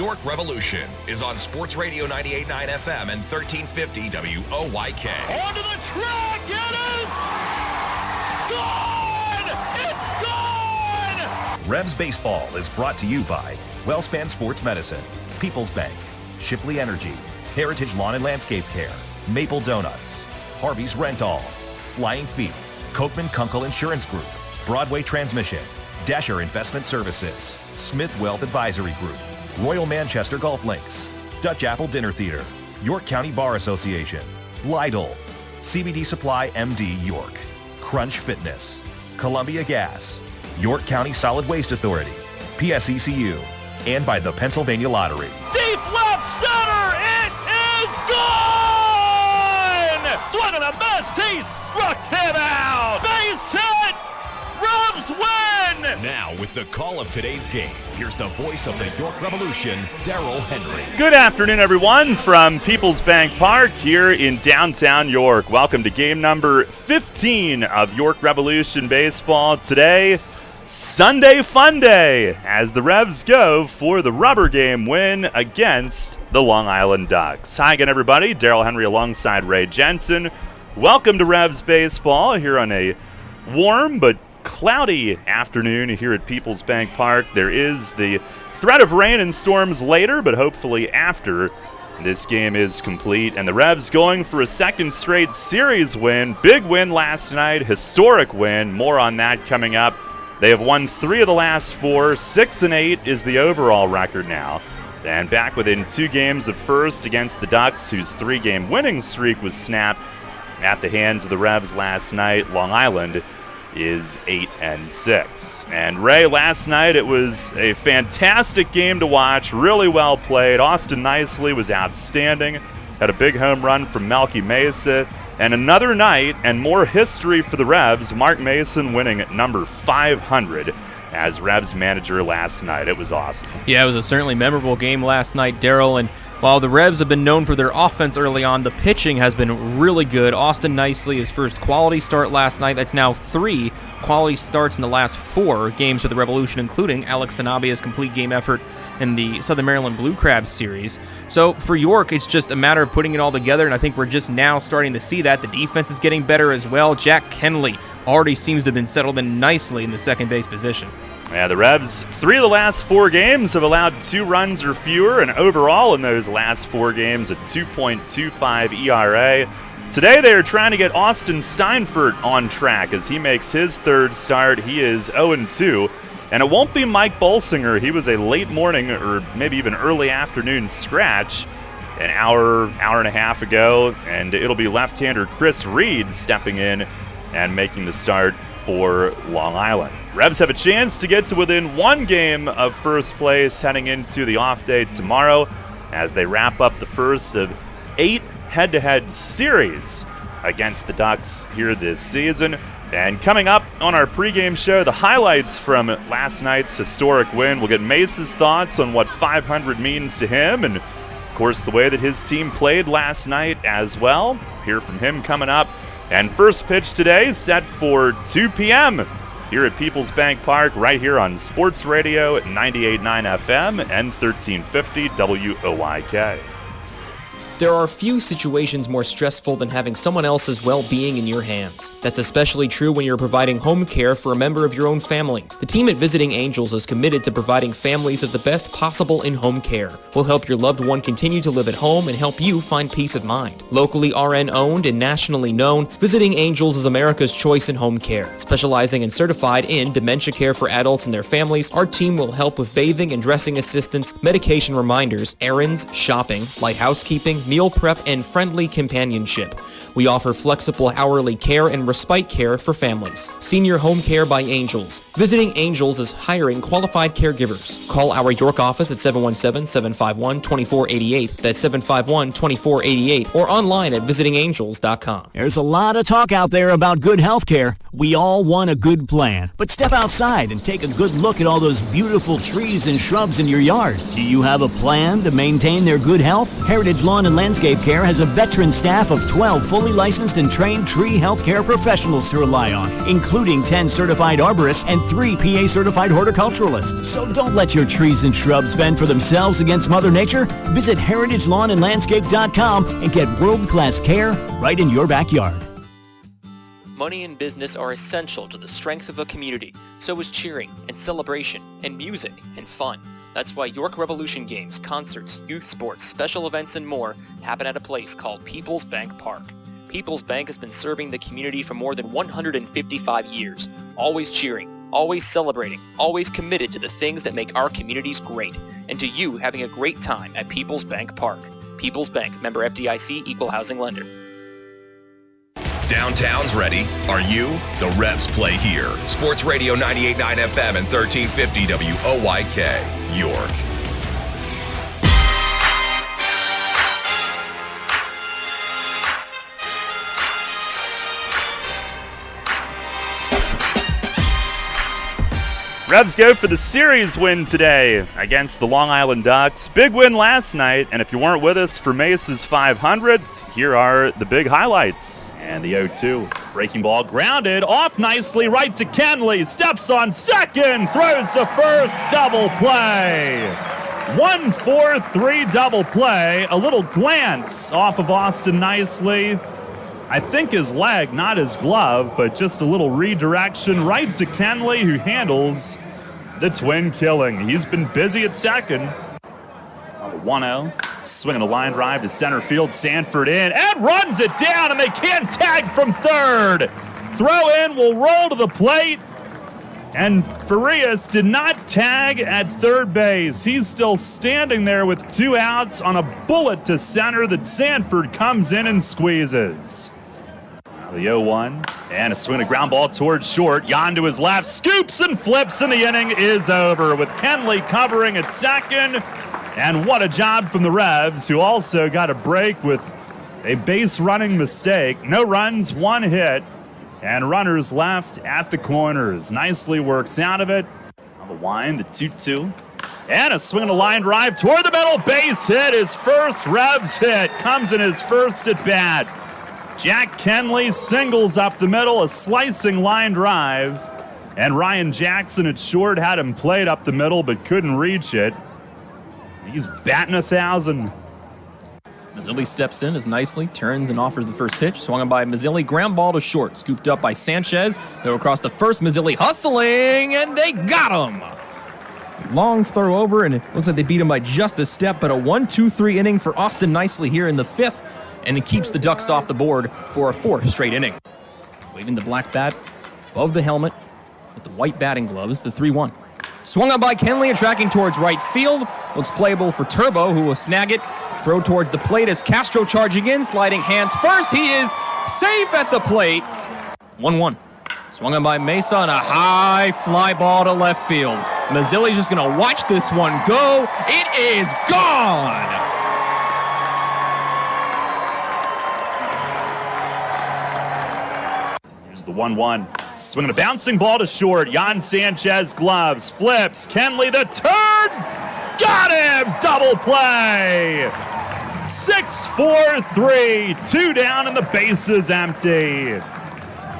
York Revolution is on Sports Radio 98.9 FM and 1350 WOYK. Onto the track, it is gone! It's gone! Revs Baseball is brought to you by WellSpan Sports Medicine, PeoplesBank, Shipley Energy, Heritage Lawn and Landscape Care, Maple Donuts, Harvey's Rent-All, Flying Feet, Kochman Kunkel Insurance Group, Broadway Transmission, Dasher Investment Services, Smith Wealth Advisory Group, Royal Manchester Golf Links, Dutch Apple Dinner Theater, York County Bar Association, Lidl, CBD Supply MD York, Crunch Fitness, Columbia Gas, York County Solid Waste Authority, PSECU, and by the Pennsylvania Lottery. Deep left center, it is gone! Swing and a miss, he struck him out! Base hit! Revs win! Now with the call of today's game, here's the voice of the York Revolution, Daryl Henry. Good afternoon, everyone, from PeoplesBank Park here in downtown York. Welcome to game number 15 of York Revolution Baseball. Today, Sunday Fun Day, as the Revs go for the rubber game win against the Long Island Ducks. Hi again, everybody. Daryl Henry alongside Ray Jensen. Welcome to Revs Baseball here on a warm but cloudy afternoon here at PeoplesBank Park. There is the threat of rain and storms later, but hopefully after this game is complete. And the Revs going for a second straight series win. Big win last night, historic win. More on that coming up. They have won 3 of the last 4. 6-8 is the overall record now. And back within 2 games of first against the Ducks, whose 3-game winning streak was snapped at the hands of the Revs last night. Long Island is 8-6. And Ray, last night it was a fantastic game to watch, really well played. Austin Nicely was outstanding, had a big home run from Melky Mesa, and another night and more history for the Revs. Mark Mason winning at number 500 as Revs manager last night. It was awesome. Yeah, it was a certainly memorable game last night, Daryl, and while the Revs have been known for their offense early on, the pitching has been really good. Austin Nicely, his first quality start last night. That's now 3 quality starts in the last 4 games for the Revolution, including Alex Sanabia's complete game effort in the Southern Maryland Blue Crabs series. So for York, it's just a matter of putting it all together, and I think we're just now starting to see that. The defense is getting better as well. Jack Kenley already seems to have been settled in nicely in the second base position. Yeah, the Revs, 3 of the last 4 games have allowed 2 runs or fewer, and overall in those last 4 games, a 2.25 ERA. Today they are trying to get Austin Steinfurt on track as he makes his 3rd start. He is 0-2, and it won't be Mike Bolsinger. He was a late morning or maybe even early afternoon scratch an hour and a half ago, and it'll be left-hander Chris Reed stepping in and making the start for Long Island. Revs have a chance to get to within 1 game of first place heading into the off day tomorrow as they wrap up the first of 8 head-to-head series against the Ducks here this season. And coming up on our pregame show, the highlights from last night's historic win. We'll get Mace's thoughts on what 500 means to him and, of course, the way that his team played last night as well. Hear from him coming up. And first pitch today is set for 2 p.m. here at PeoplesBank Park, right here on Sports Radio at 98.9 FM and 1350 WOYK. There are few situations more stressful than having someone else's well-being in your hands. That's especially true when you're providing home care for a member of your own family. The team at Visiting Angels is committed to providing families with the best possible in-home care. We'll help your loved one continue to live at home and help you find peace of mind. Locally RN-owned and nationally known, Visiting Angels is America's choice in home care. Specializing and certified in dementia care for adults and their families, our team will help with bathing and dressing assistance, medication reminders, errands, shopping, light housekeeping, meal prep, and friendly companionship. We offer flexible hourly care and respite care for families. Senior Home Care by Angels. Visiting Angels is hiring qualified caregivers. Call our York office at 717-751-2488. That's 751-2488. Or online at visitingangels.com. There's a lot of talk out there about good health care. We all want a good plan. But step outside and take a good look at all those beautiful trees and shrubs in your yard. Do you have a plan to maintain their good health? Heritage Lawn and Landscape Care has a veteran staff of 12 fully licensed and trained tree healthcare professionals to rely on, including 10 certified arborists and 3 PA certified horticulturalists. So don't let your trees and shrubs fend for themselves against Mother Nature. Visit heritagelawnandlandscape.com and get world-class care right in your backyard. Money and business are essential to the strength of a community. So is cheering and celebration and music and fun. That's why York Revolution games, concerts, youth sports, special events, and more happen at a place called PeoplesBank Park. PeoplesBank has been serving the community for more than 155 years, always cheering, always celebrating, always committed to the things that make our communities great, and to you having a great time at PeoplesBank Park. PeoplesBank, member FDIC, equal housing lender. Downtown's ready. Are you? The Revs play here. Sports Radio 98.9 FM and 1350 WOYK, York. Revs go for the series win today against the Long Island Ducks. Big win last night, and if you weren't with us for Mace's 500th, here are the big highlights. And the 0-2. Breaking ball grounded, off nicely, right to Kenley, steps on second, throws to first, double play. 1-4-3 double play, a little glance off of Austin Nicely. I think his leg, not his glove, but just a little redirection right to Kenley, who handles the twin killing. He's been busy at second. 1-0. Swinging a line drive to center field. Sanford in and runs it down, and they can't tag from third. Throw in will roll to the plate, and Farias did not tag at third base. He's still standing there with 2 outs on a bullet to center that Sanford comes in and squeezes. Now the 0-1, and a swing, a ground ball towards short. Jan to his left, scoops and flips, and the inning is over with Kenley covering at second. And what a job from the Revs, who also got a break with a base running mistake. No runs, 1 hit, and runners left at the corners. Nicely works out of it. On the wind, the 2-2. And a swing and a line drive toward the middle. Base hit, his first Revs hit. Comes in his first at bat. Jack Kenley singles up the middle, a slicing line drive. And Ryan Jackson at short had him played up the middle but couldn't reach it. He's batting 1,000. Mazzilli steps in as Nicely turns and offers the first pitch. Swung on by Mazzilli. Ground ball to short. Scooped up by Sanchez. They're across the first. Mazzilli hustling, and they got him. Long throw over, and it looks like they beat him by just a step, but a 1-2-3 inning for Austin Nicely here in the 5th, and it keeps the Ducks off the board for a 4th straight inning. Waving the black bat above the helmet with the white batting gloves, the 3-1. Swung on by Kenley and tracking towards right field. Looks playable for Turbo, who will snag it. Throw towards the plate as Castro charging in, sliding hands first. He is safe at the plate. 1-1. Swung on by Mesa on a high fly ball to left field. Mazzilli's just going to watch this one go. It is gone! Here's the 1-1. Swinging a bouncing ball to short. Jan Sanchez gloves, flips. Kenley the turn. Got him! Double play. 6-4-3. 2 down and the base is empty.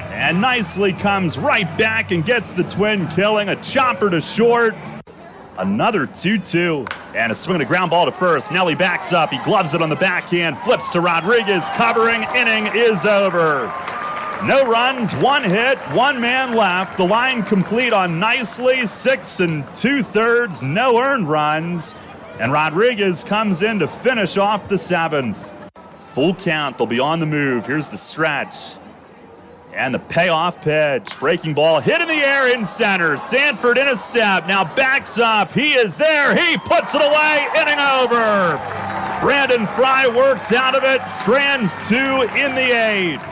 And Nicely comes right back and gets the twin killing. A chopper to short. Another 2-2. And a swing and a ground ball to first. Nelly backs up. He gloves it on the backhand. Flips to Rodriguez. Covering. Inning is over. No runs, 1 hit, 1 man left. The line complete on Nicely, 6 2/3, no earned runs. And Rodriguez comes in to finish off the 7th. Full count, they'll be on the move. Here's the stretch. And the payoff pitch. Breaking ball hit in the air in center. Sanford in a step, now backs up. He is there, he puts it away, inning over. Brandon Fry works out of it, strands 2 in the 8th.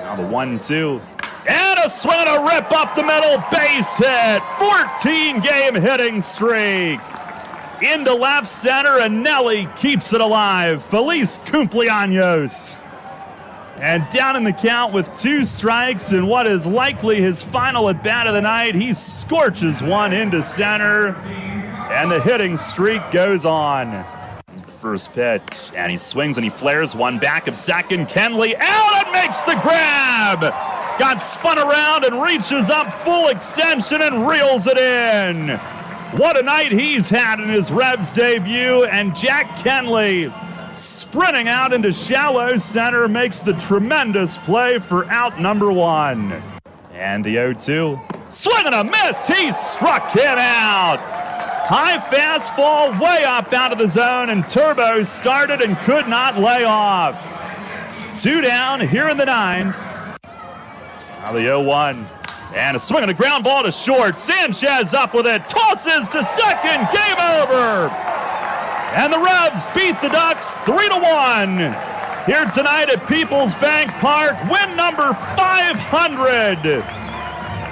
Now the 1-2. And a swing and a rip up the middle, base hit. 14-game hitting streak. Into left center, and Nelly keeps it alive. Feliz cumpleaños. And down in the count with 2 strikes and what is likely his final at-bat of the night, he scorches one into center, and the hitting streak goes on. Here's the first pitch. And he swings and he flares one back of second. Kenley out and makes the grab. Got spun around and reaches up full extension and reels it in. What a night he's had in his Revs debut. And Jack Kenley, sprinting out into shallow center, makes the tremendous play for out number one. And the 0-2. Swing and a miss. He struck him out. High fastball way up out of the zone, and Turbo started and could not lay off. 2 down here in the 9th. Now the 0-1. And a swing and a ground ball to short. Sanchez up with it. Tosses to second. Game over. And the Revs beat the Ducks 3-1. Here tonight at PeoplesBank Park, win number 500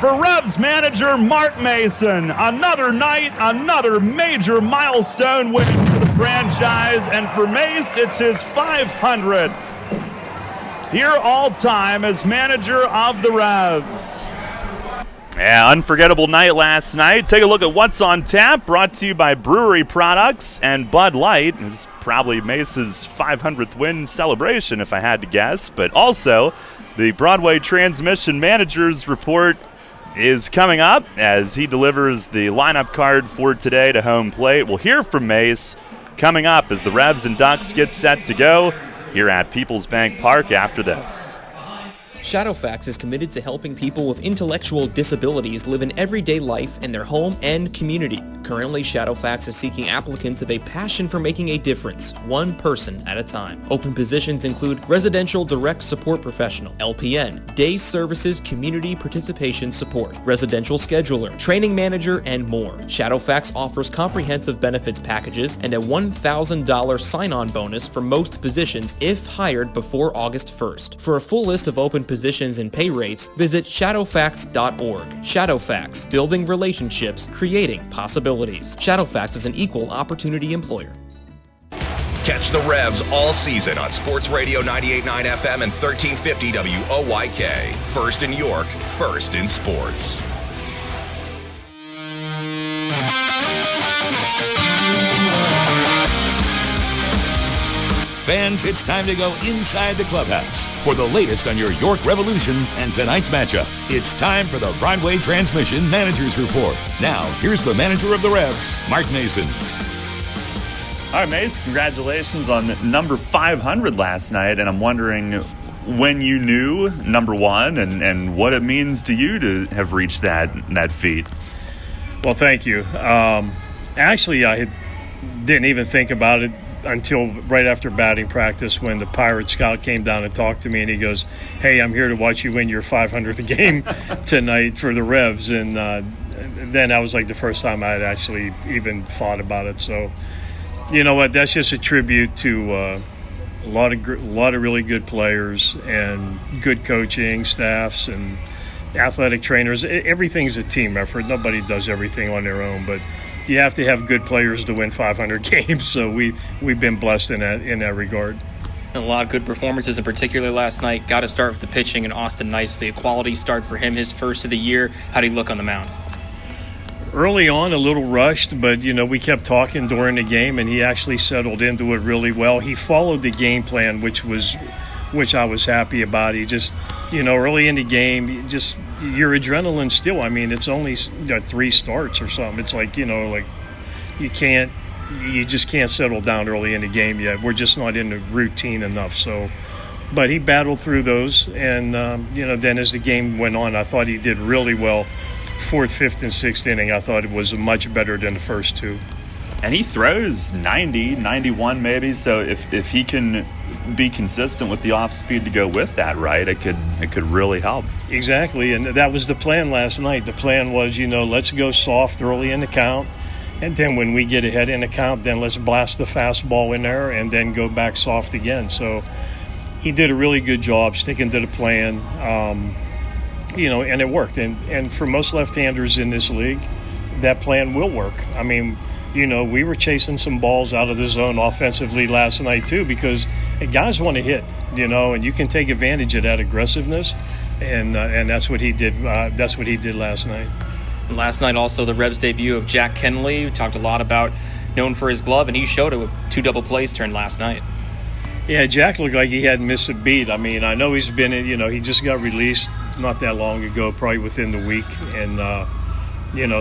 for Revs manager Mark Mason. Another night, another major milestone win for the franchise, and for Mace, it's his 500th here all time as manager of the Revs. Yeah, unforgettable night last night. Take a look at what's on tap, brought to you by Brewery Products and Bud Light. It's probably Mace's 500th win celebration, if I had to guess. But also, the Broadway Transmission Managers Report is coming up as he delivers the lineup card for today to home plate. We'll hear from Mace coming up as the Revs and Ducks get set to go here at PeoplesBank Park after this. Shadowfax is committed to helping people with intellectual disabilities live an everyday life in their home and community. Currently, Shadowfax is seeking applicants of a passion for making a difference, one person at a time. Open positions include Residential Direct Support Professional, LPN, Day Services Community Participation Support, Residential Scheduler, Training Manager, and more. Shadowfax offers comprehensive benefits packages and a $1,000 sign-on bonus for most positions if hired before August 1st. For a full list of open positions and pay rates, visit shadowfax.org. Shadowfax, building relationships, creating possibilities. Shadowfax is an equal opportunity employer. Catch the Revs all season on Sports Radio 98.9 FM and 1350 WOYK. First in York, first in sports. Fans, it's time to go inside the clubhouse for the latest on your York Revolution and tonight's matchup. It's time for the Broadway Transmission Managers Report. Now, here's the manager of the Revs, Mark Mason. All right, Mace, congratulations on number 500 last night, and I'm wondering when you knew number one and what it means to you to have reached that feat. Well, thank you. Actually, I didn't even think about it until right after batting practice when the Pirate Scout came down and talked to me, and he goes, "Hey, I'm here to watch you win your 500th game tonight for the Revs." And then that was like the first time I had actually even thought about it. So, you know what? That's just a tribute to a lot of really good players and good coaching staffs and athletic trainers. Everything's a team effort. Nobody does everything on their own, but you have to have good players to win 500 games, so we've been blessed in that regard. And a lot of good performances, in particular last night. Got to start with the pitching and Austin Nicely. A quality start for him, his first of the year. How did he look on the mound? Early on, a little rushed, but, we kept talking during the game, and he actually settled into it really well. He followed the game plan, which I was happy about. He just, early in the game, your adrenaline still, it's only 3 starts or something. It's like, you just can't settle down early in the game yet. We're just not in the routine enough. So, but he battled through those. And, then as the game went on, I thought he did really well. 4th, 5th, and 6th inning, I thought it was much better than the first 2. And he throws 90, 91 maybe, so if he can be consistent with the off speed to go with that, right, it could really help. Exactly, and that was the plan last night. The plan was, let's go soft early in the count, and then when we get ahead in the count, then let's blast the fastball in there and then go back soft again. So he did a really good job sticking to the plan, and it worked. And for most left-handers in this league, that plan will work. We were chasing some balls out of the zone offensively last night too, because guys want to hit, and you can take advantage of that aggressiveness, and that's what he did. That's what he did last night. And last night also the Revs debut of Jack Kenley. We talked a lot about known for his glove, and he showed it with 2 double plays turned last night. Yeah, Jack looked like he hadn't missed a beat. I mean, I know he's been in, he just got released not that long ago, probably within the week. And,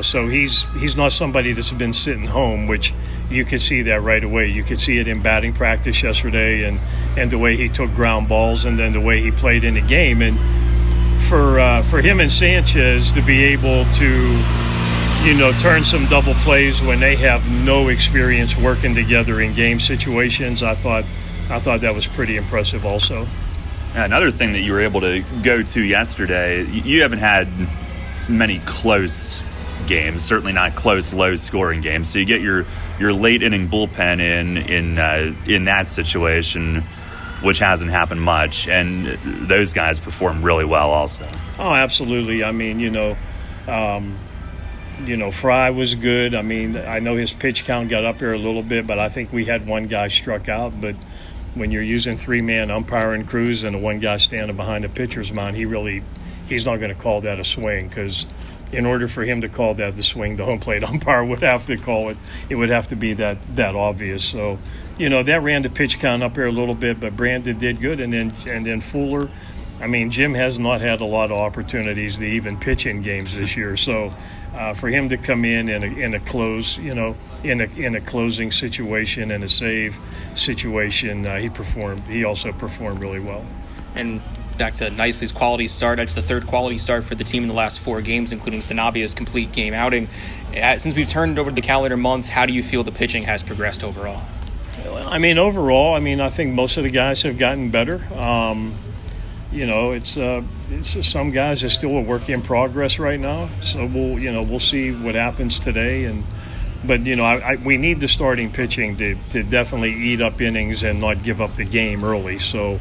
so he's not somebody that's been sitting home, which you could see that right away. You could see it in batting practice yesterday and the way he took ground balls and then the way he played in the game. And for him and Sanchez to be able to, turn some double plays when they have no experience working together in game situations, I thought that was pretty impressive also. Another thing that you were able to go to yesterday, you haven't had many close games, certainly not close, low-scoring games. So you get your late inning bullpen in that situation, which hasn't happened much, and those guys perform really well also. Oh, absolutely. I mean, Fry was good. I mean, I know his pitch count got up here a little bit, but I think we had one guy struck out. But when you're using 3-man umpiring crews and the one guy standing behind the pitcher's mound, he's not going to call that a swing, because in order for him to call that the swing, the home plate umpire would have to call it. It would have to be that obvious. So, that ran the pitch count up here a little bit, but Brandon did good. And then Fuller, I mean, Jim has not had a lot of opportunities to even pitch in games this year. So for him to come in a close, in a closing situation and a save situation, he also performed really well. And back to Nicely's quality start. That's the 3rd quality start for the team in the last 4 games, including Sanabia's complete game outing. Since we've turned over to the calendar month, how do you feel the pitching has progressed overall? I mean, I think most of the guys have gotten better. It's some guys are still a work in progress right now. So we'll see what happens today. But we need the starting pitching to definitely eat up innings and not give up the game early. So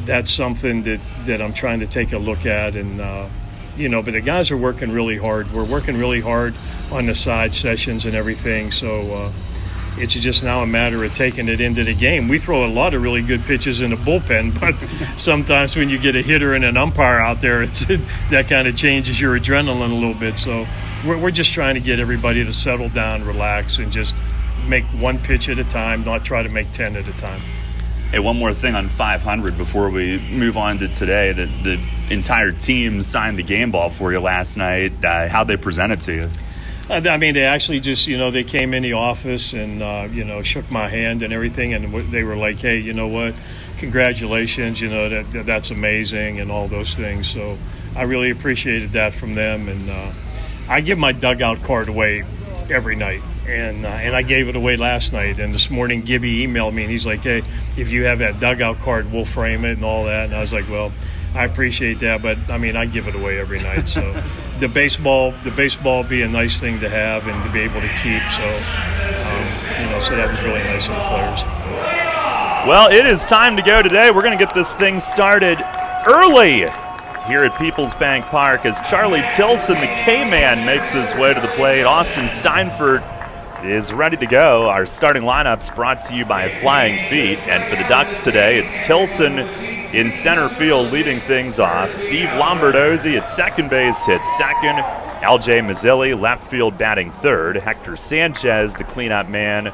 that's something that I'm trying to take a look at. And but the guys are working really hard. We're working really hard on the side sessions and everything. So it's just now a matter of taking it into the game. We throw a lot of really good pitches in the bullpen, but sometimes when you get a hitter and an umpire out there, that kind of changes your adrenaline a little bit. So we're just trying to get everybody to settle down, relax, and just make one pitch at a time, not try to make 10 at a time. Hey, one more thing on 500 before we move on to today. The entire team signed the game ball for you last night. How'd they present it to you? I mean, they actually just, they came in the office and, shook my hand and everything. And they were like, hey, you know what? Congratulations. That's amazing and all those things. So I really appreciated that from them. And I give my dugout card away every night. And I gave it away last night. And this morning, Gibby emailed me and he's like, hey, if you have that dugout card, we'll frame it and all that. And I was like, well, I appreciate that, but I mean, I give it away every night. So the baseball be a nice thing to have and to be able to keep. So, so that was really nice of the players. Well, it is time to go today. We're going to get this thing started early here at PeoplesBank Park as Charlie Tilson, the K-Man, makes his way to the plate. Austin Steinfurt is ready to go. Our starting lineup's brought to you by Flying Feet. And for the Ducks today, it's Tilson in center field leading things off. Steve Lombardozzi at second base hits second. LJ Mazzilli left field batting third. Hector Sanchez, the cleanup man,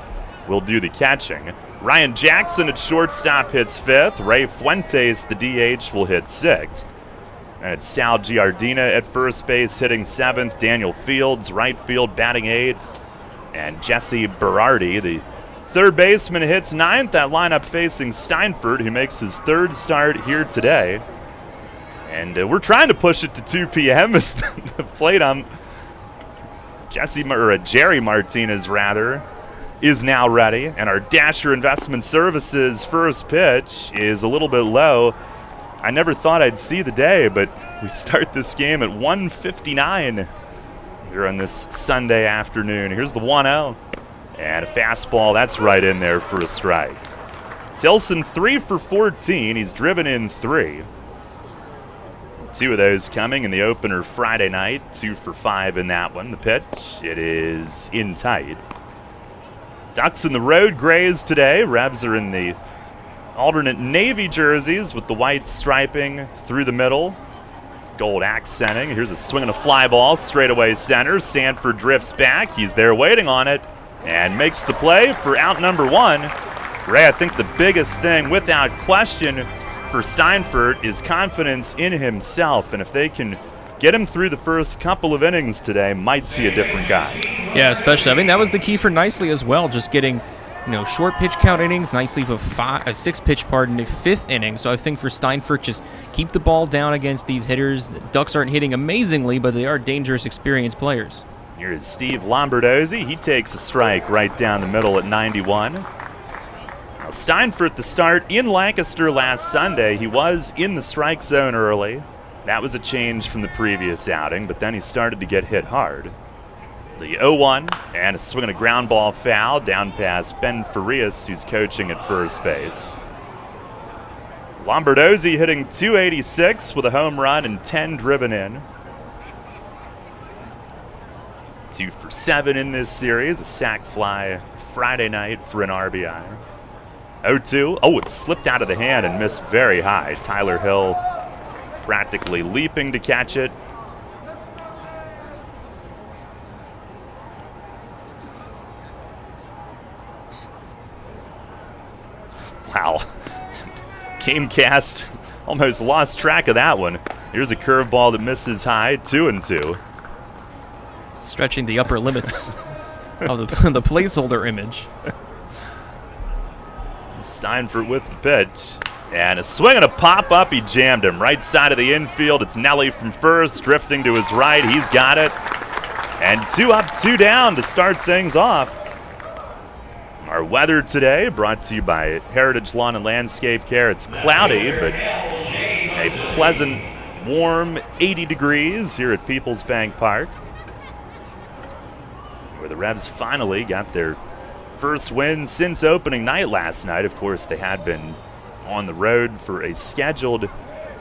will do the catching. Ryan Jackson at shortstop hits fifth. Ray Fuentes, the DH, will hit sixth. And it's Sal Giardina at first base hitting seventh. Daniel Fields, right field, batting eighth. And Jesse Berardi, the third baseman, hits ninth. That lineup facing Steinfurt, who makes his third start here today. And we're trying to push it to 2 p.m. as the plate Jerry Martinez, is now ready. And our Dasher Investment Services first pitch is a little bit low. I never thought I'd see the day, but we start this game at 1:59 here on this Sunday afternoon. Here's the 1-0. And a fastball, that's right in there for a strike. Tilson 3 for 14. He's driven in 3. 2 of those coming in the opener Friday night. 2 for 5 in that one. The pitch, it is in tight. Ducks in the road grays today. Revs are in the alternate navy jerseys with the white striping through the middle. Gold accenting. Here's a swing and a fly ball straight away center. Sanford drifts back. He's there waiting on it. and makes the play for out number 1. Ray, I think the biggest thing, without question, for Steinfurt is confidence in himself, and if they can get him through the first couple of innings today, might see a different guy. Yeah, especially. I mean, that was the key for Nicely as well, just getting short pitch count innings. Nicely with a 6-pitch fifth inning. So I think for Steinfurt, just keep the ball down against these hitters. The Ducks aren't hitting amazingly, but they are dangerous, experienced players. Here is Steve Lombardozzi. He takes a strike right down the middle at 91. Now Steinfurt, the start in Lancaster last Sunday. He was in the strike zone early. That was a change from the previous outing, but then he started to get hit hard. The 0-1 and a swing and a ground ball foul down past Ben Farias, who's coaching at first base. Lombardozzi hitting .286 with a home run and 10 driven in. 2 for 7 in this series, a sac fly Friday night for an RBI. 0-2. Oh, it slipped out of the hand and missed very high. Tyler Hill practically leaping to catch it. Wow. Gamecast almost lost track of that one. Here's a curveball that misses high, 2-2. Stretching the upper limits of the placeholder image. Steinfurt with the pitch. And a swing and a pop-up. He jammed him right side of the infield. It's Nelly from first, drifting to his right. He's got it. And 2 up, 2 down to start things off. Our weather today brought to you by Heritage Lawn and Landscape Care. It's cloudy, but a pleasant, warm 80 degrees here at PeoplesBank Park, where the Revs finally got their first win since opening night last night. Of course, they had been on the road for a scheduled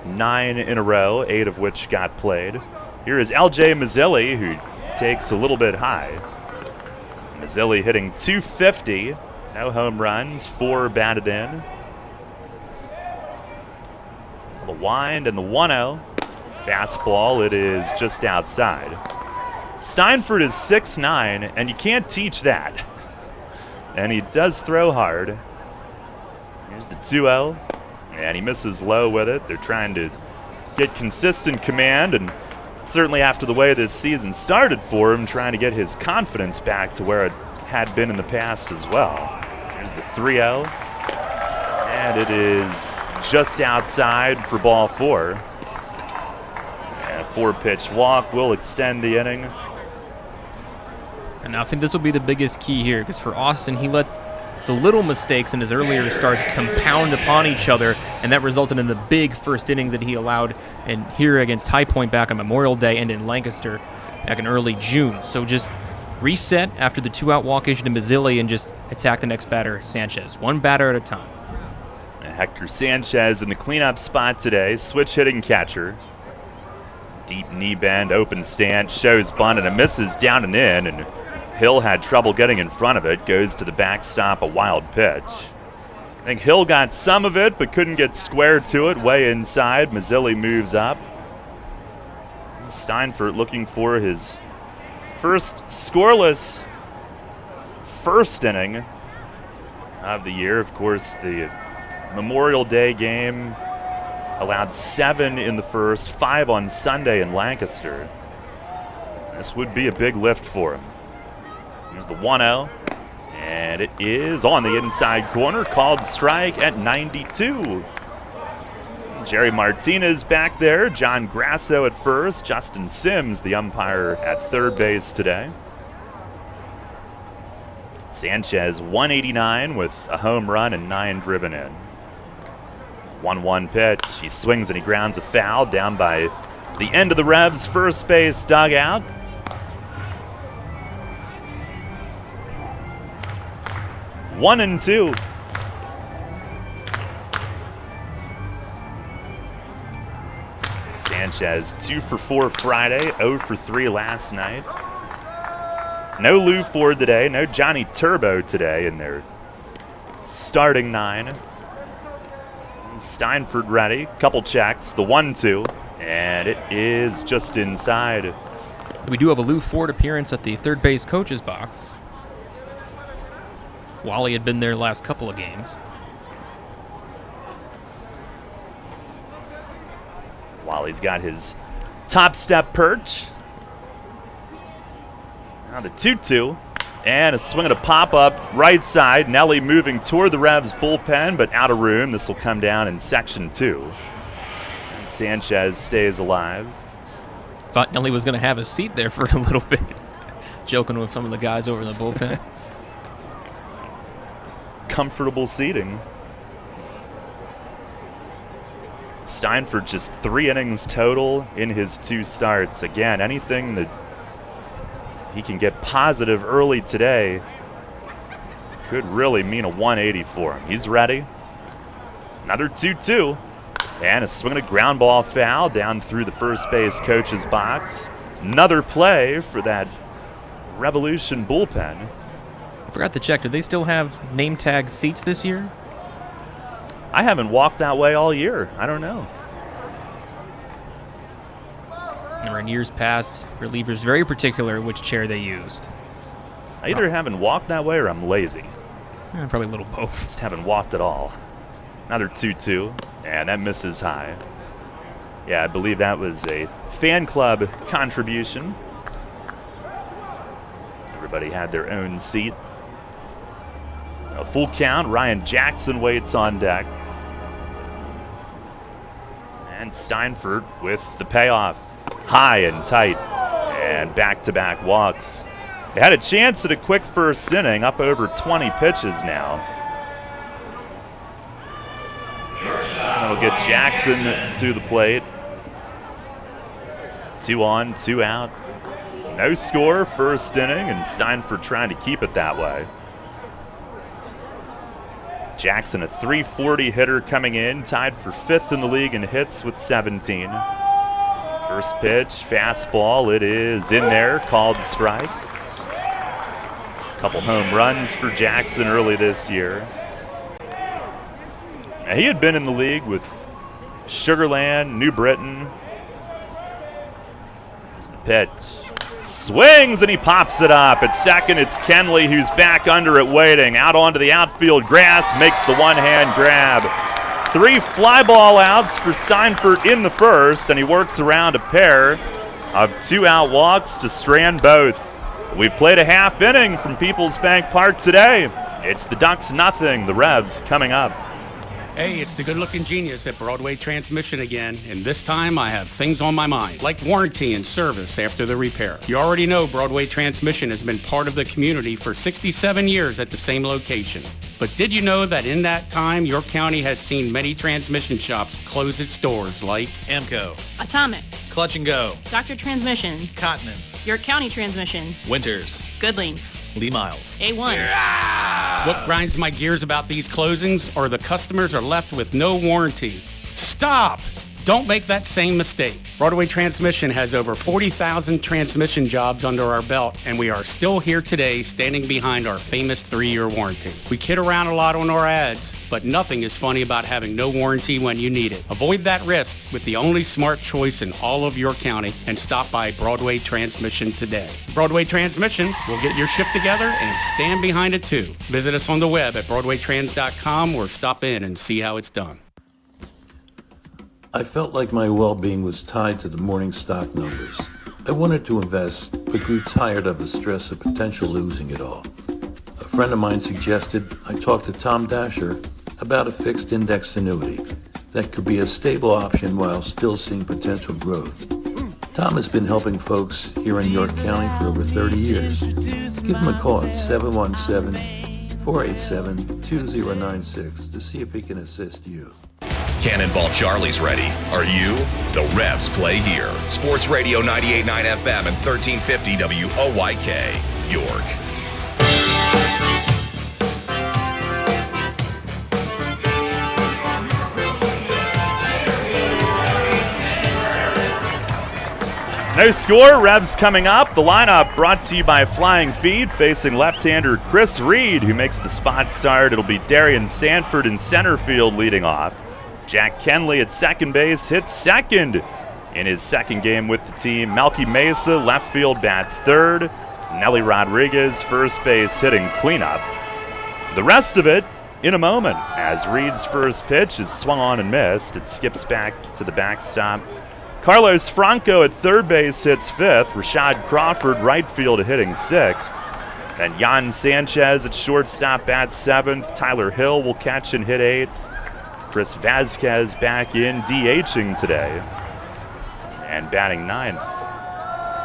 9 in a row, 8 of which got played. Here is LJ Mazzilli, who takes a little bit high. Mazzilli hitting .250, no home runs, 4 batted in. The wind and the 1-0. Fastball, it is just outside. Steinfurt is 6'9", and you can't teach that. And he does throw hard. Here's the 2-0, and he misses low with it. They're trying to get consistent command, and certainly after the way this season started for him, trying to get his confidence back to where it had been in the past as well. Here's the 3-0, and it is just outside for ball 4. And a 4-pitch walk will extend the inning. And I think this will be the biggest key here, because for Austin, he let the little mistakes in his earlier starts compound upon each other, and that resulted in the big first innings that he allowed and here against High Point back on Memorial Day and in Lancaster back in early June. So just reset after the 2-out walk issue to Mazzilli and just attack the next batter, Sanchez. One batter at a time. Hector Sanchez in the cleanup spot today, switch hitting catcher. Deep knee bend, open stance, shows bunt, and it misses down and in, and Hill had trouble getting in front of it, goes to the backstop, a wild pitch. I think Hill got some of it, but couldn't get square to it, way inside. Mazzilli moves up. Steinfurt looking for his first scoreless first inning of the year. Of course, the Memorial Day game allowed 7 in the first, 5 on Sunday in Lancaster. This would be a big lift for him. Here's the 1-0, and it is on the inside corner, called strike at 92. Jerry Martinez back there, John Grasso at first, Justin Sims, the umpire, at third base today. Sanchez, 189 with a home run and 9 driven in. 1-1 pitch, he swings and he grounds a foul down by the end of the Revs' first base dugout. One and 2. Sanchez 2 for 4 Friday, 0 for 3 last night. No Lou Ford today, no Johnny Turbo today in their starting 9. Steinfurt ready, couple checks, the 1-2, and it is just inside. We do have a Lou Ford appearance at the third base coach's box. Wally had been there the last couple of games. Wally's got his top step perch. Now the 2-2. And a swing and a pop-up right side. Nelly moving toward the Revs bullpen, but out of room. This will come down in section 2. And Sanchez stays alive. Thought Nelly was going to have a seat there for a little bit. Joking with some of the guys over in the bullpen. Comfortable seating. Steinfurt just 3 innings total in his 2 starts. Again, anything that he can get positive early today could really mean a 180 for him. He's ready. Another 2-2. And a swing and a ground ball foul down through the first base coach's box. Another play for that Revolution bullpen. I forgot to check. Do they still have name tag seats this year? I haven't walked that way all year. I don't know. Or in years past, relievers very particular which chair they used. I either haven't walked that way or I'm lazy. Probably a little both. Just haven't walked at all. Another 2-2, and that misses high. Yeah, I believe that was a fan club contribution. Everybody had their own seat. A full count. Ryan Jackson waits on deck. And Steinfurt with the payoff. High and tight. And back-to-back walks. They had a chance at a quick first inning, up over 20 pitches now. That'll get Jackson to the plate. 2 on, 2 out. No score, first inning, and Steinfurt trying to keep it that way. Jackson, a .340 hitter coming in, tied for 5th in the league in hits with 17. First pitch, fastball, it is in there, called strike. Couple home runs for Jackson early this year. Now, he had been in the league with Sugar Land, New Britain. Here's the pitch. Swings and he pops it up. At second, it's Kenley who's back under it waiting. Out onto the outfield grass, makes the one-hand grab. 3 fly ball outs for Steinfurt in the first, and he works around a pair of 2-out walks to strand both. We've played a half inning from PeoplesBank Park today. It's the Ducks nothing, the Revs coming up. Hey, it's the good-looking genius at Broadway Transmission again, and this time I have things on my mind, like warranty and service after the repair. You already know Broadway Transmission has been part of the community for 67 years at the same location. But did you know that in that time, your county has seen many transmission shops close its doors like Amco, Atomic, Clutch and Go, Dr. Transmission, Cotman, York County Transmission, Winters, Goodlings, Lee Miles, A1. What grinds my gears about these closings are the customers are left with no warranty. Stop! Don't make that same mistake. Broadway Transmission has over 40,000 transmission jobs under our belt, and we are still here today standing behind our famous 3-year warranty. We kid around a lot on our ads, but nothing is funny about having no warranty when you need it. Avoid that risk with the only smart choice in all of your county and stop by Broadway Transmission today. Broadway Transmission will get your ship together and stand behind it too. Visit us on the web at BroadwayTrans.com or stop in and see how it's done. I felt like my well-being was tied to the morning stock numbers. I wanted to invest, but grew tired of the stress of potential losing it all. A friend of mine suggested I talk to Tom Dasher about a fixed index annuity that could be a stable option while still seeing potential growth. Tom has been helping folks here in York County for over 30 years. Give him a call at 717-487-2096 to see if he can assist you. Cannonball Charlie's ready. Are you? The Revs play here. Sports Radio 98.9 FM and 1350 WOYK, York. No score, Revs coming up. The lineup brought to you by Flying Feed, facing left-hander Chris Reed, who makes the spot start. It'll be Darian Sanford in center field leading off. Jack Kenley at second base hits second in his second game with the team. Melky Mesa, left field, bats third. Nelly Rodriguez, first base, hitting cleanup. The rest of it in a moment, as Reed's first pitch is swung on and missed. It skips back to the backstop. Carlos Franco at third base hits fifth. Rashad Crawford, right field, hitting sixth. And Jan Sanchez at shortstop bats seventh. Tyler Hill will catch and hit eighth. Chris Vasquez back in DHing today and batting ninth.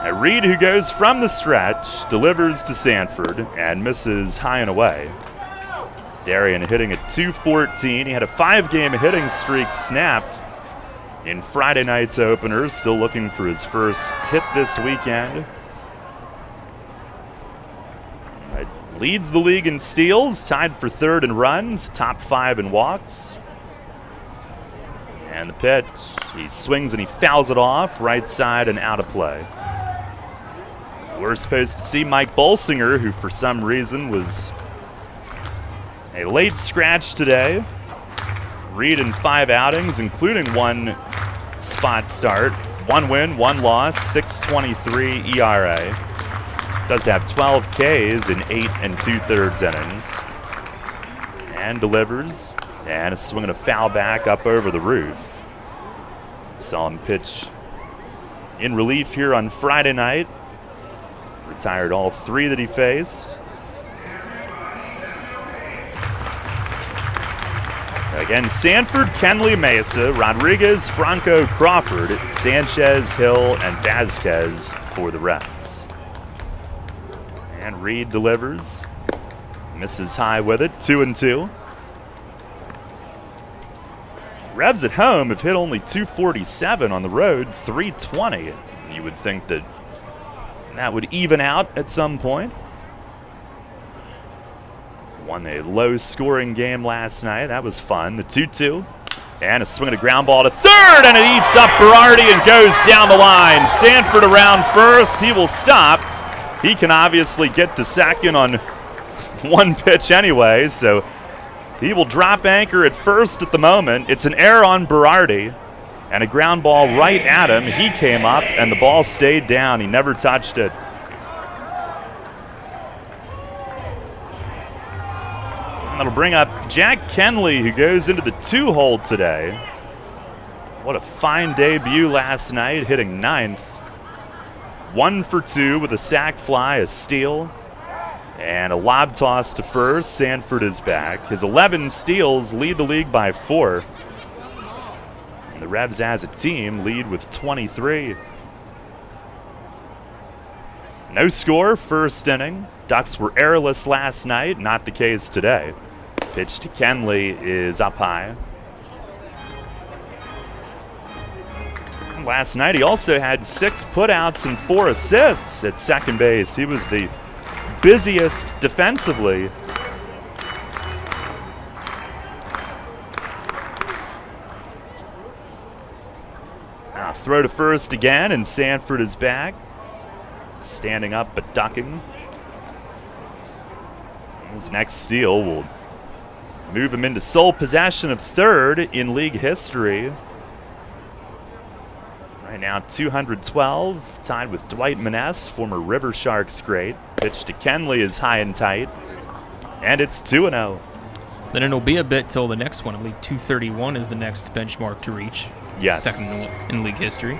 And Reed, who goes from the stretch, delivers to Sanford and misses high and away. Darian hitting at .214. He had a 5-game hitting streak snapped in Friday night's opener. Still looking for his first hit this weekend. Leads the league in steals, tied for third in runs, top 5 in walks. And the pitch, he swings and he fouls it off, right side and out of play. We're supposed to see Mike Bolsinger, who for some reason was a late scratch today. Reed in 5 outings, including 1 spot start. 1 win, 1 loss, 6.23 ERA. Does have 12 Ks in 8 2/3 innings. And delivers. And a swing and a foul back up over the roof. Saw him pitch in relief here on Friday night. Retired all 3 that he faced. Again, Sanford, Kenley, Mesa, Rodriguez, Franco, Crawford, Sanchez, Hill, and Vasquez for the Reds. And Reed delivers. Misses high with it, 2-2. Revs at home have hit only .247, on the road, .320. You would think that that would even out at some point. Won a low-scoring game last night. That was fun. The 2-2. And a swing and a ground ball to third, and it eats up Berardi and goes down the line. Sanford around first. He will stop. He can obviously get to second on 1 pitch anyway, so he will drop anchor at first at the moment. It's an error on Berardi and a ground ball right at him. He came up, and the ball stayed down. He never touched it. That'll bring up Jack Kenley, who goes into the 2-hole today. What a fine debut last night, hitting 9th. 1 for 2 with a sac fly, a steal, and a lob toss to first. Sanford is back. His 11 steals lead the league by 4. And the Revs as a team lead with 23. No score, first inning. Ducks were errorless last night, not the case today. Pitch to Kenley is up high. And last night he also had 6 putouts and 4 assists at second base. He was the busiest defensively. Now throw to first again, and Sanford is back. Standing up but ducking. His next steal will move him into sole possession of third in league history. Right now, 212, tied with Dwight Maness, former River Sharks great. Pitch to Kenley is high and tight, and it's 2-0. Then it'll be a bit till the next one. I believe 231 is the next benchmark to reach. Yes. Second in league history.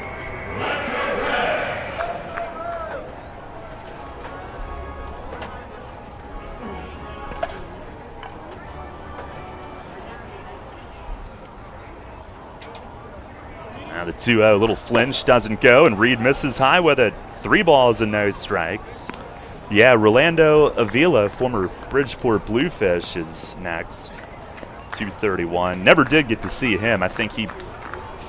Now the 2-0, little flinch, doesn't go, and Reed misses high with it. 3 balls and no strikes. Yeah, Rolando Avila, former Bridgeport Bluefish, is next. 231. Never did get to see him. I think he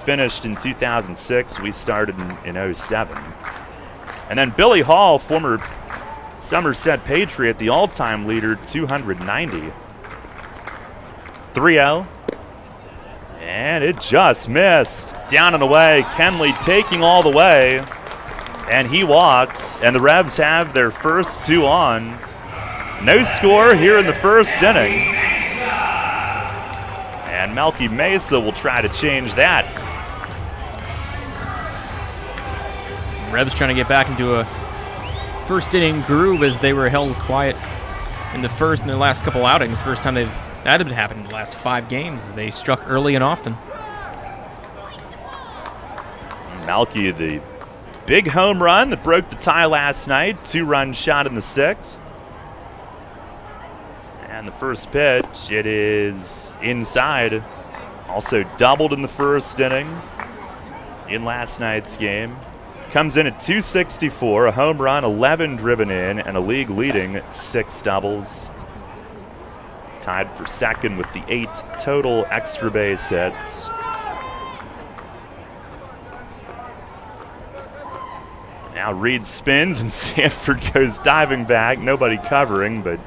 finished in 2006. We started in 07. And then Billy Hall, former Somerset Patriot, the all-time leader, 290. 3-0. And it just missed. Down and away. Kenley taking all the way. And he walks. And the Revs have their first 2 on. No score here in the first inning. And Melky Mesa will try to change that. Revs trying to get back into a first inning groove as they were held quiet in the first and their last couple outings. First time that had happened in the last 5 games. They struck early and often. Melky, the big home run that broke the tie last night. 2-run shot in the 6th. And the first pitch, it is inside. Also doubled in the first inning in last night's game. Comes in at 264, a home run, 11 driven in, and a league-leading 6 doubles. Tied for second with the 8 total extra base hits. Now Reed spins and Sanford goes diving back. Nobody covering, but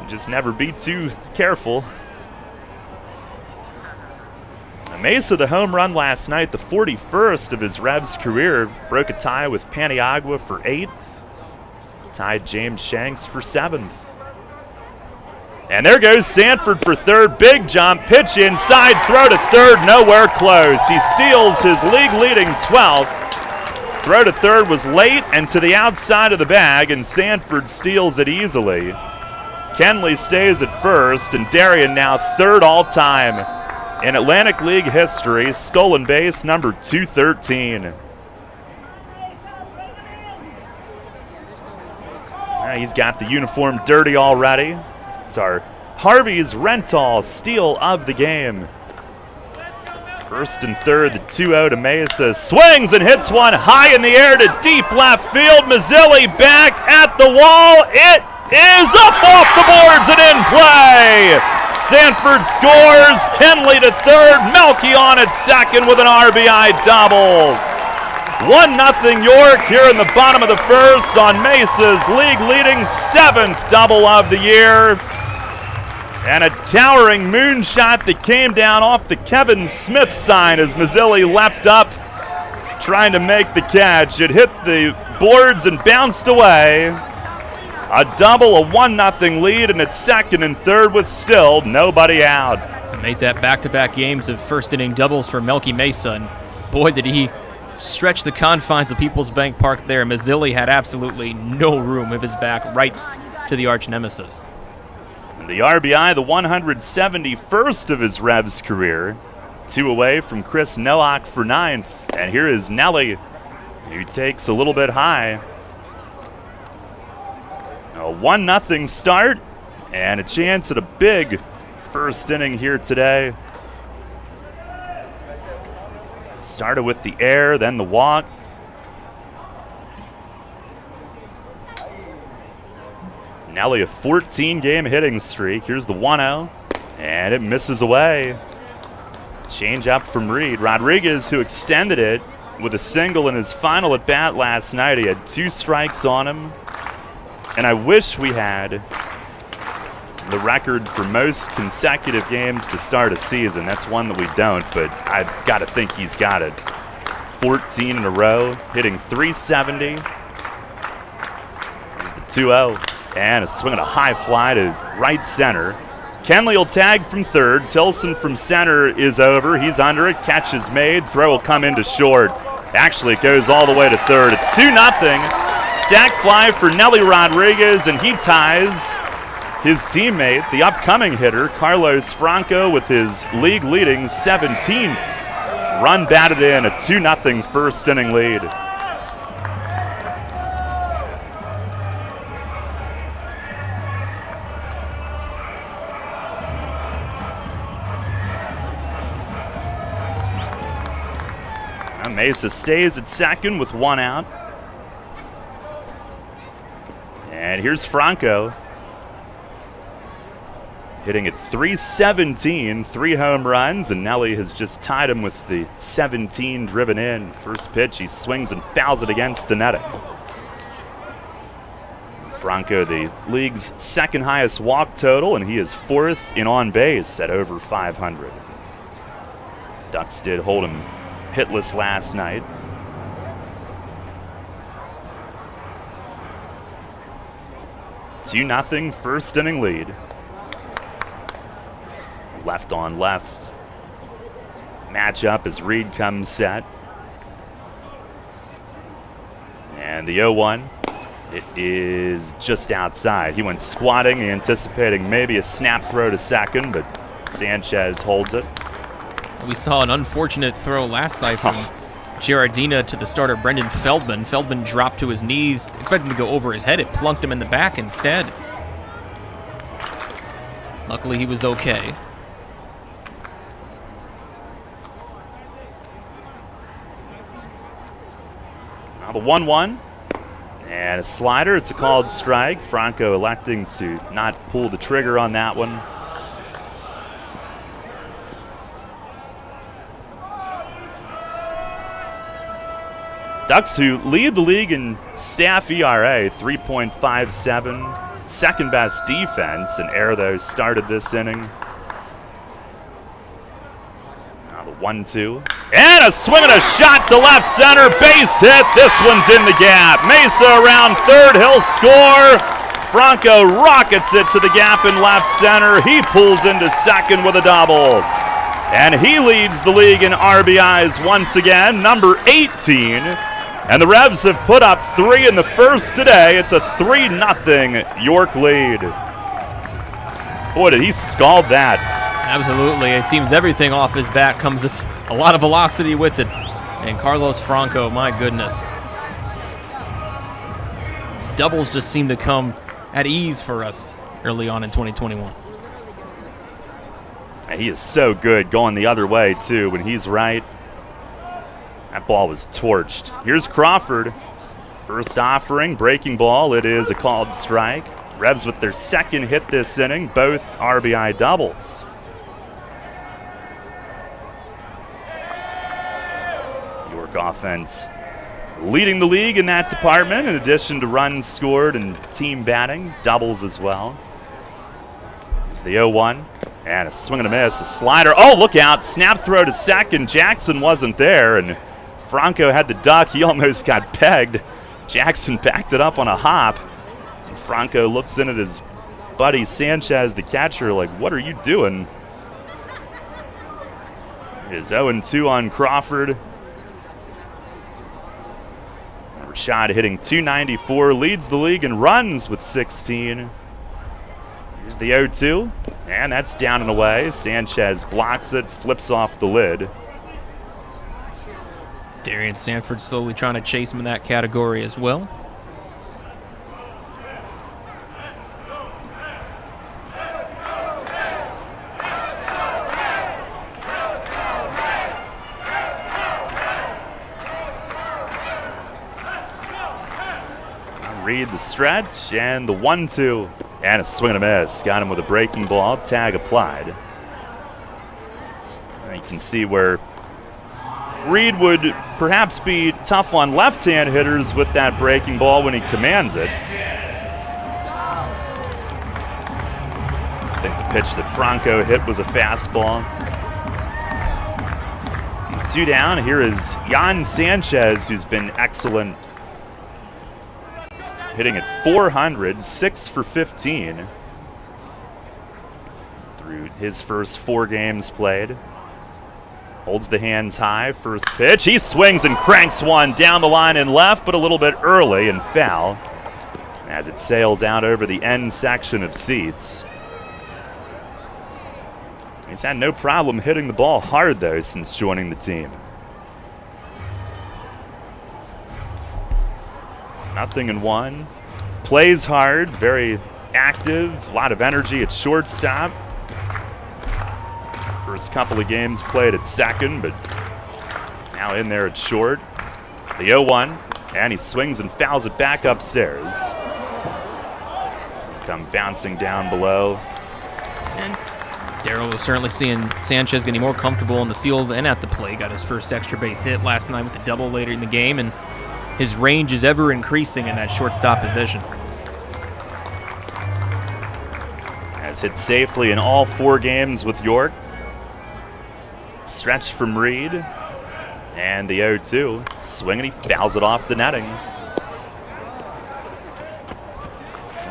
just never be too careful. Mesa, the home run last night, the 41st of his Revs career, broke a tie with Paniagua for 8th. Tied James Shanks for 7th. And there goes Sanford for third. Big jump, pitch inside, throw to third, nowhere close. He steals his league-leading 12th. Throw to third was late and to the outside of the bag, and Sanford steals it easily. Kenley stays at first, and Darien now third all-time in Atlantic League history, stolen base number 213. He's got the uniform dirty already. It's our Harvey's Rental steal of the game. First and third, the 2-0 to Mesa. Swings and hits one high in the air to deep left field. Mazzilli back at the wall. It is up off the boards and in play. Sanford scores. Kenley to third. Melky on at second with an RBI double. 1-0 York here in the bottom of the first on Mesa's league-leading 7th double of the year. And a towering moonshot that came down off the Kevin Smith sign as Mazzilli leapt up trying to make the catch. It hit the boards and bounced away. A double, a 1-0 lead, and it's second and third with still nobody out. Made that back-to-back games of first-inning doubles for Melky Mesa, and boy, did he stretch the confines of PeoplesBank Park there. Mazzilli had absolutely no room of his back right to the arch nemesis. The RBI, the 171st of his Revs career. 2 away from Chris Nowak for 9th. And here is Nelly, who takes a little bit high. A 1-0 start and a chance at a big first inning here today. Started with the air, then the walk. Nelly, a 14-game hitting streak. Here's the 1-0, and it misses away. Change up from Reed. Rodriguez, who extended it with a single in his final at-bat last night. He had 2 strikes on him. And I wish we had the record for most consecutive games to start a season. That's one that we don't, but I've got to think he's got it. 14 in a row, hitting .370. Here's the 2-0. And a swing and a high fly to right center. Kenley will tag from third. Tilson from center is over. He's under it. Catch is made. Throw will come into short. Actually, it goes all the way to third. It's 2-0. Sac fly for Nelly Rodriguez, and he ties his teammate, the upcoming hitter, Carlos Franco, with his league-leading 17th run batted in. A 2-0 first inning lead. Mesa stays at second with 1 out. And here's Franco. Hitting at .317, 3 home runs, and Nelly has just tied him with the 17 driven in. First pitch, he swings and fouls it against the netting. Franco, the league's second highest walk total, and he is 4th in on base at over 500. Ducks did hold him hitless last night. $2-0 first inning lead. Left on left. Matchup as Reed comes set. And the 0-1 It is just outside. He went squatting, anticipating maybe a snap throw to second, but Sanchez holds it. We saw an unfortunate throw last night from Girardina to the starter Brendan Feldman. Feldman dropped to his knees, expecting to go over his head. It plunked him in the back instead. Luckily, he was okay. Now the 1-1. And a slider. It's a called strike. Franco electing to not pull the trigger on that one. Ducks, who lead the league in staff ERA, 3.57. Second best defense. An error, though, started this inning. Now the 1-2. And a swing and a shot to left center. Base hit. This one's in the gap. Mesa around third. He'll score. Franco rockets it to the gap in left center. He pulls into second with a double. And he leads the league in RBIs once again, number 18. And the Revs have put up 3 in the first today. It's a 3-0 York lead. Boy, did he scald that. Absolutely. It seems everything off his bat comes with a lot of velocity with it. And Carlos Franco, my goodness. Doubles just seem to come at ease for us early on in 2021. And he is so good going the other way, too, when he's right. That ball was torched. Here's Crawford. First offering, breaking ball. It is a called strike. Revs with their second hit this inning, both RBI doubles. York offense leading the league in that department, in addition to runs scored and team batting, doubles as well. There's the 0-1. And a swing and a miss, a slider. Oh, look out. Snap throw to second. Jackson wasn't there, and Franco had the duck. He almost got pegged. Jackson backed it up on a hop. And Franco looks in at his buddy Sanchez, the catcher, like, what are you doing? It is 0-2 on Crawford. Rashad hitting .294, leads the league in runs with 16. Here's the 0-2, and that's down and away. Sanchez blocks it, flips off the lid. Darian Sanford slowly trying to chase him in that category as well. Read the stretch, and the 1-2. And a swing and a miss. Got him with a breaking ball. Tag applied. And you can see where Reed would perhaps be tough on left-hand hitters with that breaking ball when he commands it. I think the pitch that Franco hit was a fastball. 2 down. Here is Jan Sanchez, who's been excellent, hitting at .400, 6 for 15 through his first 4 games played. Holds the hands high, first pitch. He swings and cranks one down the line and left, but a little bit early and foul as it sails out over the end section of seats. He's had no problem hitting the ball hard, though, since joining the team. 0-1. Plays hard, very active, a lot of energy at shortstop. First couple of games played at second, but now in there at short. The 0-1, and he swings and fouls it back upstairs. Come bouncing down below. And Darryl was certainly seeing Sanchez getting more comfortable in the field and at the plate. Got his first extra base hit last night with a double later in the game, and his range is ever increasing in that shortstop position. Has hit safely in all 4 games with York. Stretch from Reed. And the 0-2. Swing and he fouls it off the netting.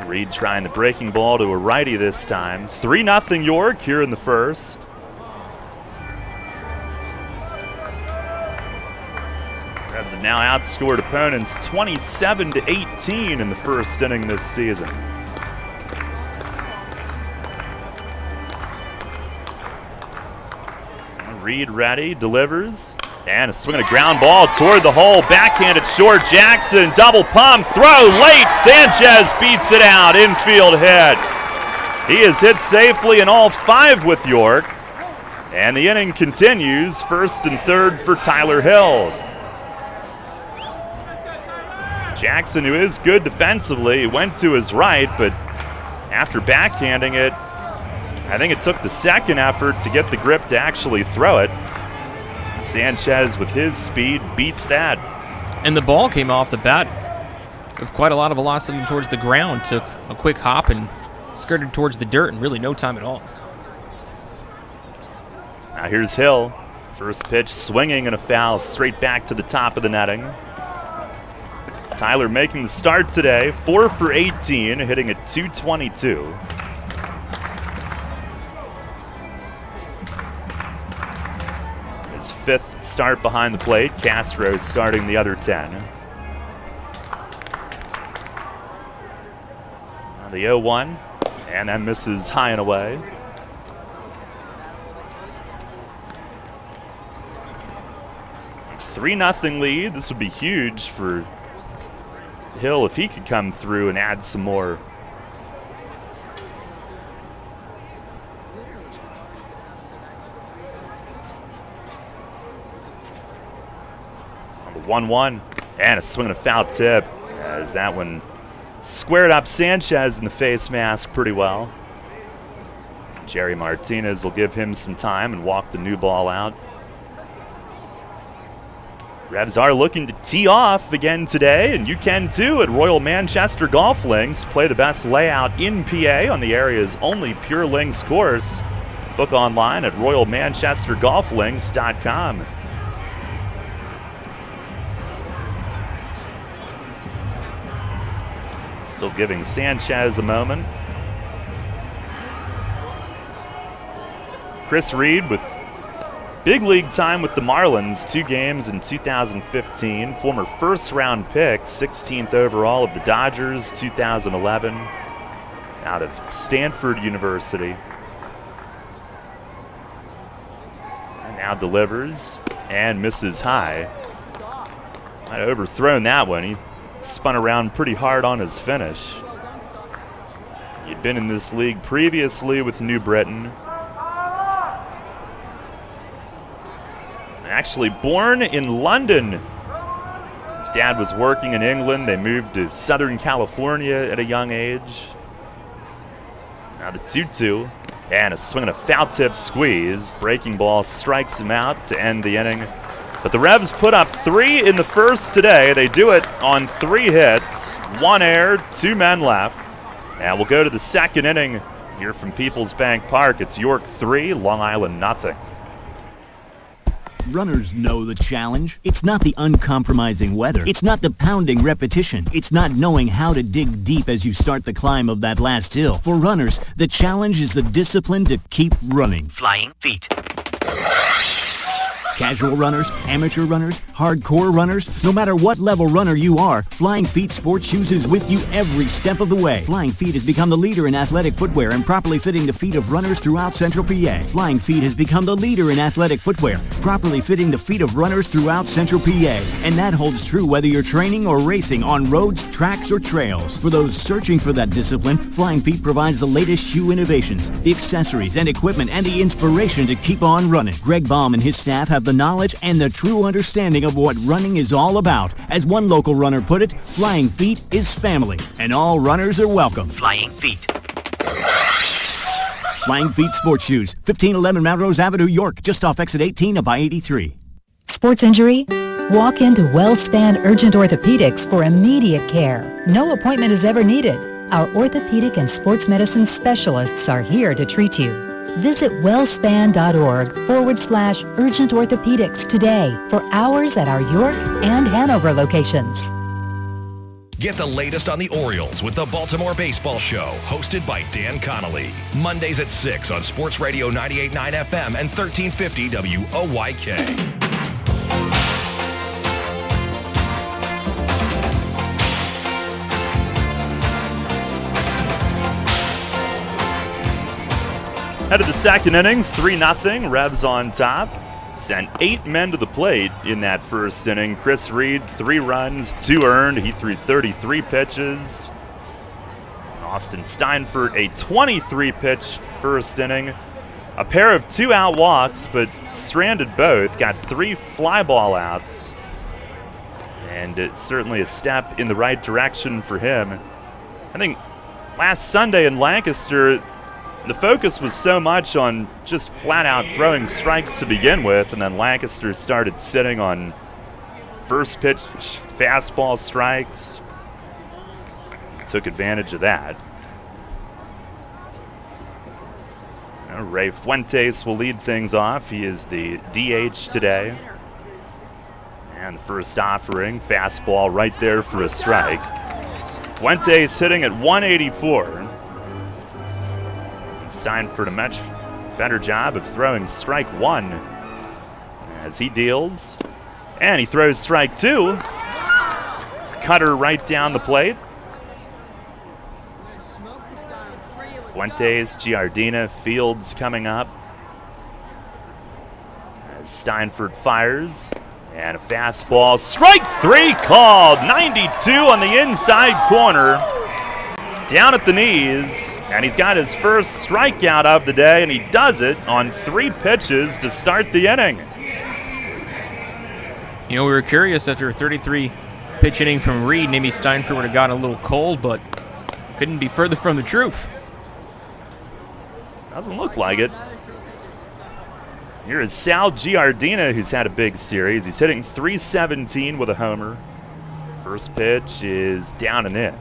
Reed trying the breaking ball to a righty this time. 3-0 York here in the first. Revs have now outscored opponents 27-18 in the first inning this season. Reed ready, delivers, and a swing and a ground ball toward the hole. Backhanded short, Jackson, double pump, throw late. Sanchez beats it out, infield hit. He is hit safely in all 5 with York. And the inning continues, first and third for Tyler Hill. Jackson, who is good defensively, went to his right, but after backhanding it, I think it took the second effort to get the grip to actually throw it. Sanchez, with his speed, beats that. And the ball came off the bat with quite a lot of velocity towards the ground, took a quick hop and skirted towards the dirt in really no time at all. Now here's Hill. First pitch swinging and a foul straight back to the top of the netting. Tyler making the start today, 4 for 18, hitting at .222. His 5th start behind the plate. Castro starting the other 10. Now the 0-1, and that misses high and away. 3-0 lead. This would be huge for Hill if he could come through and add some more. On the 1-1, and a swing and a foul tip as that one squared up Sanchez in the face mask pretty well. Jerry Martinez will give him some time and walk the new ball out. Revs are looking to tee off again today, and you can too at Royal Manchester Golf Links. Play the best layout in PA on the area's only Pure Links course. Book online at royalmanchestergolflinks.com. Still giving Sanchez a moment. Chris Reed with big league time with the Marlins, 2 games in 2015. Former first-round pick, 16th overall of the Dodgers, 2011, out of Stanford University. And now delivers and misses high. Might have overthrown that one. He spun around pretty hard on his finish. He'd been in this league previously with New Britain. Actually born in London. His dad was working in England. They moved to Southern California at a young age. Now the 2-2, and a swing and a foul tip squeeze. Breaking ball strikes him out to end the inning. But the Revs put up 3 in the first today. They do it on 3 hits, 1 error, 2 men left. And we'll go to the second inning here from PeoplesBank Park. It's York 3, Long Island nothing. Runners know the challenge. It's not the uncompromising weather. It's not the pounding repetition. It's not knowing how to dig deep as you start the climb of that last hill. For runners, the challenge is the discipline to keep running. Flying feet. Casual runners, amateur runners, hardcore runners, no matter what level runner you are, Flying Feet Sports Shoes is with you every step of the way. Flying Feet has become the leader in athletic footwear and properly fitting the feet of runners throughout Central PA. Flying Feet has become the leader in athletic footwear, properly fitting the feet of runners throughout Central PA. And that holds true whether you're training or racing on roads, tracks, or trails. For those searching for that discipline, Flying Feet provides the latest shoe innovations, the accessories and equipment, and the inspiration to keep on running. Greg Baum and his staff have the knowledge and the true understanding of what running is all about. As one local runner put it, Flying Feet is family, and all runners are welcome. Flying Feet. Flying Feet Sports Shoes, 1511 Melrose Avenue, York, just off exit 18 of I-83. Sports injury? Walk into WellSpan Urgent Orthopedics for immediate care. No appointment is ever needed. Our orthopedic and sports medicine specialists are here to treat you. Visit wellspan.org/urgent orthopedics today for hours at our York and Hanover locations. Get the latest on the Orioles with the Baltimore Baseball Show, hosted by Dan Connolly. Mondays at 6 on Sports Radio 98.9 FM and 1350 WOYK. Head of the second inning, 3-0, Revs on top. Sent 8 men to the plate in that first inning. Chris Reed, 3 runs, 2 earned. He threw 33 pitches. Austin Steinfurt, a 23-pitch first inning. A pair of 2-out walks, but stranded both. Got 3 fly ball outs. And it's certainly a step in the right direction for him. I think last Sunday in Lancaster, the focus was so much on just flat-out throwing strikes to begin with, and then Lancaster started sitting on first pitch fastball strikes. Took advantage of that. Ray Fuentes will lead things off. He is the DH today. And the first offering, fastball right there for a strike. Fuentes hitting at 184. Steinfurt a much better job of throwing strike 1 as he deals. And he throws strike 2. Cutter right down the plate. Fuentes, Giardina, Fields coming up. As Steinfurt fires. And a fastball. Strike 3 called. 92 on the inside corner. Down at the knees. And he's got his first strikeout of the day. And he does it on 3 pitches to start the inning. You know, we were curious after a 33-pitch inning from Reed. Maybe Steinfurt would have gotten a little cold, but couldn't be further from the truth. Doesn't look like it. Here is Sal Giardina, who's had a big series. He's hitting .317 with a homer. First pitch is down and in.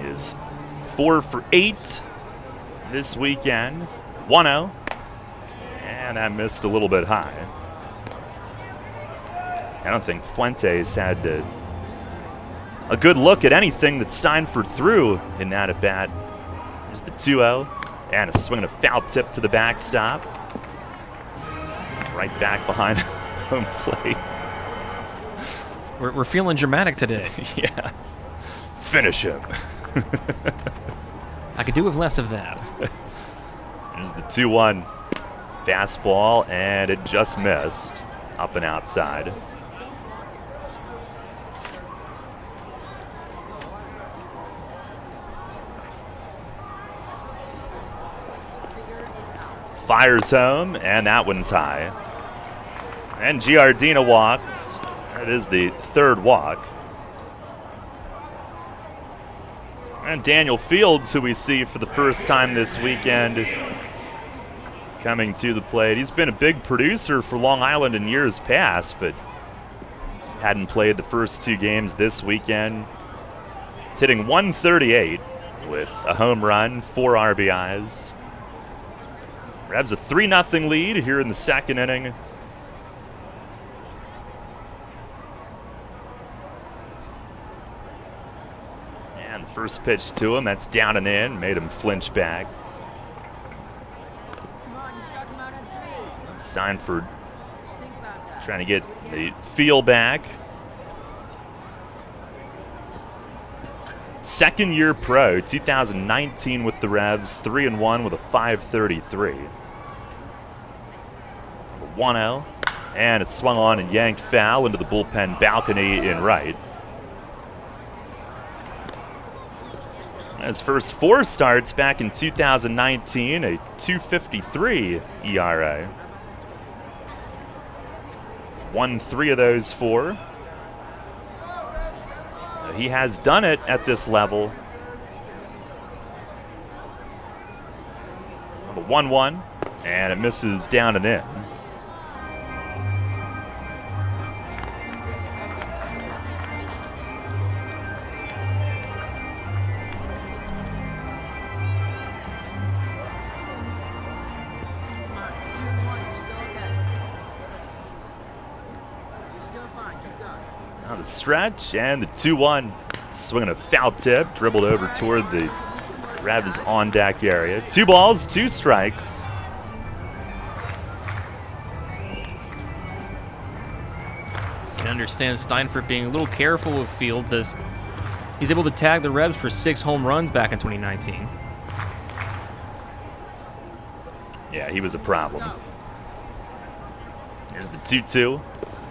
He is 4 for 8 this weekend. 1-0. And that missed a little bit high. I don't think Fuentes had a good look at anything that Steinfurt threw in that at-bat. There's the 2-0, and a swing and a foul tip to the backstop. Right back behind home plate. We're feeling dramatic today. Yeah. Finish him. I could do with less of that. There's the 2-1 fastball, and it just missed. Up and outside. Fires home, and that one's high. And Giardina walks. That is the 3rd walk. And Daniel Fields, who we see for the first time this weekend, coming to the plate. He's been a big producer for Long Island in years past, but hadn't played the first 2 games this weekend. He's hitting 138 with a home run, 4 RBIs. Revs a 3-0 lead here in the second inning. And the first pitch to him, that's down and in, made him flinch back. Steinfurt trying to get the feel back. Second year pro, 2019 with the Revs, 3-1 with a .533. 1-0, and it's swung on and yanked foul into the bullpen balcony in right. His first 4 starts back in 2019, a .253 ERA. Won 3 of those 4. He has done it at this level. The 1-1, and it misses down and in. The stretch and the 2-1. Swinging a foul tip, dribbled over toward the Revs on deck area. 2 balls, 2 strikes. I understand Steinfurt being a little careful with Fields as He's able to tag the Revs for 6 home runs back in 2019. Yeah, he was a problem. Here's the 2-2,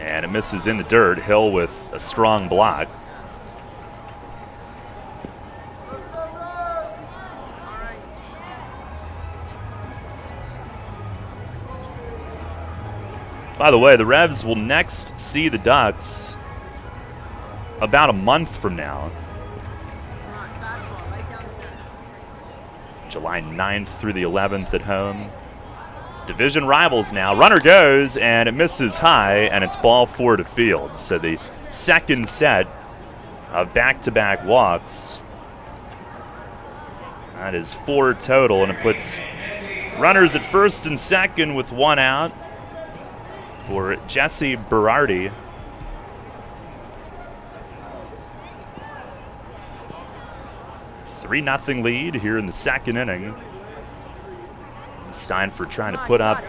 and it misses in the dirt. Hill with a strong block. By the way, the Revs will next see the Ducks about a month from now. July 9th through the 11th at home. Division rivals now. Runner goes, and it misses high, and it's ball 4 to field. So the second set of back-to-back walks. That is 4 total, and it puts runners at first and second with 1 out for Jesse Berardi. Three 3-0 lead here in the second inning. Steinfurt trying to put up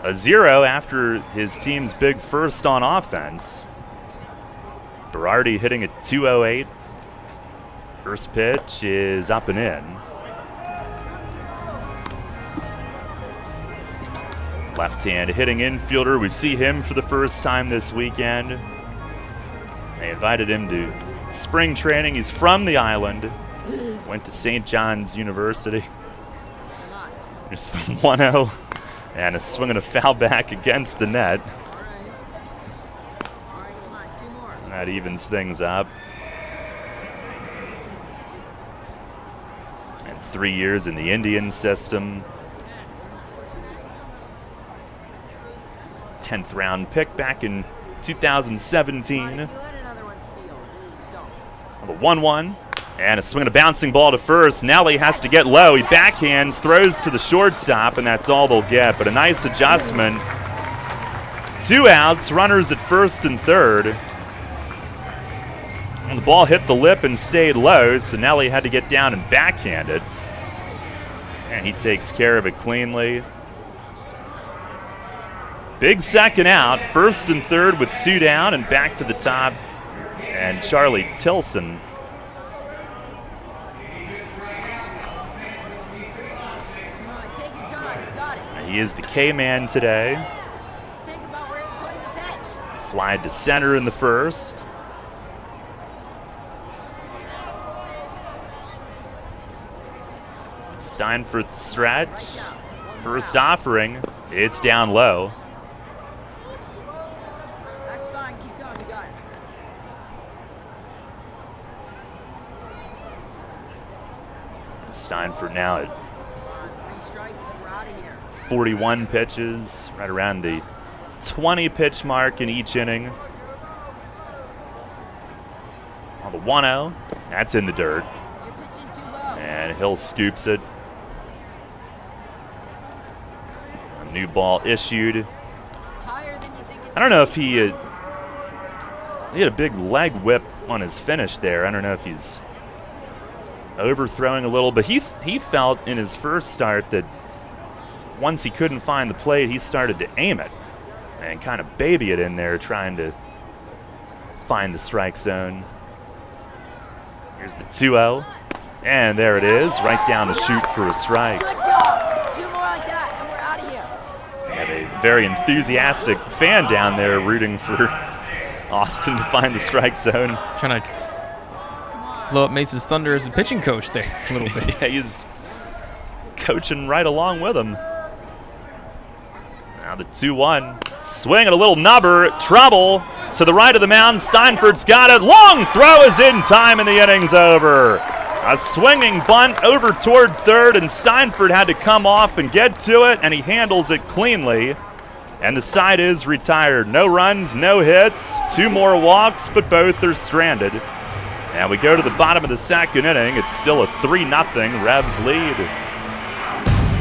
a 0 after his team's big first on offense. Berardi hitting at 208. First pitch is up and in. Left-hand hitting infielder. We see him for the first time this weekend. They invited him to spring training. He's from the island. Went to St. John's University. There's the 1-0. And a swing and a foul back against the net. And that evens things up. And 3 years in the Indian system. 10th round pick back in 2017. The 1-1. And a swing and a bouncing ball to first. Nelly has to get low. He backhands, throws to the shortstop, and that's all they'll get. But a nice adjustment. 2 outs, runners at first and third. And the ball hit the lip and stayed low, so Nelly had to get down and backhand it. And he takes care of it cleanly. Big second out, first and third with 2 down, and back to the top. And Charlie Tilson. He is the K-man today. Fly to center in the first. Steinfurt stretch. First offering. It's down low. That's fine. Keep going. You got it. Steinfurt now at 41 pitches, right around the 20 pitch mark in each inning. On the 1-0, that's in the dirt. And Hill scoops it. A new ball issued. I don't know if he had a big leg whip on his finish there. I don't know if he's overthrowing a little, but he felt in his first start that once he couldn't find the plate, he started to aim it and kind of baby it in there, trying to find the strike zone. Here's the 2-0, and there it is, right down to shoot for a strike. Good job. 2 more like that, and we're out of here. They have a very enthusiastic fan down there rooting for Austin to find the strike zone. Trying to blow up Mace's Thunder as a pitching coach there a little bit. Yeah, he's coaching right along with him. Now the 2-1. Swing and a little nubber. Trouble to the right of the mound. Steinfurt's got it. Long throw is in time and the inning's over. A swinging bunt over toward third, and Steinfurt had to come off and get to it, and he handles it cleanly. And the side is retired. No runs, no hits, 2 more walks, but both are stranded. And we go to the bottom of the second inning. It's still a 3-0 Revs lead.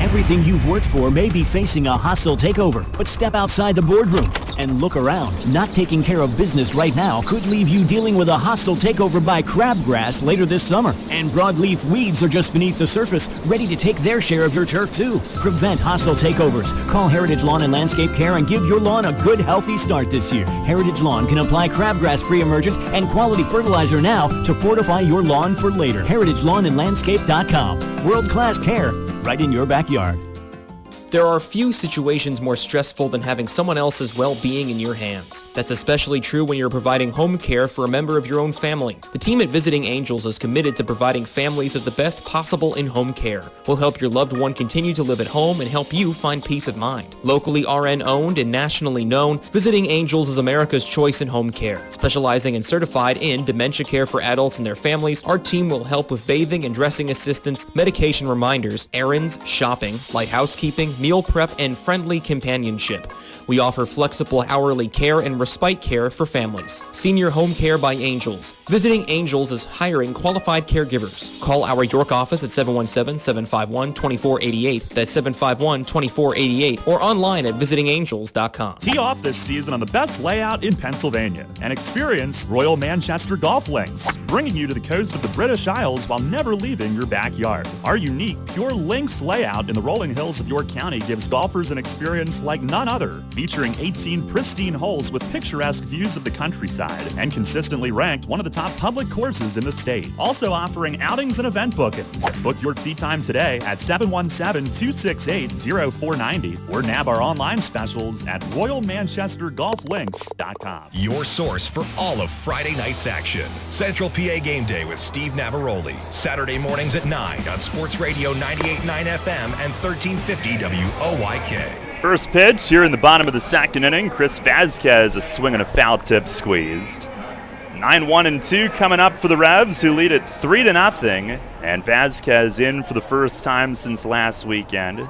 Everything you've worked for may be facing a hostile takeover, but step outside the boardroom. And look around. Not taking care of business right now could leave you dealing with a hostile takeover by crabgrass later this summer. And broadleaf weeds are just beneath the surface, ready to take their share of your turf too. Prevent hostile takeovers. Call Heritage Lawn and Landscape Care and give your lawn a good, healthy start this year. Heritage Lawn can apply crabgrass pre-emergent and quality fertilizer now to fortify your lawn for later. HeritageLawnandLandscape.com. World-class care right in your backyard. There are few situations more stressful than having someone else's well-being in your hands. That's especially true when you're providing home care for a member of your own family. The team at Visiting Angels is committed to providing families of the best possible in-home care. We'll help your loved one continue to live at home and help you find peace of mind. Locally RN-owned and nationally known, Visiting Angels is America's choice in home care. Specializing and certified in dementia care for adults and their families, our team will help with bathing and dressing assistance, medication reminders, errands, shopping, light housekeeping, meal prep, and friendly companionship. We offer flexible hourly care and respite care for families. Senior Home Care by Angels. Visiting Angels is hiring qualified caregivers. Call our York office at 717-751-2488. That's 751-2488 or online at visitingangels.com. Tee off this season on the best layout in Pennsylvania and experience Royal Manchester Golf Links, bringing you to the coast of the British Isles while never leaving your backyard. Our unique Pure Links layout in the rolling hills of York County gives golfers an experience like none other, featuring 18 pristine holes with picturesque views of the countryside and consistently ranked one of the top public courses in the state. Also offering outings and event bookings. Book your tee time today at 717-268-0490 or nab our online specials at royalmanchestergolflinks.com. Your source for all of Friday night's action. Central PA Game Day with Steve Navaroli. Saturday mornings at 9 on Sports Radio 98.9 FM and 1350 WOYK. First pitch here in the bottom of the second inning. Chris Vasquez, a swing and a foul tip squeezed. 9-1-2 coming up for the Revs, who lead it 3-0. And Vasquez in for the first time since last weekend.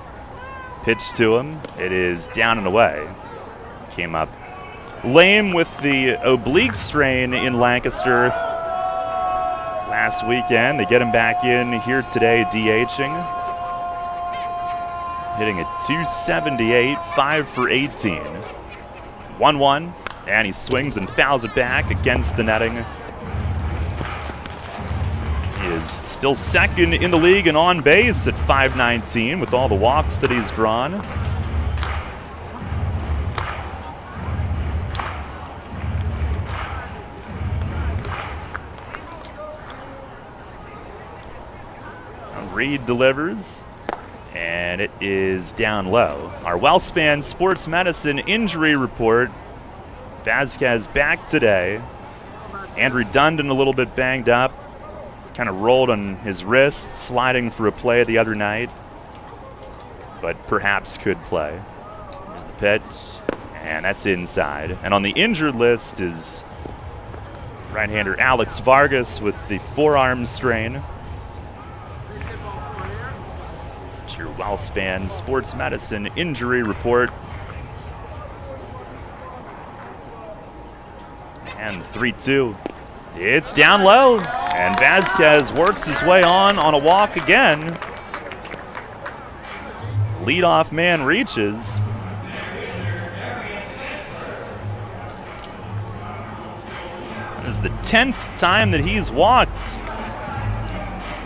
Pitch to him. It is down and away. Came up lame with the oblique strain in Lancaster last weekend. They get him back in here today, DHing. Hitting at 278, 5 for 18. 1-1, and he swings and fouls it back against the netting. He is still second in the league and on base at 519 with all the walks that he's drawn. Reed delivers. And it is down low. Our WellSpan Sports Medicine injury report. Vasquez back today. Andrew Dundon a little bit banged up. Kind of rolled on his wrist, sliding for a play the other night. But perhaps could play. Here's the pitch. And that's inside. And on the injured list is right-hander Alex Vargas with the forearm strain. Your WellSpan Sports Medicine injury report. And the 3-2. It's down low. And Vasquez works his way on a walk again. Leadoff man reaches. This is the 10th time that he's walked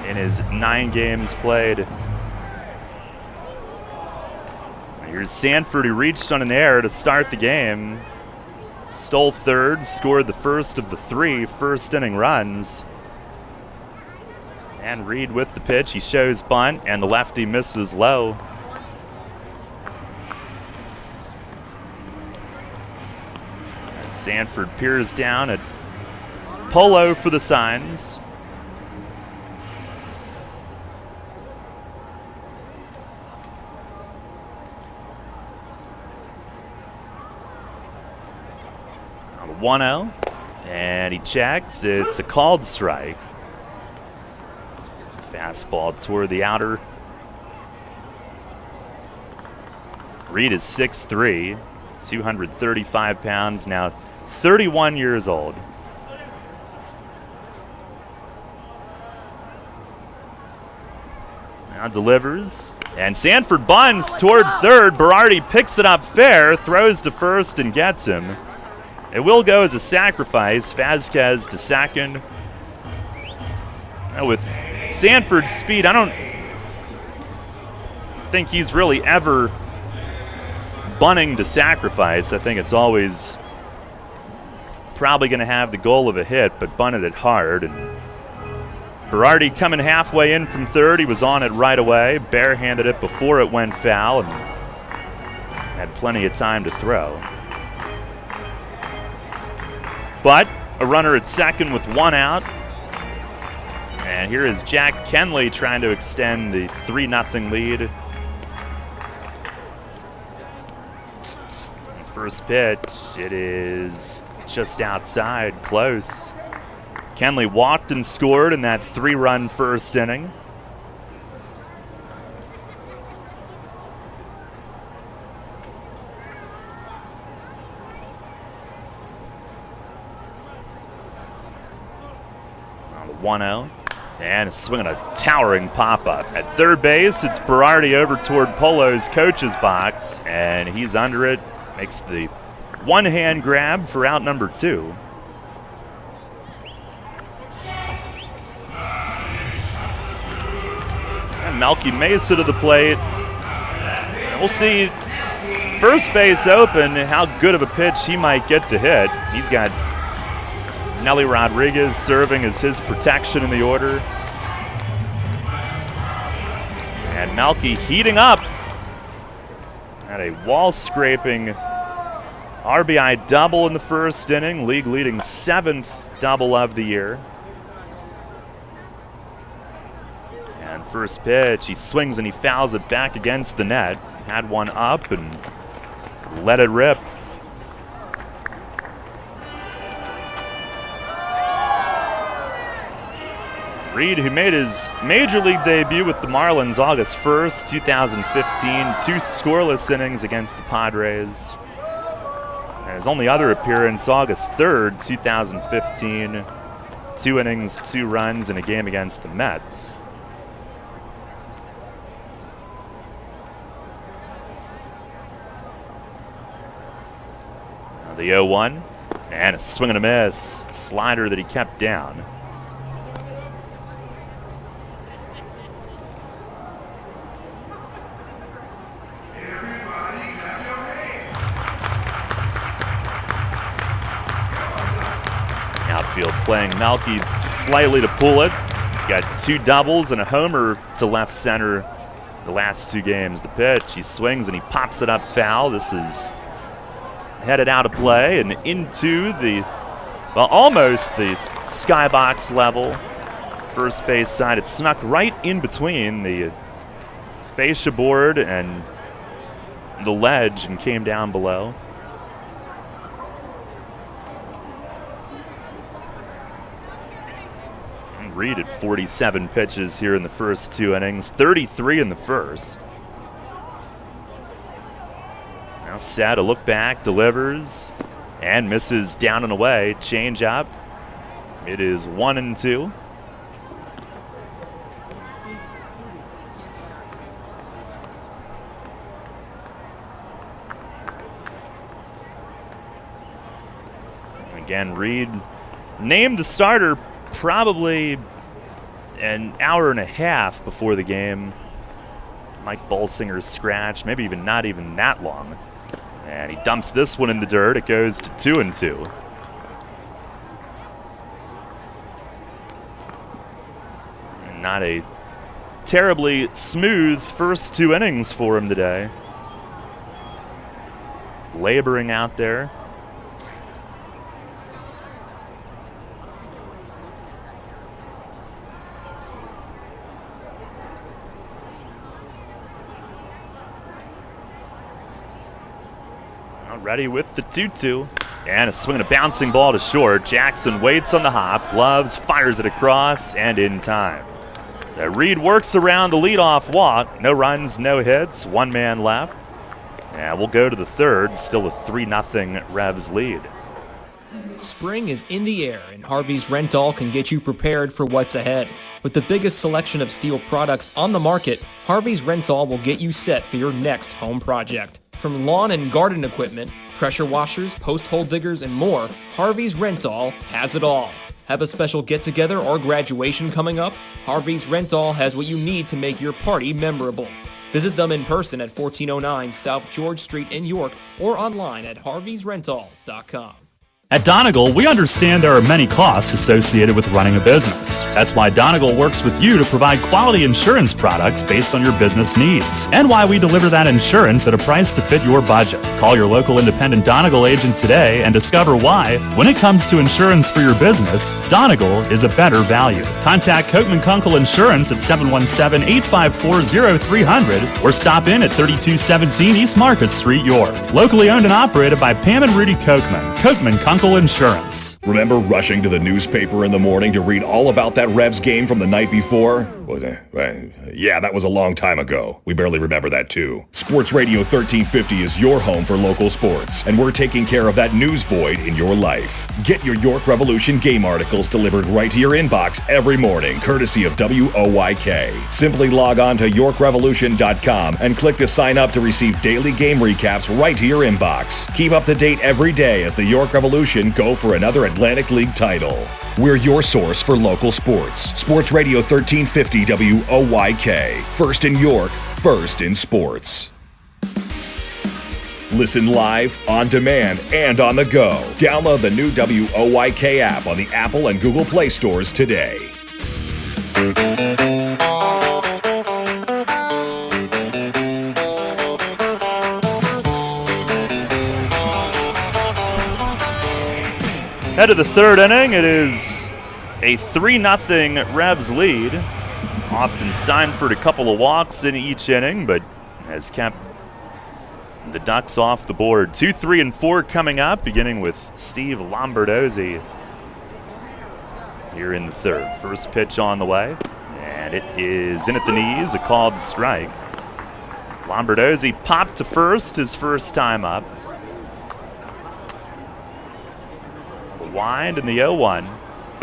in his 9 games played. Here's Sanford, who reached on an error to start the game. Stole third, scored the first of the 3 first-inning runs. And Reed with the pitch. He shows bunt, and the lefty misses low. As Sanford peers down at Polo for the signs. On the 1-0, and he checks. It's a called strike. Fastball toward the outer. Reed is 6'3", 235 pounds, now 31 years old. Now delivers. And Sanford bunts toward third. Berardi picks it up fair, throws to first, and gets him. It will go as a sacrifice. Vasquez to second. Now with Sanford's speed, I don't think he's really ever bunting to sacrifice. I think it's always probably going to have the goal of a hit, but bunted it hard. And Berardi coming halfway in from third. He was on it right away. Barehanded it before it went foul and had plenty of time to throw. But a runner at second with one out. And here is Jack Kenley trying to extend the 3-0 lead. First pitch, it is just outside, close. Kenley walked and scored in that 3-run first inning. On the 1-0. And swinging a towering pop-up. At third base, it's Berardi over toward Polo's coach's box, and he's under it. Makes the one-hand grab for out number 2. And Melky Mesa to the plate. And we'll see first base open, how good of a pitch he might get to hit. He's got Nelly Rodriguez serving as his protection in the order. And Melky heating up. Had a wall-scraping RBI double in the first inning, league-leading 7th double of the year. And first pitch, he swings and he fouls it back against the net. Had one up and let it rip. Reed, who made his major league debut with the Marlins August 1st, 2015, 2 scoreless innings against the Padres. And his only other appearance, August 3rd, 2015, 2 innings, 2 runs in a game against the Mets. Now the 0-1, and a swing and a miss, slider that he kept down. Outfield playing Melky slightly to pull it. He's got 2 doubles and a homer to left center the last 2 games. The pitch, he swings and he pops it up foul. This is headed out of play and into the, well, almost the skybox level. First base side. It snuck right in between the fascia board and the ledge and came down below. Reed at 47 pitches here in the first 2 innings, 33 in the first. Now set, a look back, delivers, and misses down and away. Change up. It is 1-2. Again, Reed named the starter probably an hour and a half before the game. Mike Bolsinger's scratch, maybe even not even that long. And he dumps this one in the dirt. It goes to 2-2. And not a terribly smooth first 2 innings for him today. Laboring out there. Ready with the 2-2. And a swing and a bouncing ball to short. Jackson waits on the hop, gloves, fires it across, and in time. Reed works around the leadoff walk. No runs, no hits, 1 man left. And we'll go to the third, still a 3-0 Revs lead. Spring is in the air, and Harvey's Rental can get you prepared for what's ahead. With the biggest selection of steel products on the market, Harvey's Rental will get you set for your next home project. From lawn and garden equipment, pressure washers, post hole diggers, and more, Harvey's Rental has it all. Have a special get-together or graduation coming up? Harvey's Rental has what you need to make your party memorable. Visit them in person at 1409 South George Street in York or online at harveysrental.com. At Donegal, we understand there are many costs associated with running a business. That's why Donegal works with you to provide quality insurance products based on your business needs, and why we deliver that insurance at a price to fit your budget. Call your local independent Donegal agent today and discover why, when it comes to insurance for your business, Donegal is a better value. Contact Kochman Kunkel Insurance at 717-854-0300 or stop in at 3217 East Market Street, York. Locally owned and operated by Pam and Rudy Kochman. Kochman Kunkel Insurance. Remember rushing to the newspaper in the morning to read all about that Revs game from the night before? Was it? Yeah, that was a long time ago. We barely remember that too. Sports Radio 1350 is your home for local sports, and we're taking care of that news void in your life. Get your York Revolution game articles delivered right to your inbox every morning, courtesy of WOYK. Simply log on to YorkRevolution.com and click to sign up to receive daily game recaps right to your inbox. Keep up to date every day as the York Revolution go for another Atlantic League title. We're your source for local sports. Sports Radio 1350 WOYK. First in York, first in sports. Listen live, on demand, and on the go. Download the new WOYK app on the Apple and Google Play stores today. Head of the third inning, it is a 3-0 Revs lead. Austin Steinford a couple of walks in each inning, but has kept the Ducks off the board. 2, 3, and 4 coming up, beginning with Steve Lombardozzi here in the third. First pitch on the way, and it is in at the knees, a called strike. Lombardozzi popped to first his first time up. Wind in the 0-1,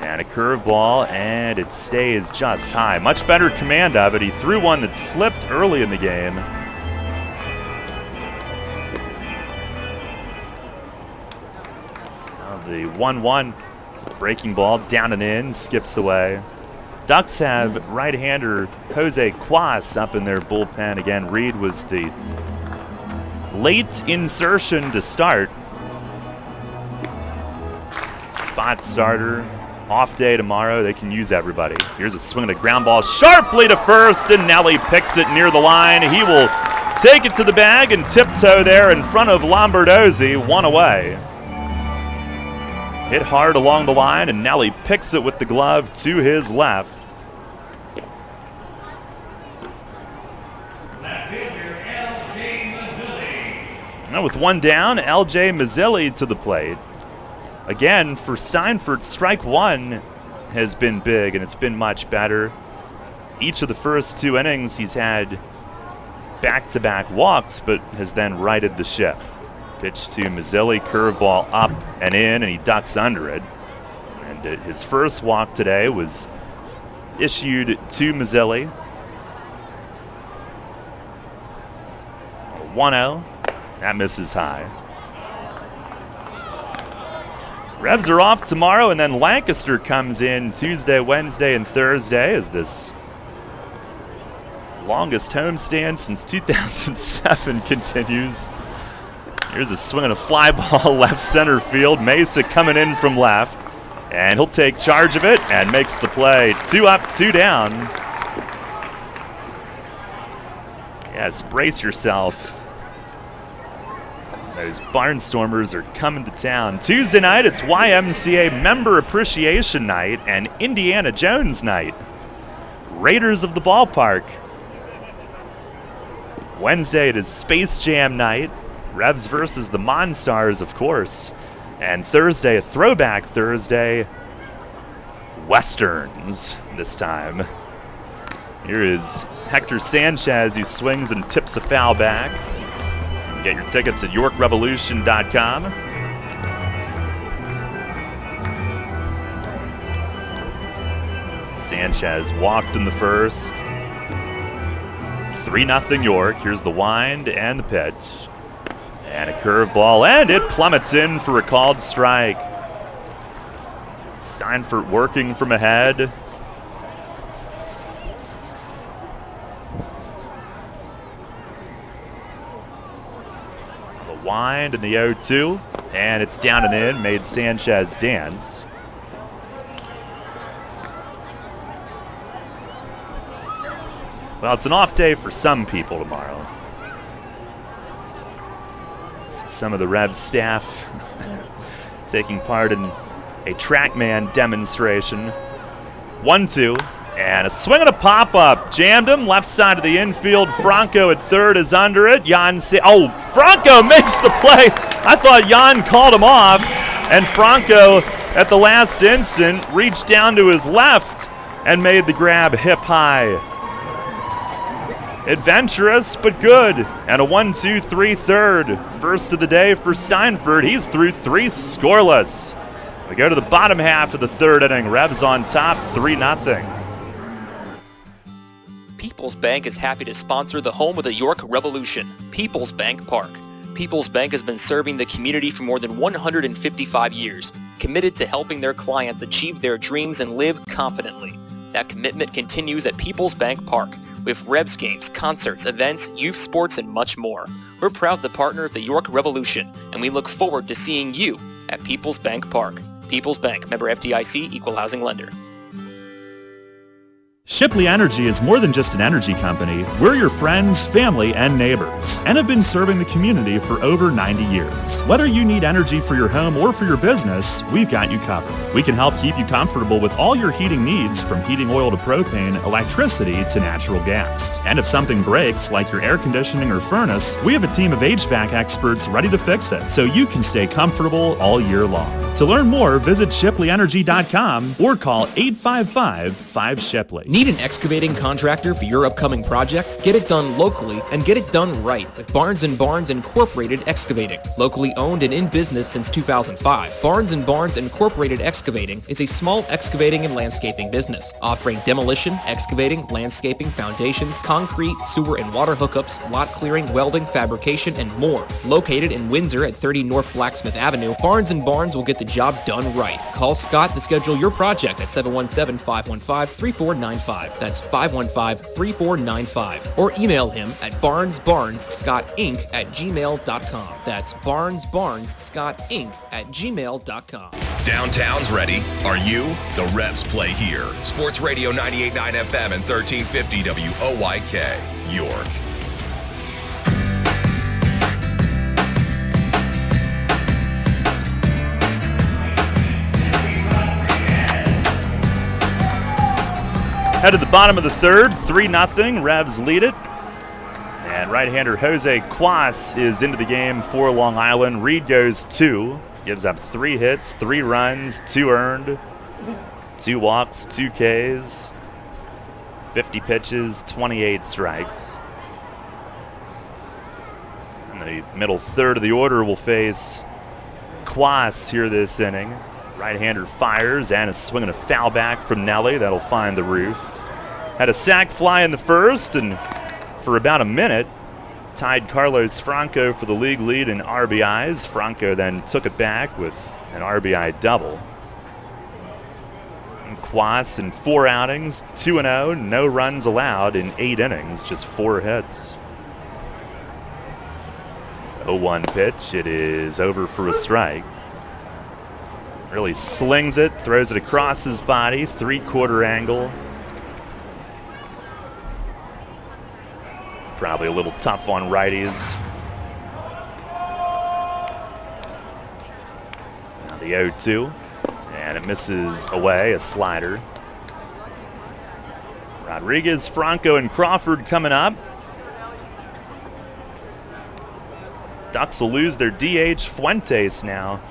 and a curveball, and it stays just high. Much better command of it. He threw one that slipped early in the game. Now the 1-1 breaking ball down and in, skips away. Ducks have right-hander Jose Quas up in their bullpen again. Reed was the late insertion to start. Spot starter, off day tomorrow. They can use everybody. Here's a swing and a ground ball sharply to first, and Nelly picks it near the line. He will take it to the bag and tiptoe there in front of Lombardozzi, one away. Hit hard along the line, and Nelly picks it with the glove to his left. Now with one down, L.J. Mazzilli to the plate. Again, for Steinford, strike one has been big, and it's been much better. Each of the first 2 innings, he's had back-to-back walks, but has then righted the ship. Pitch to Mazzilli, curveball up and in, and he ducks under it. And his first walk today was issued to Mazzilli. 1-0. That misses high. Revs are off tomorrow, and then Lancaster comes in Tuesday, Wednesday, and Thursday as this longest homestand since 2007 continues. Here's a swing and a fly ball left center field. Mesa coming in from left, and he'll take charge of it and makes the play. 2 up, 2 down. Yes, brace yourself. Those Barnstormers are coming to town. Tuesday night, it's YMCA Member Appreciation Night and Indiana Jones Night. Raiders of the Ballpark. Wednesday, it is Space Jam Night. Revs versus the Monstars, of course. And Thursday, a throwback Thursday. Westerns this time. Here is Hector Sanchez, who swings and tips a foul back. Get your tickets at YorkRevolution.com. Sanchez walked in the first. 3-0 York. Here's the wind and the pitch. And a curveball, and it plummets in for a called strike. Steinfurt working from ahead. The wind and the 0-2. And it's down and in, made Sanchez dance. Well, it's an off day for some people tomorrow. Some of the Revs staff taking part in a TrackMan demonstration. 1-2, and a swing and a pop-up. Jammed him, left side of the infield. Franco at third is under it. Franco makes the play. I thought Jan called him off, and Franco at the last instant reached down to his left and made the grab hip high. Adventurous, but good. And a 1-2-3 third. First of the day for Steinfurt. He's through 3 scoreless. We go to the bottom half of the third inning. Revs on top, 3-0. PeoplesBank is happy to sponsor the home of the York Revolution, PeoplesBank Park. PeoplesBank has been serving the community for more than 155 years, committed to helping their clients achieve their dreams and live confidently. That commitment continues at PeoplesBank Park, with Revs games, concerts, events, youth sports, and much more. We're proud to partner of the York Revolution, and we look forward to seeing you at PeoplesBank Park. PeoplesBank, member FDIC, equal housing lender. Shipley Energy is more than just an energy company. We're your friends, family, and neighbors, and have been serving the community for over 90 years. Whether you need energy for your home or for your business, we've got you covered. We can help keep you comfortable with all your heating needs, from heating oil to propane, electricity to natural gas. And if something breaks, like your air conditioning or furnace, we have a team of HVAC experts ready to fix it, so you can stay comfortable all year long. To learn more, visit ShipleyEnergy.com or call 855-5-SHIPLEY. Need an excavating contractor for your upcoming project? Get it done locally and get it done right with Barnes & Barnes Incorporated Excavating. Locally owned and in business since 2005, Barnes & Barnes Incorporated Excavating is a small excavating and landscaping business offering demolition, excavating, landscaping, foundations, concrete, sewer and water hookups, lot clearing, welding, fabrication, and more. Located in Windsor at 30 North Blacksmith Avenue, Barnes & Barnes will get the job done right. Call Scott to schedule your project at 717-515-3495. That's 515-3495. Or email him at barnesbarnesscottinc@gmail.com. That's barnesbarnesscottinc@gmail.com. Downtown's ready. Are you? The Revs play here. Sports Radio 98.9 FM and 1350 WOYK, York. Head to the bottom of the third, 3-0. Revs lead it. And right-hander Jose Quas is into the game for Long Island. Reed goes 2. Gives up 3 hits, 3 runs, 2 earned, 2 walks, 2 Ks, 50 pitches, 28 strikes. In the middle third of the order will face Quas here this inning. Right-hander fires and a swing and a foul back from Nelly. That'll find the roof. Had a sac fly in the first, and for about a minute, tied Carlos Franco for the league lead in RBIs. Franco then took it back with an RBI double. And Quas in 4 outings, 2-0, no runs allowed in 8 innings, just 4 hits. 0-1 pitch, it is over for a strike. Really slings it, throws it across his body, 3/4 angle. Probably a little tough on righties. Now the 0-2, and it misses away, a slider. Rodriguez, Franco, and Crawford coming up. Ducks will lose their DH Fuentes now.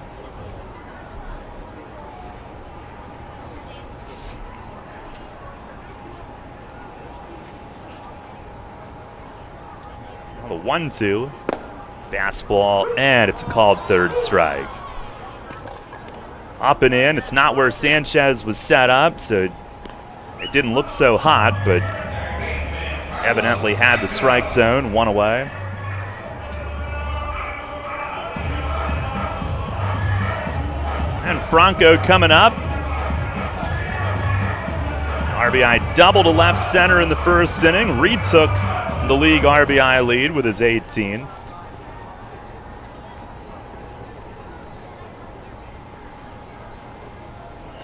A 1-2, fastball, and it's a called third strike. Up and in, it's not where Sanchez was set up, so It didn't look so hot, but evidently had the strike zone, one away. And Franco coming up. RBI double to left center in the first inning. Retook the league RBI lead with his 18th.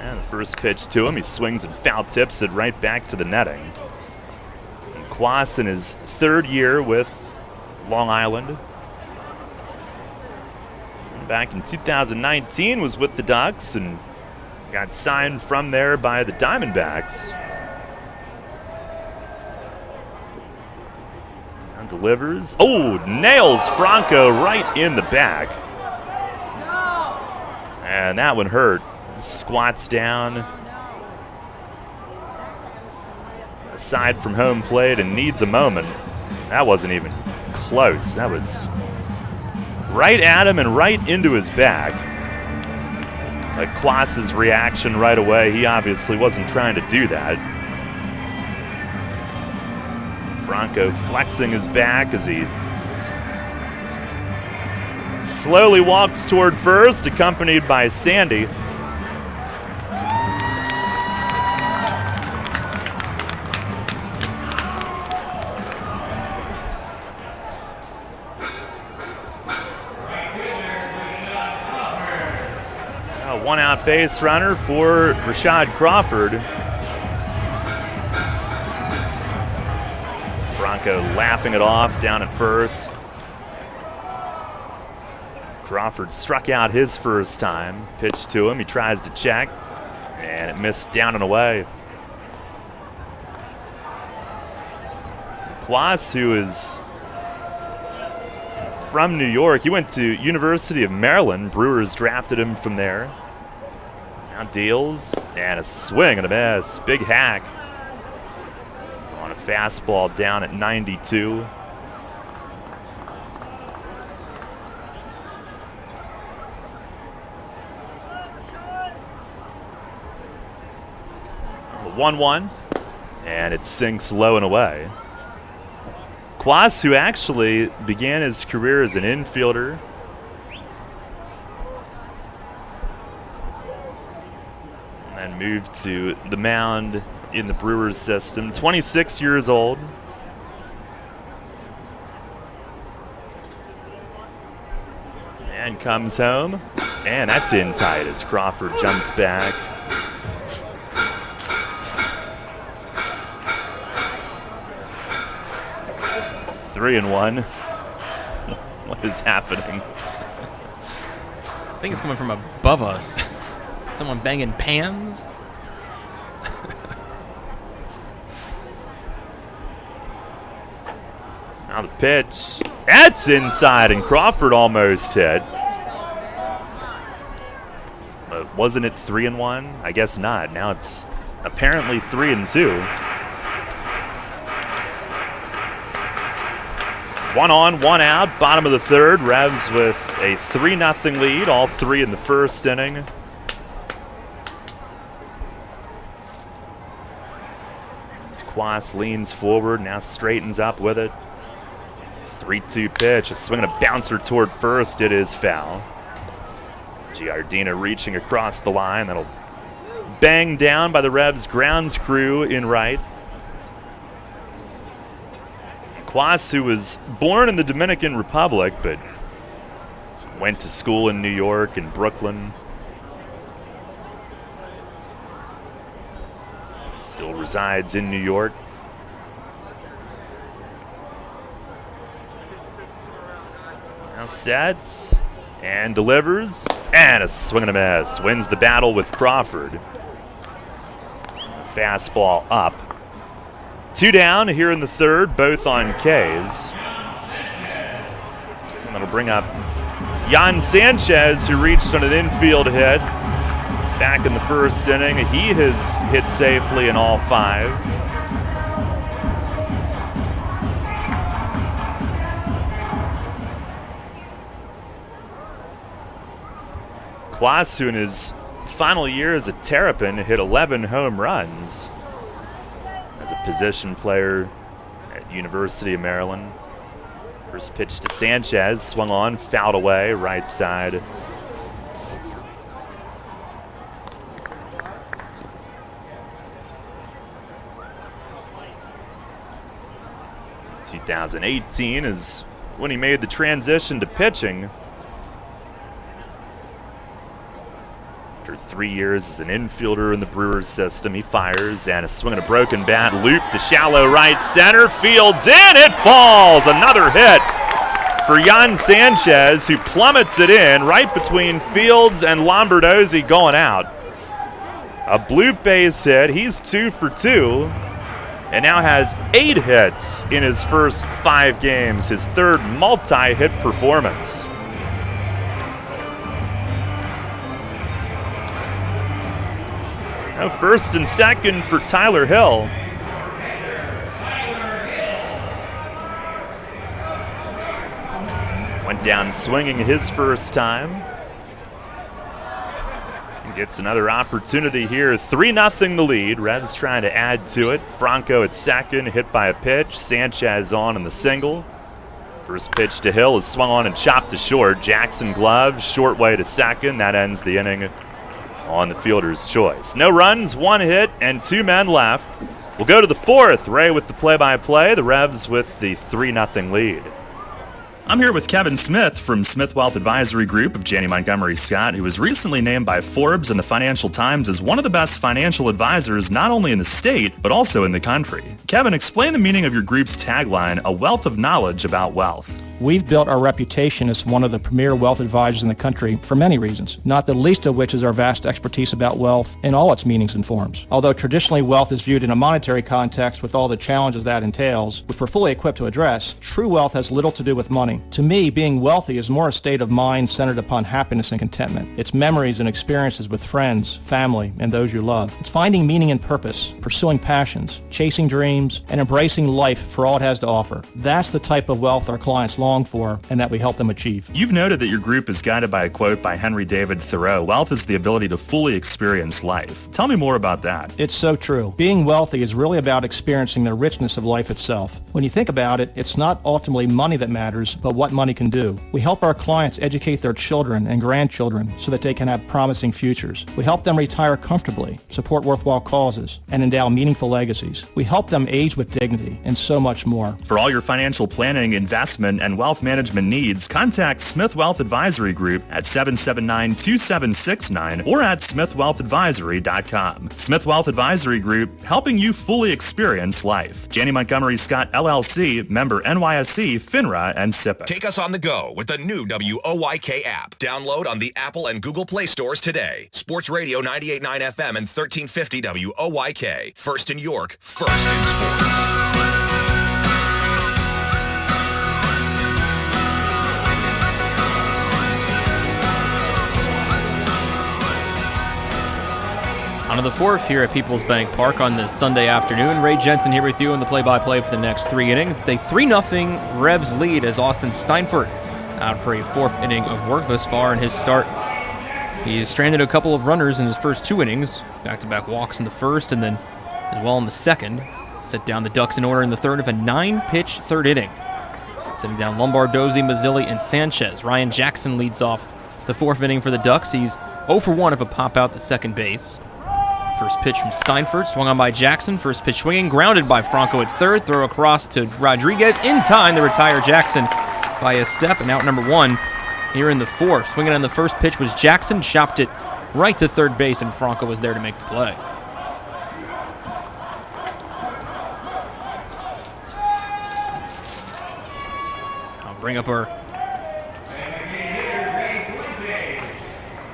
And the first pitch to him, he swings and foul tips it right back to the netting. And Quas in his third year with Long Island. Back in 2019 was with the Ducks and got signed from there by the Diamondbacks. And delivers. Oh, nails Franco right in the back. And that one hurt. Squats down. Aside from home plate and needs a moment. That wasn't even close. That was right at him and right into his back. Like Quas's reaction right away, he obviously wasn't trying to do that. Franco flexing his back as he slowly walks toward first, accompanied by Sandy. One out base runner for Rashad Crawford. Franco laughing it off down at first. Crawford struck out his first time. Pitch to him, he tries to check, and it missed down and away. Quas, who is from New York, he went to University of Maryland. Brewers drafted him from there. Now deals, and a swing and a miss. Big hack on a fastball down at 92. The 1-1, and it sinks low and away. Quas, who actually began his career as an infielder, and moved to the mound in the Brewers system. 26 years old. And comes home. And that's in tight as Crawford jumps back. Three and one. What is happening? I think it's coming from above us. Someone banging pans? Now the pitch. That's inside, and Crawford almost hit. But wasn't it 3-1? I guess not. Now it's apparently 3-2. 1 on, 1 out, bottom of the third. Revs with a 3-0 lead, all three in the first inning. Quas leans forward, now straightens up with it. 3-2 pitch, a swing and a bouncer toward first. It is foul. Giardina reaching across the line. That'll bang down by the Revs grounds crew in right. Quas, who was born in the Dominican Republic, but went to school in New York and Brooklyn. Still resides in New York. Now sets and delivers, and a swing and a miss. Wins the battle with Crawford. Fastball up. 2 down here in the third, both on Ks. And that'll bring up Jan Sanchez, who reached on an infield hit back in the first inning. He has hit safely in all 5. Quas, who in his final year as a Terrapin hit 11 home runs. as a position player at University of Maryland. First pitch to Sanchez, swung on, fouled away, right side. 2018 is when he made the transition to pitching. After 3 years as an infielder in the Brewers system, he fires, and a swing and a broken bat, loop to shallow right center, fields in, it falls! Another hit for Jan Sanchez, who plummets it in right between Fields and Lombardozzi going out. A bloop base hit, he's 2 for 2. And now has 8 hits in his first 5 games, his third multi-hit performance. Now first and second for Tyler Hill. Went down swinging his first time. Gets another opportunity here. 3-0 the lead. Revs trying to add to it. Franco at second, hit by a pitch. Sanchez on in the single. First pitch to Hill is swung on and chopped to short. Jackson glove, short way to second. That ends the inning on the fielder's choice. No runs, 1 hit, and 2 men left. We'll go to the 4th. Ray with the play-by-play. The Revs with the 3-0 lead. I'm here with Kevin Smith from Smith Wealth Advisory Group of Janney Montgomery Scott, who was recently named by Forbes and the Financial Times as one of the best financial advisors not only in the state, but also in the country. Kevin, explain the meaning of your group's tagline, a wealth of knowledge about wealth. We've built our reputation as one of the premier wealth advisors in the country for many reasons, not the least of which is our vast expertise about wealth in all its meanings and forms. Although traditionally wealth is viewed in a monetary context with all the challenges that entails, which we're fully equipped to address, true wealth has little to do with money. To me, being wealthy is more a state of mind centered upon happiness and contentment. It's memories and experiences with friends, family, and those you love. It's finding meaning and purpose, pursuing passions, chasing dreams, and embracing life for all it has to offer. That's the type of wealth our clients long for and that we help them achieve. You've noted that your group is guided by a quote by Henry David Thoreau, wealth is the ability to fully experience life. Tell me more about that. It's so true. Being wealthy is really about experiencing the richness of life itself. When you think about it, it's not ultimately money that matters, but what money can do. We help our clients educate their children and grandchildren so that they can have promising futures. We help them retire comfortably, support worthwhile causes, and endow meaningful legacies. We help them age with dignity and so much more. For all your financial planning, investment, and wealth management needs, contact Smith Wealth Advisory Group at 779-2769 or at smithwealthadvisory.com. Smith Wealth Advisory Group, helping you fully experience life. Janney Montgomery Scott LLC, member NYSE, FINRA, and SIPC. Take us on the go with the new WOYK app. Download on the Apple and Google Play stores today. Sports Radio 98.9 FM and 1350 WOYK. First in York, first in sports. On to the 4th here at PeoplesBank Park on this Sunday afternoon. Ray Jensen here with you in the play-by-play for the next 3 innings. It's a 3-0 Revs lead as Austin Steinfurt out for a 4th inning of work thus far in his start. He's stranded a couple of runners in his first 2 innings, back-to-back walks in the first and then as well in the second. Set down the Ducks in order in the third of a 9-pitch third inning. Setting down Lombardozzi, Mazzilli, and Sanchez. Ryan Jackson leads off the 4th inning for the Ducks. He's 0 for 1 of a pop-out to second base. First pitch from Steinfurt, swung on by Jackson. First pitch swinging, grounded by Franco at third. Throw across to Rodriguez in time to retire Jackson by a step. And out number 1 here in the 4th. Swinging on the first pitch was Jackson. Chopped it right to third base, and Franco was there to make the play. I'll bring up our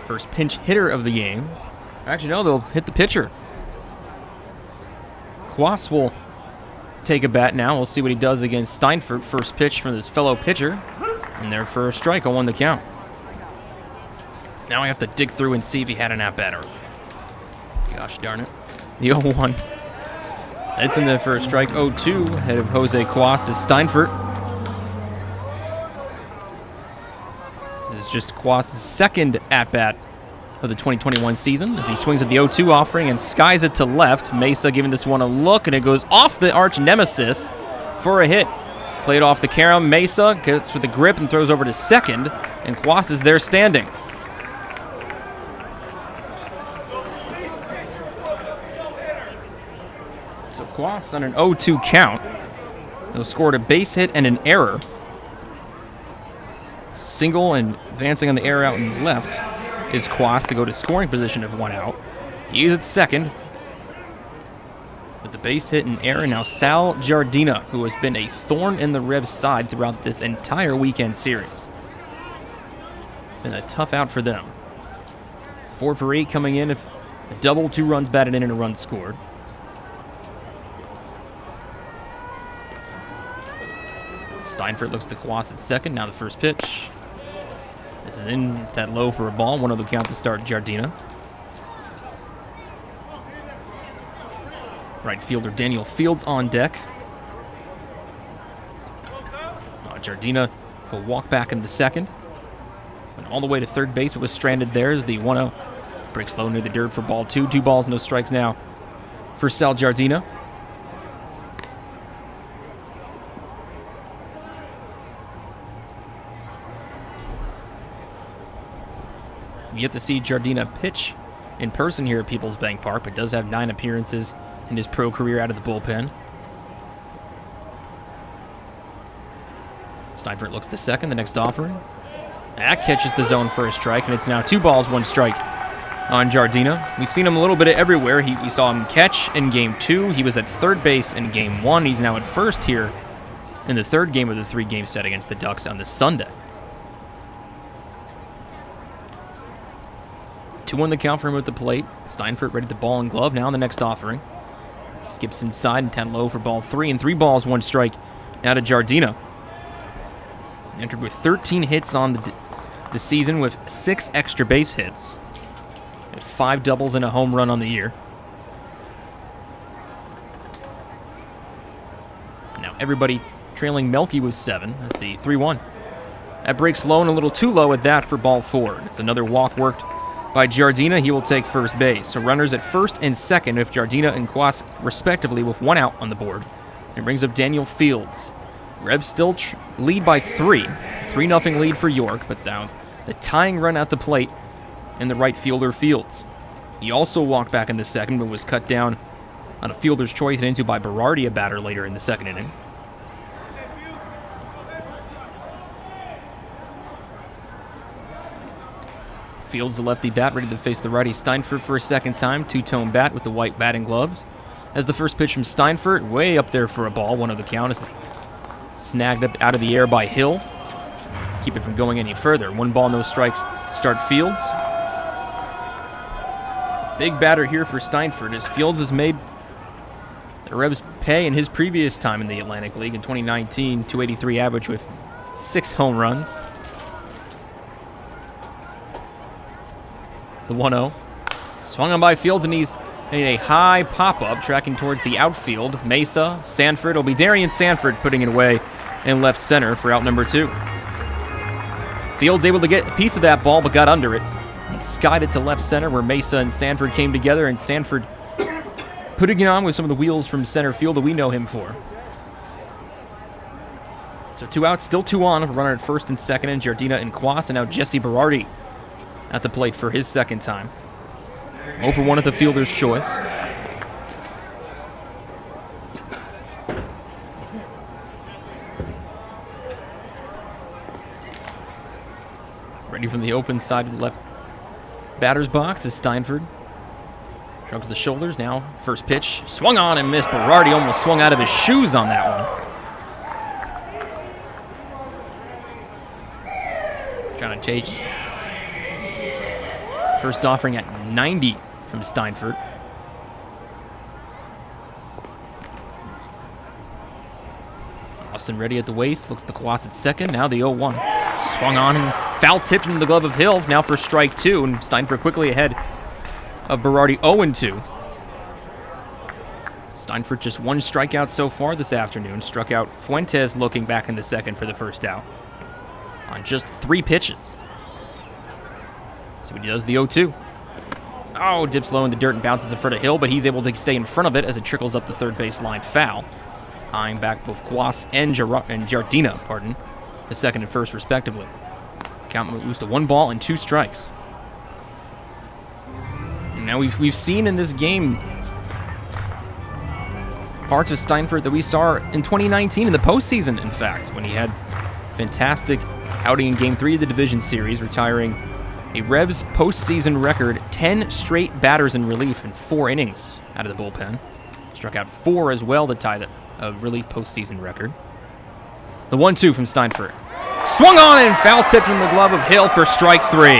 first pinch hitter of the game. Actually, no, they'll hit the pitcher. Quas will take a bat now. We'll see what he does against Steinfurt. First pitch from his fellow pitcher. And there for a strike on 1 the count. Now I have to dig through and see if he had an at-bat early. Gosh darn it. The 0-1. That's in there for a strike. 0-2 ahead of Jose Quas is Steinfurt. This is just Quas' second at-bat of the 2021 season as he swings at the 0-2 offering and skies it to left. Mesa giving this one a look, and it goes off the arch nemesis for a hit. Played off the carom. Mesa gets with the grip and throws over to second, and Quas is there standing. So Quas on an 0-2 count. They'll scored a base hit and an error. Single and advancing on the error out and left is Quas to go to scoring position of 1 out. He is at second. With the base hit and error, now Sal Giardina, who has been a thorn in the Revs' side throughout this entire weekend series. Been a tough out for them. 4 for 8 coming in, if a double, 2 runs batted in, and a run scored. Steinfurt looks to Quas at second, now the first pitch. This is in, that low for a ball, 1-0 count to start Giardina. Right fielder Daniel Fields on deck. Giardina will walk back into second. Went all the way to third base, but was stranded there as the 1-0 breaks low near the dirt for ball 2. 2 balls, no strikes now for Sal Giardina. We get to see Giardina pitch in person here at PeoplesBank Park, but does have 9 appearances in his pro career out of the bullpen. Steinfurt looks to second, the next offering. That catches the zone for a strike, and it's now 2 balls, 1 strike on Giardina. We've seen him a little bit everywhere. We saw him catch in Game 2. He was at third base in Game 1. He's now at first here in the third game of the 3-game set against the Ducks on this Sunday. 2-1 the count for him at the plate. Steinfurt ready to ball and glove now on the next offering. Skips inside and 10 low for ball 3, and 3 balls, 1 strike now to Giardina. Entered with 13 hits on the season with 6 extra base hits. 5 doubles and a home run on the year. Now everybody trailing Melky with 7. That's the 3-1. That breaks low and a little too low at that for ball 4. It's another walk worked by Giardina. He will take first base. So runners at first and second if Giardina and Quas respectively with 1 out on the board. It brings up Daniel Fields. Revs still lead by 3. 3-0 lead for York, but now the tying run at the plate and the right fielder Fields. He also walked back in the second, but was cut down on a fielder's choice and into by Berardi, a batter later in the second inning. Fields, the lefty bat, ready to face the righty Steinfurt for a second time. 2-tone bat with the white batting gloves. As the first pitch from Steinfurt, way up there for a ball. 1-0 the count is snagged up out of the air by Hill. Keep it from going any further. 1 ball, no strikes. Start Fields. Big batter here for Steinfurt as Fields has made the Revs pay in his previous time in the Atlantic League in 2019. 283 average with 6 home runs. The 1-0. Swung on by Fields, and he's in a high pop-up, tracking towards the outfield. Mesa, Sanford. It'll be Darian Sanford putting it away in left center for out number 2. Fields able to get a piece of that ball, but got under it. He skied it to left center where Mesa and Sanford came together, and Sanford putting it on with some of the wheels from center field that we know him for. So 2 outs, still 2 on. A runner at first and second, and Giardina and Quas, and now Jesse Berardi at the plate for his second time. 0 for 1 at the fielder's choice. Ready from the open side of the left batter's box is Steinford. Shrugs the shoulders. Now first pitch. Swung on and missed. Berardi almost swung out of his shoes on that one. Trying to chase. First offering at 90 from Steinfurt. Austin ready at the waist. Looks to Quas at second. Now the 0-1. Swung on and foul tipped into the glove of Hill. Now for strike 2. And Steinfurt quickly ahead of Berardi 0-2. Steinfurt just 1 strikeout so far this afternoon. Struck out Fuentes looking back in the second for the first out on just 3 pitches. So he does the 0-2. Oh, dips low in the dirt and bounces in front of Hill, but he's able to stay in front of it as it trickles up the third base line foul. Eyeing back both Quas and Giardina, the second and first respectively. Count moves to 1 ball and 2 strikes. And now we've seen in this game parts of Steinfurt that we saw in 2019 in the postseason, in fact, when he had fantastic outing in Game 3 of the Division Series, retiring a Revs postseason record 10 straight batters in relief in 4 innings out of the bullpen. Struck out 4 as well to tie the relief postseason record. The 1-2 from Steinfurt. Swung on and foul tipped in the glove of Hill for strike 3.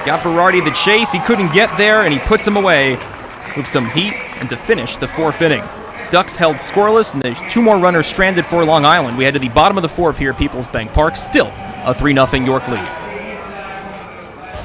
Got Berardi the chase. He couldn't get there, and he puts him away with some heat and to finish the 4th inning. Ducks held scoreless, and there's 2 more runners stranded for Long Island. We head to the bottom of the 4th here at PeoplesBank Park. Still a 3-0 York lead.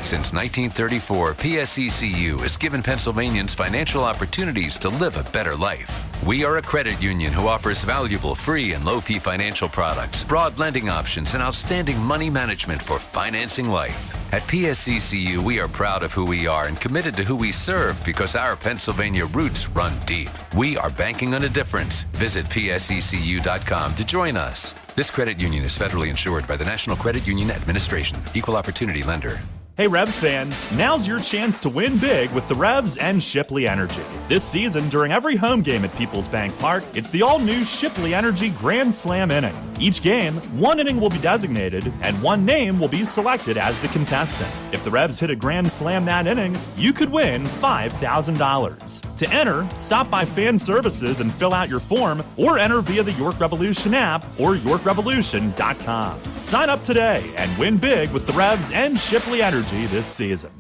Since 1934, PSECU has given Pennsylvanians financial opportunities to live a better life. We are a credit union who offers valuable free and low-fee financial products, broad lending options, and outstanding money management for financing life. At PSECU, we are proud of who we are and committed to who we serve because our Pennsylvania roots run deep. We are banking on a difference. Visit PSECU.com to join us. This credit union is federally insured by the National Credit Union Administration. Equal opportunity lender. Hey Revs fans, now's your chance to win big with the Revs and Shipley Energy. This season, during every home game at PeoplesBank Park, it's the all-new Shipley Energy Grand Slam inning. Each game, 1 inning will be designated, and 1 name will be selected as the contestant. If the Revs hit a Grand Slam that inning, you could win $5,000. To enter, stop by Fan Services and fill out your form, or enter via the York Revolution app or YorkRevolution.com. Sign up today and win big with the Revs and Shipley Energy this season.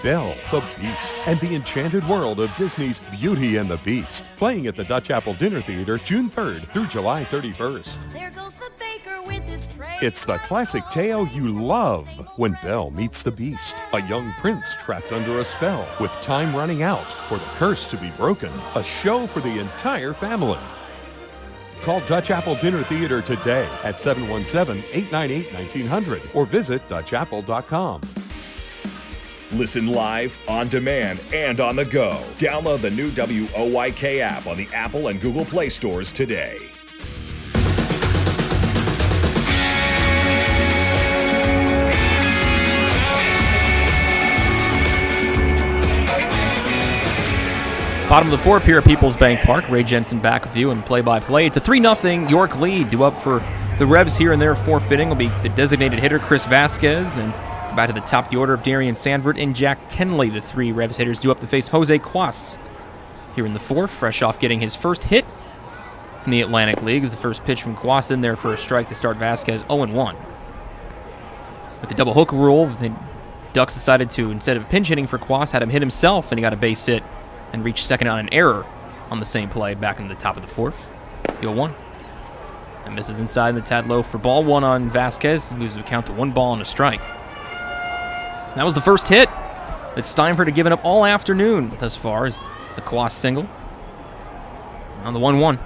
Belle, the Beast, and the enchanted world of Disney's Beauty and the Beast. Playing at the Dutch Apple Dinner Theater June 3rd through July 31st. There goes the baker with his tray. It's the classic tale you love when Belle meets the Beast. A young prince trapped under a spell with time running out for the curse to be broken. A show for the entire family. Call Dutch Apple Dinner Theater today at 717-898-1900 or visit DutchApple.com. Listen live, on demand, and on the go. Download the new WOYK app on the Apple and Google Play stores today. Bottom of the 4th here at PeoplesBank Park. Ray Jensen back with you and play-by-play. It's a 3-0 York lead. Due up for the Revs here in their 4th inning will be the designated hitter Chris Vasquez, and back to the top of the order of Darian Sandford and Jack Kenley, the 3 Revs hitters due up to face Jose Quas here in the 4th, fresh off getting his first hit in the Atlantic League. Is the first pitch from Quas in there for a strike to start Vasquez 0-1. With the double hook rule, the Ducks decided to, instead of pinch hitting for Quas, had him hit himself, and he got a base hit and reached second on an error on the same play back in the top of the 4th. 0-1. And misses inside the tad low for ball 1 on Vasquez, moves the count to 1 ball and a strike. That was the first hit that Steinfurt had given up all afternoon thus far, is the Quas single. On the 1-1.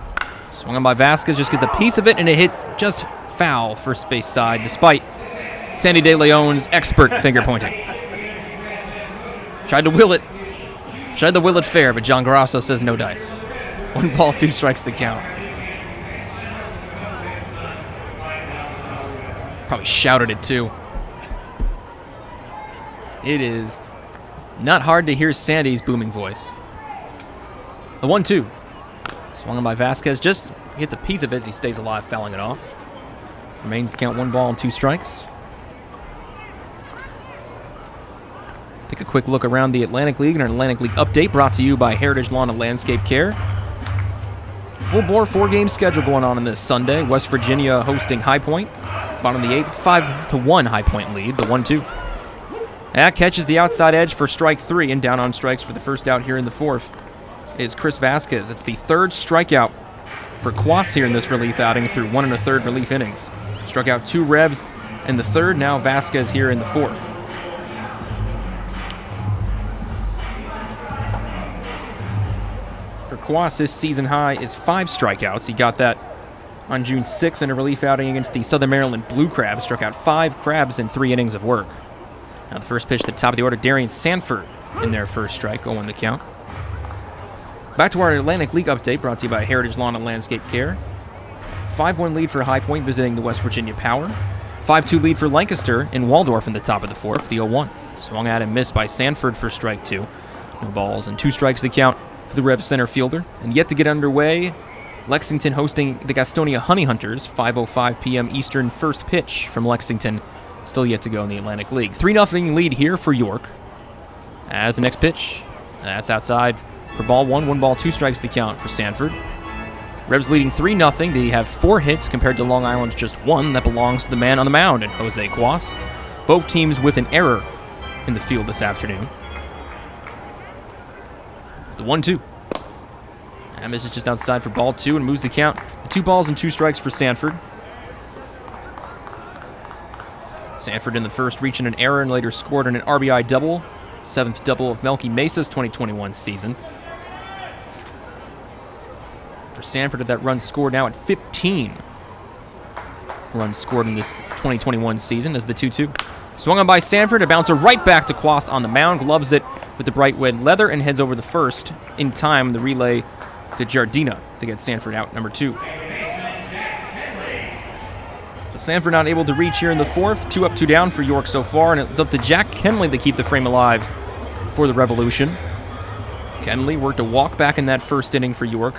Swung on by Vasquez, just gets a piece of it, and it hit just foul first base side, despite Sandy De Leon's expert finger pointing. Tried to will it fair, but John Grasso says no dice. 1 ball, 2 strikes the count. Probably shouted it too. It is not hard to hear Sandy's booming voice. The 1-2. Swung on by Vasquez, just gets a piece of it as he stays alive, fouling it off. Remains the count 1 ball and 2 strikes. Take a quick look around the Atlantic League and our Atlantic League update brought to you by Heritage Lawn and Landscape Care. Full-bore 4-game schedule going on this Sunday. West Virginia hosting High Point. Bottom of the 8th, 5-1 High Point lead, the 1-2. That catches the outside edge for strike 3, and down on strikes for the first out here in the 4th is Chris Vasquez. It's the 3rd strikeout for Quas here in this relief outing through 1 1/3 relief innings. Struck out 2 Revs in the 3rd, now Vasquez here in the 4th. For Quas, his season high is 5 strikeouts. He got that on June 6th in a relief outing against the Southern Maryland Blue Crabs. Struck out 5 Crabs in 3 innings of work. Now the first pitch at the top of the order, Darian Sanford in their first strike, 0-1 the count. Back to our Atlantic League update, brought to you by Heritage Lawn and Landscape Care. 5-1 lead for High Point visiting the West Virginia Power. 5-2 lead for Lancaster in Waldorf in the top of the fourth, the 0-1. Swung at and missed by Sanford for strike 2. No balls and 2 strikes to count for the Revs center fielder. And yet to get underway, Lexington hosting the Gastonia Honey Hunters, 5:05 p.m. Eastern, first pitch from Lexington. Still yet to go in the Atlantic League. 3-0 lead here for York. As the next pitch, that's outside for ball 1. 1 ball, 2 strikes to count for Sanford. Revs leading 3-0. They have 4 hits compared to Long Island's just 1. That belongs to the man on the mound, and Jose Cuas. Both teams with an error in the field this afternoon. The 1-2. That misses just outside for ball 2 and moves the count. The 2 balls and 2 strikes for Sanford. Sanford in the first reaching an error and later scored on an RBI double. 7th double of Melky Mesa's 2021 season. For Sanford, that run scored now at 15 runs scored in this 2021 season as the 2-2. Swung on by Sanford, a bouncer right back to Cuas on the mound, gloves it with the bright red leather and heads over the first. In time, the relay to Giardina to get Sanford out, number 2. So Sanford not able to reach here in the fourth. 2 up, 2 down for York so far, and it's up to Jack Kenley to keep the frame alive for the Revolution. Kenley worked a walk back in that first inning for York.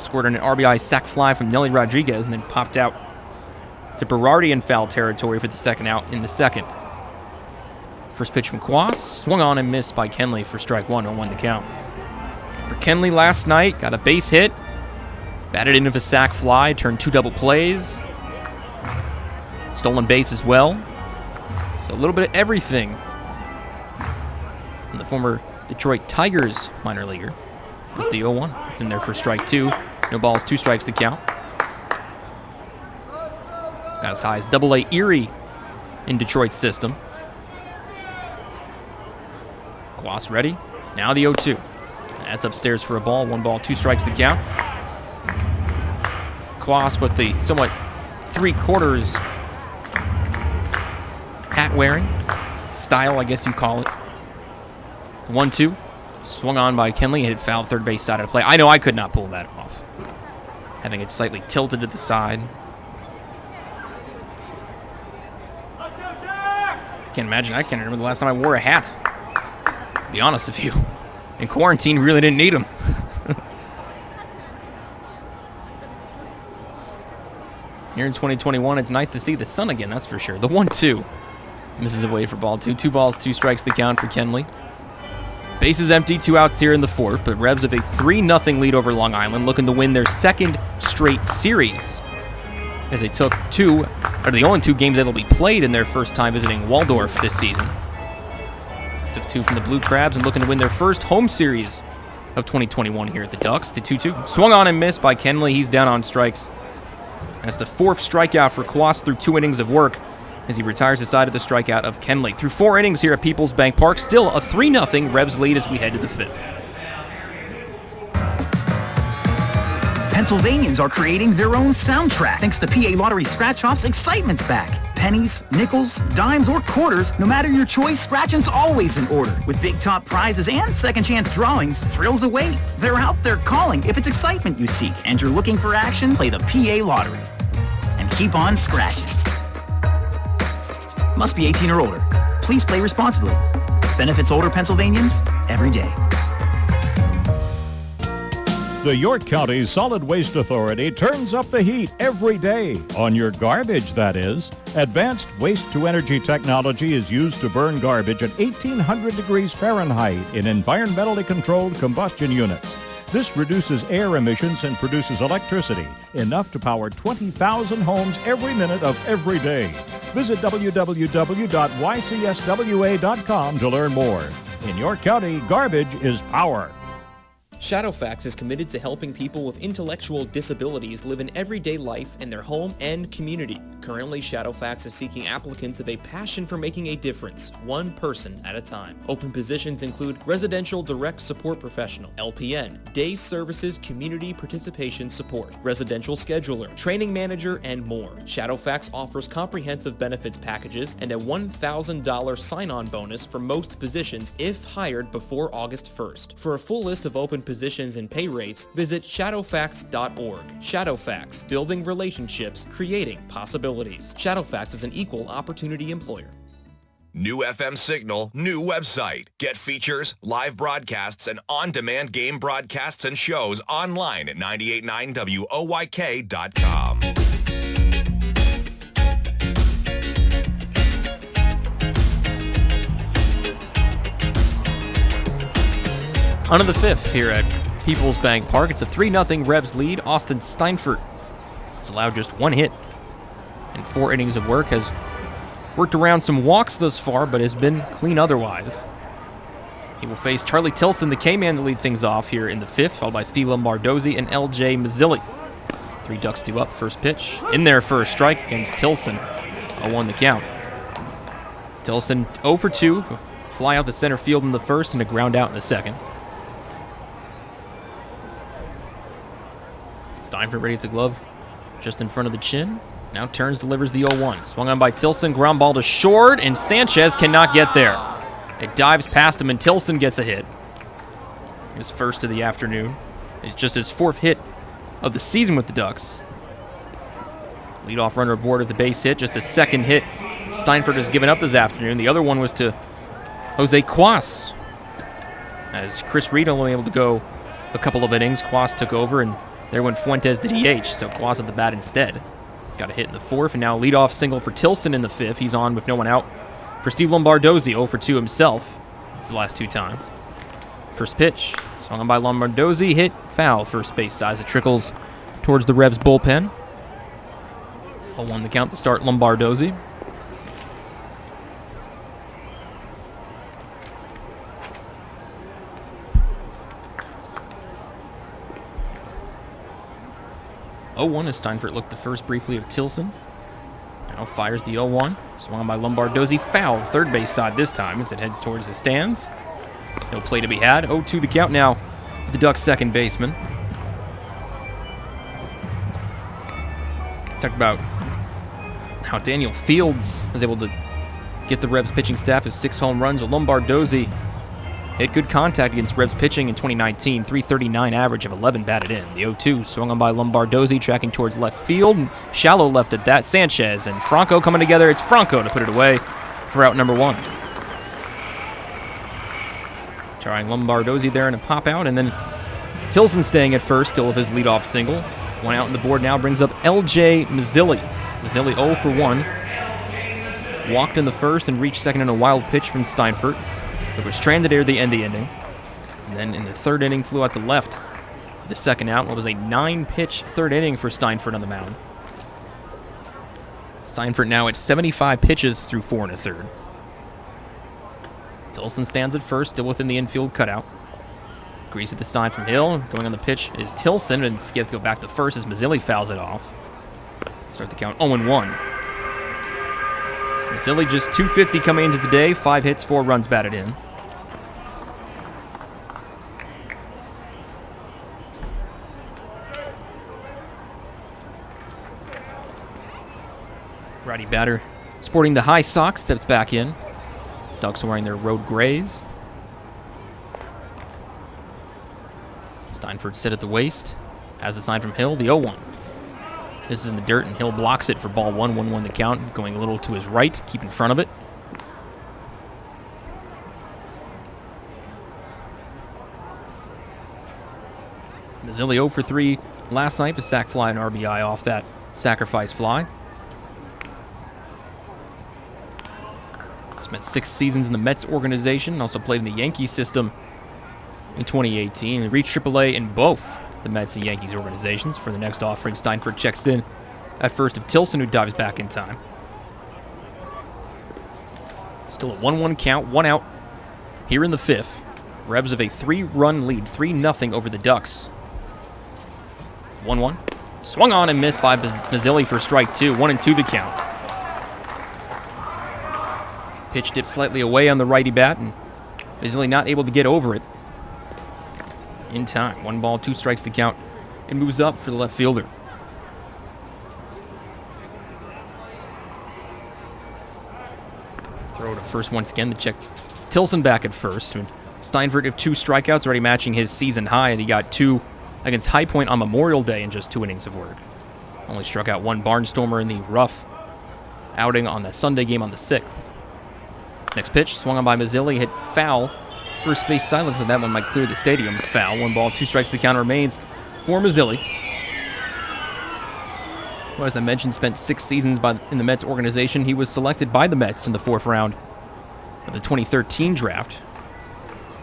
Scored on an RBI sac fly from Nelly Rodriguez and then popped out to Berardi in foul territory for the second out in the second. First pitch from Cuas, swung on and missed by Kenley for strike 1, 0-1 the count. For Kenley last night, got a base hit, batted into a sac fly, turned 2 double plays, stolen base as well. So a little bit of everything from the former Detroit Tigers minor leaguer. It's the 0-1. It's in there for strike 2. No balls, 2 strikes to count. Got as high as Double-A Erie in Detroit's system. Cuas ready. Now the 0-2. That's upstairs for a ball. 1 ball, 2 strikes to count. Cuas with the somewhat 3/4 hat wearing style, I guess you call it. 1-2. Swung on by Kenley, hit foul third base side of the play. I know I could not pull that off. Having it slightly tilted to the side. I can't imagine. I can't remember the last time I wore a hat. To be honest with you. In quarantine, really didn't need them. Here in 2021, it's nice to see the sun again, that's for sure. The 1-2. Misses away for ball 2. 2 balls, 2 strikes to count for Kenley. Bases empty, 2 outs here in the fourth, but Revs have a 3-0 lead over Long Island, looking to win their second straight series. As they took 2, or the only 2 games that'll be played in their first time visiting Waldorf this season. Took 2 from the Blue Crabs and looking to win their first home series of 2021 here at the Ducks to 2-2. Swung on and missed by Kenley. He's down on strikes. That's the 4th strikeout for Cuas through 2 innings of work, as he retires aside of the strikeout of Kenley. Through 4 innings here at PeoplesBank Park, still a 3-0 Revs lead as we head to the 5th. Pennsylvanians are creating their own soundtrack thanks to PA Lottery Scratch-Off's Excitement's back. Pennies, nickels, dimes, or quarters, no matter your choice, scratching's always in order. With big top prizes and second chance drawings, thrills await. They're out there calling if it's excitement you seek and you're looking for action, play the PA Lottery. And keep on scratching. Must be 18 or older. Please play responsibly. Benefits older Pennsylvanians every day. The York County Solid Waste Authority turns up the heat every day. On your garbage, that is. Advanced waste-to-energy technology is used to burn garbage at 1,800 degrees Fahrenheit in environmentally controlled combustion units. This reduces air emissions and produces electricity, enough to power 20,000 homes every minute of every day. Visit www.ycswa.com to learn more. In York County, garbage is power. Shadowfax is committed to helping people with intellectual disabilities live an everyday life in their home and community. Currently, Shadowfax is seeking applicants with a passion for making a difference, one person at a time. Open positions include Residential Direct Support Professional, LPN, Day Services Community Participation Support, Residential Scheduler, Training Manager, and more. Shadowfax offers comprehensive benefits packages and a $1,000 sign-on bonus for most positions if hired before August 1st. For a full list of open positions and pay rates, visit shadowfax.org. Shadowfax, building relationships, creating possibilities. Shadowfax is an equal opportunity employer. New FM signal, new website. Get features, live broadcasts, and on-demand game broadcasts and shows online at 989WOYK.com. On to the fifth here at PeoplesBank Park. It's a 3-0 Revs lead. Austin Steinfurt has allowed just one hit in 4 innings of work. Has worked around some walks thus far, but has been clean otherwise. He will face Charlie Tilson, the K-man, to lead things off here in the fifth, followed by Steve Lombardozzi and L.J. Mazzilli. 3 Ducks due up. First pitch in there for a strike against Tilson. 0-1 the count. Tilson 0 for 2. Fly out the center field in the first and a ground out in the second. Steinfurt ready at the glove, just in front of the chin. Now turns, delivers the 0-1. Swung on by Tilson, ground ball to short, and Sanchez cannot get there. It dives past him, and Tilson gets a hit. His first of the afternoon. It's just his 4th hit of the season with the Ducks. Leadoff runner aboard with the base hit, just the 2nd hit Steinfurt has given up this afternoon. The other one was to Jose Quas. As Chris Reed only able to go a couple of innings, Quas took over, and there went Fuentes to DH, so Quas at the bat instead. Got a hit in the 4th, and now leadoff single for Tilson in the 5th. He's on with no one out for Steve Lombardozzi, 0 for 2 himself the last 2 times. First pitch, swung on by Lombardozzi, hit foul, first base side as it trickles towards the Revs bullpen. 0-1 the count to start Lombardozzi. As Steinfurt looked the first briefly of Tilson. Now fires the 0-1. Swung by Lombardozzi. Foul, third base side this time as it heads towards the stands. No play to be had. 0-2 the count now for the Ducks' second baseman. Talked about how Daniel Fields was able to get the Revs pitching staff of 6 home runs. Well, Lombardozzi hit good contact against Revs pitching in 2019, .339 average of 11 batted in. The 0-2 swung on by Lombardozzi, tracking towards left field. Shallow left at that. Sanchez and Franco coming together. It's Franco to put it away for out number 1. Trying Lombardozzi there in a pop out, and then Tilson staying at first, still with his leadoff single. 1 out on the board now brings up L.J. Mazzilli. Mazzilli 0 for 1. Walked in the first and reached second in a wild pitch from Steinfurt. They were stranded near the end of the inning. And then in the 3rd inning, flew out the left for the 2nd out. What was a 9-pitch 3rd inning for Steinfurt on the mound. Steinfurt now at 75 pitches through 4 1/3. Tilson stands at first, still within the infield cutout. Agrees at the sign from Hill. Going on the pitch is Tilson, and he has to go back to first as Mazzilli fouls it off. Start the count 0-1. Mazzilli just .250 coming into the day, 5 hits, 4 runs batted in. Righty batter sporting the high socks steps back in. Ducks wearing their road grays. Steinfurt set at the waist. Has the sign from Hill, the 0-1. This is in the dirt, and Hill blocks it for ball 1, 1-1 the count, going a little to his right, keep in front of it. Mazzilli 0 for 3 last night, a sac fly and RBI off that sacrifice fly. Spent 6 seasons in the Mets organization, also played in the Yankees system in 2018. He reached AAA in both the Mets and Yankees organizations. For the next offering, Steinfurt checks in at first of Tilson, who dives back in time. Still a 1-1 count, 1 out here in the 5th. Rebs have a 3-run lead, 3-0 over the Ducks. 1-1. Swung on and missed by Mazzilli for strike 2. 1-2 the count. Pitch dipped slightly away on the righty bat, and Mazzilli not able to get over it in time. 1 ball, 2 strikes the count. It moves up for the left fielder. Throw to first once again to check Tilson back at first. Steinfurt with 2 strikeouts, already matching his season high, and he got 2 against High Point on Memorial Day in just 2 innings of work. Only struck out 1 Barnstormer in the rough outing on the Sunday game on the 6th. Next pitch, swung on by Mazzilli, hit foul. First base side looks like that one might clear the stadium. Foul, 1 ball, 2 strikes, the count remains for Mazzilli. Well, as I mentioned, spent 6 seasons in the Mets organization. He was selected by the Mets in the 4th round of the 2013 draft.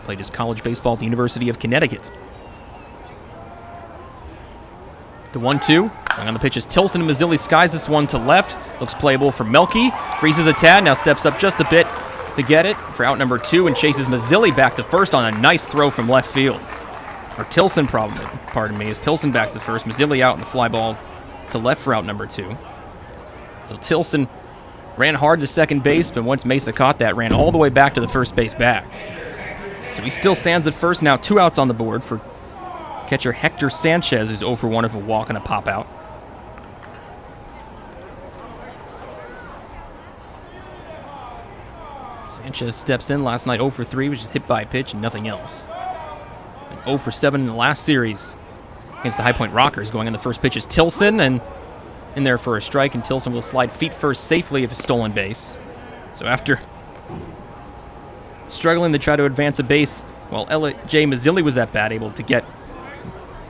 Played his college baseball at the University of Connecticut. The 1-2. On the pitch is Tilson, and Mazzilli skies this one to left. Looks playable for Melky. Freezes a tad, now steps up just a bit to get it for out number 2 and chases Mazzilli back to first on a nice throw from left field. Or Tilson, is Tilson back to first. Mazzilli out in the fly ball to left for out number 2. So Tilson ran hard to second base, but once Mesa caught that, ran all the way back to the first base bag. So he still stands at first, now 2 outs on the board for catcher Hector Sanchez, who's 0 for 1 of a walk and a pop out. Sanchez steps in last night 0 for 3, which is hit by a pitch and nothing else. And 0 for 7 in the last series against the High Point Rockers. Going in the first pitch is Tilson, and in there for a strike, and Tilson will slide feet first safely of a stolen base. So after struggling to try to advance a base, while J. Mazzilli was that bad, able to get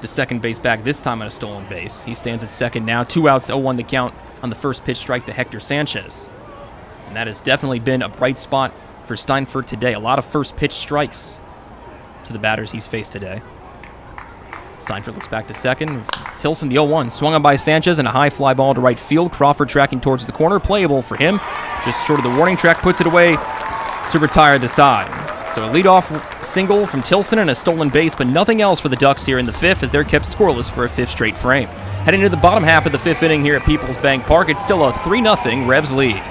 the second base back this time on a stolen base. He stands at second now. 2 outs, 0-1 the count on the first pitch strike to Hector Sanchez. And that has definitely been a bright spot for Steinfurt today. A lot of first pitch strikes to the batters he's faced today. Steinfurt looks back to second. Tilson, the 0-1, swung on by Sanchez and a high fly ball to right field. Crawford tracking towards the corner. Playable for him. Just short of the warning track, puts it away to retire the side. So a leadoff single from Tilson and a stolen base, but nothing else for the Ducks here in the 5th as they're kept scoreless for a 5th straight frame. Heading to the bottom half of the 5th inning here at PeoplesBank Park, it's still a 3-0 Revs lead.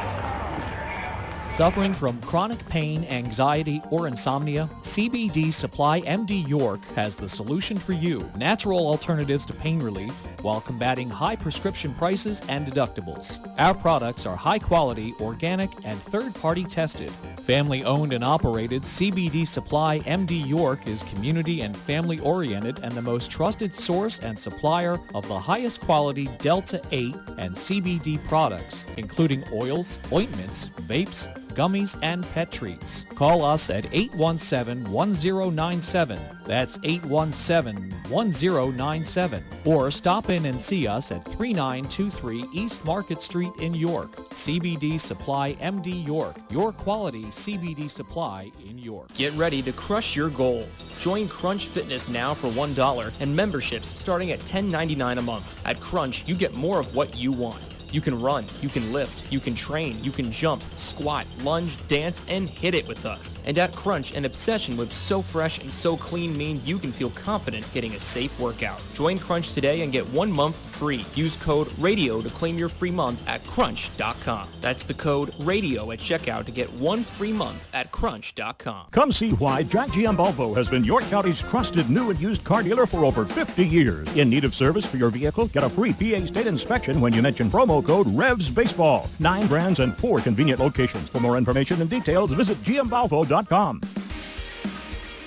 Suffering from chronic pain, anxiety, or insomnia? CBD Supply MD York has the solution for you. Natural alternatives to pain relief while combating high prescription prices and deductibles. Our products are high quality, organic, and third-party tested. Family owned and operated, CBD Supply MD York is community and family oriented and the most trusted source and supplier of the highest quality Delta 8 and CBD products, including oils, ointments, vapes, gummies, and pet treats. Call us at 817-1097. That's 817-1097. Or stop in and see us at 3923 East Market Street in York. CBD Supply MD York, your quality CBD supply in York. Get ready to crush your goals. Join Crunch Fitness now for $1 and memberships starting at $10.99 a month. At Crunch, you get more of what you want. You can run, you can lift, you can train, you can jump, squat, lunge, dance, and hit it with us. And at Crunch, an obsession with so fresh and so clean means you can feel confident getting a safe workout. Join Crunch today and get 1 month free. Use code RADIO to claim your free month at crunch.com. That's the code RADIO at checkout to get 1 free month at crunch.com. Come see why Jack GM Volvo has been York County's trusted new and used car dealer for over 50 years. In need of service for your vehicle? Get a free PA state inspection when you mention promo code Revs Baseball. 9 brands and 4 convenient locations. For more information and details, visit gmvolvo.com.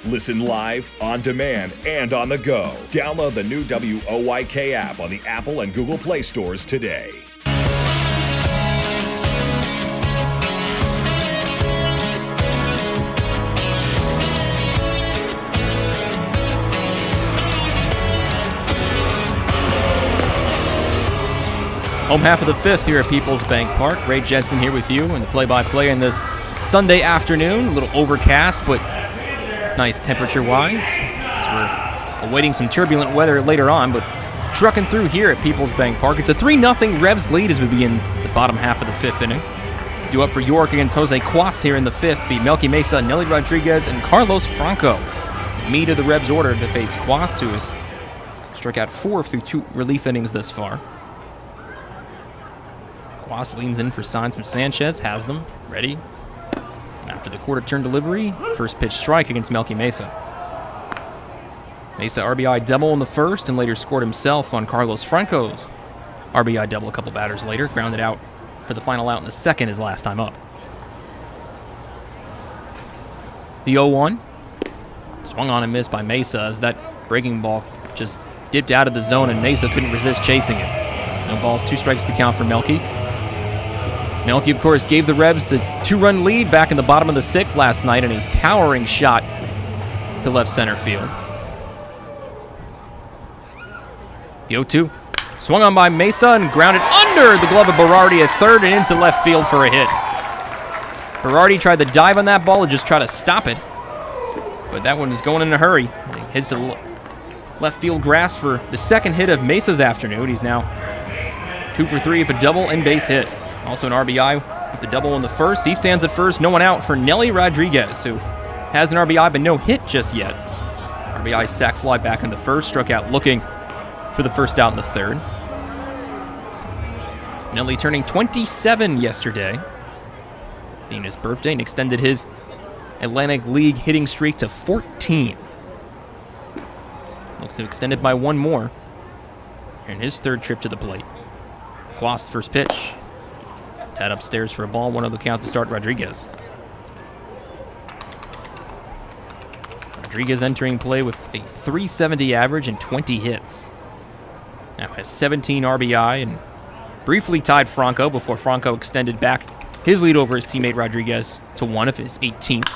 Listen live, on demand, and on the go. Download the new WOYK app on the Apple and Google Play stores today. Home half of the 5th here at PeoplesBank Park. Ray Jensen here with you in the play-by-play on this Sunday afternoon. A little overcast, but nice temperature-wise. So we're awaiting some turbulent weather later on, but trucking through here at PeoplesBank Park. It's a 3-0 Revs lead as we begin the bottom half of the 5th inning. Due up for York against Jose Cuas here in the 5th. Beat Melky Mesa, Nelly Rodriguez, and Carlos Franco meat of the Revs order to face Quas, who has struck out 4 through 2 relief innings thus far. Quas leans in for signs from Sanchez, has them, ready. And after the quarter turn delivery, first pitch strike against Melky Mesa. Mesa RBI double in the first and later scored himself on Carlos Franco's RBI double a couple batters later, grounded out for the final out in the second his last time up. The 0-1. Swung on and missed by Mesa as that breaking ball just dipped out of the zone and Mesa couldn't resist chasing it. No balls, 2 strikes to count for Melky. Melky, of course, gave the Revs the 2-run lead back in the bottom of the 6th last night in a towering shot to left center field. The 0-2. Swung on by Mesa and grounded under the glove of Berardi at third and into left field for a hit. Berardi tried to dive on that ball and just try to stop it, but that one is going in a hurry. He hits the left field grass for the second hit of Mesa's afternoon. He's now 2 for 3 with a double and base hit. Also an RBI with the double in the first. He stands at first, no one out for Nelly Rodriguez, who has an RBI but no hit just yet. RBI sac fly back in the first, struck out looking for the first out in the third. Nelly turning 27 yesterday, being his birthday, and extended his Atlantic League hitting streak to 14. Looking to extend it by 1 more in his 3rd trip to the plate. Quas, first pitch. Tad upstairs for a ball, 1-0 count to start Rodriguez. Rodriguez entering play with a .370 average and 20 hits. Now has 17 RBI and briefly tied Franco before Franco extended back his lead over his teammate Rodriguez to 1 of his 18th.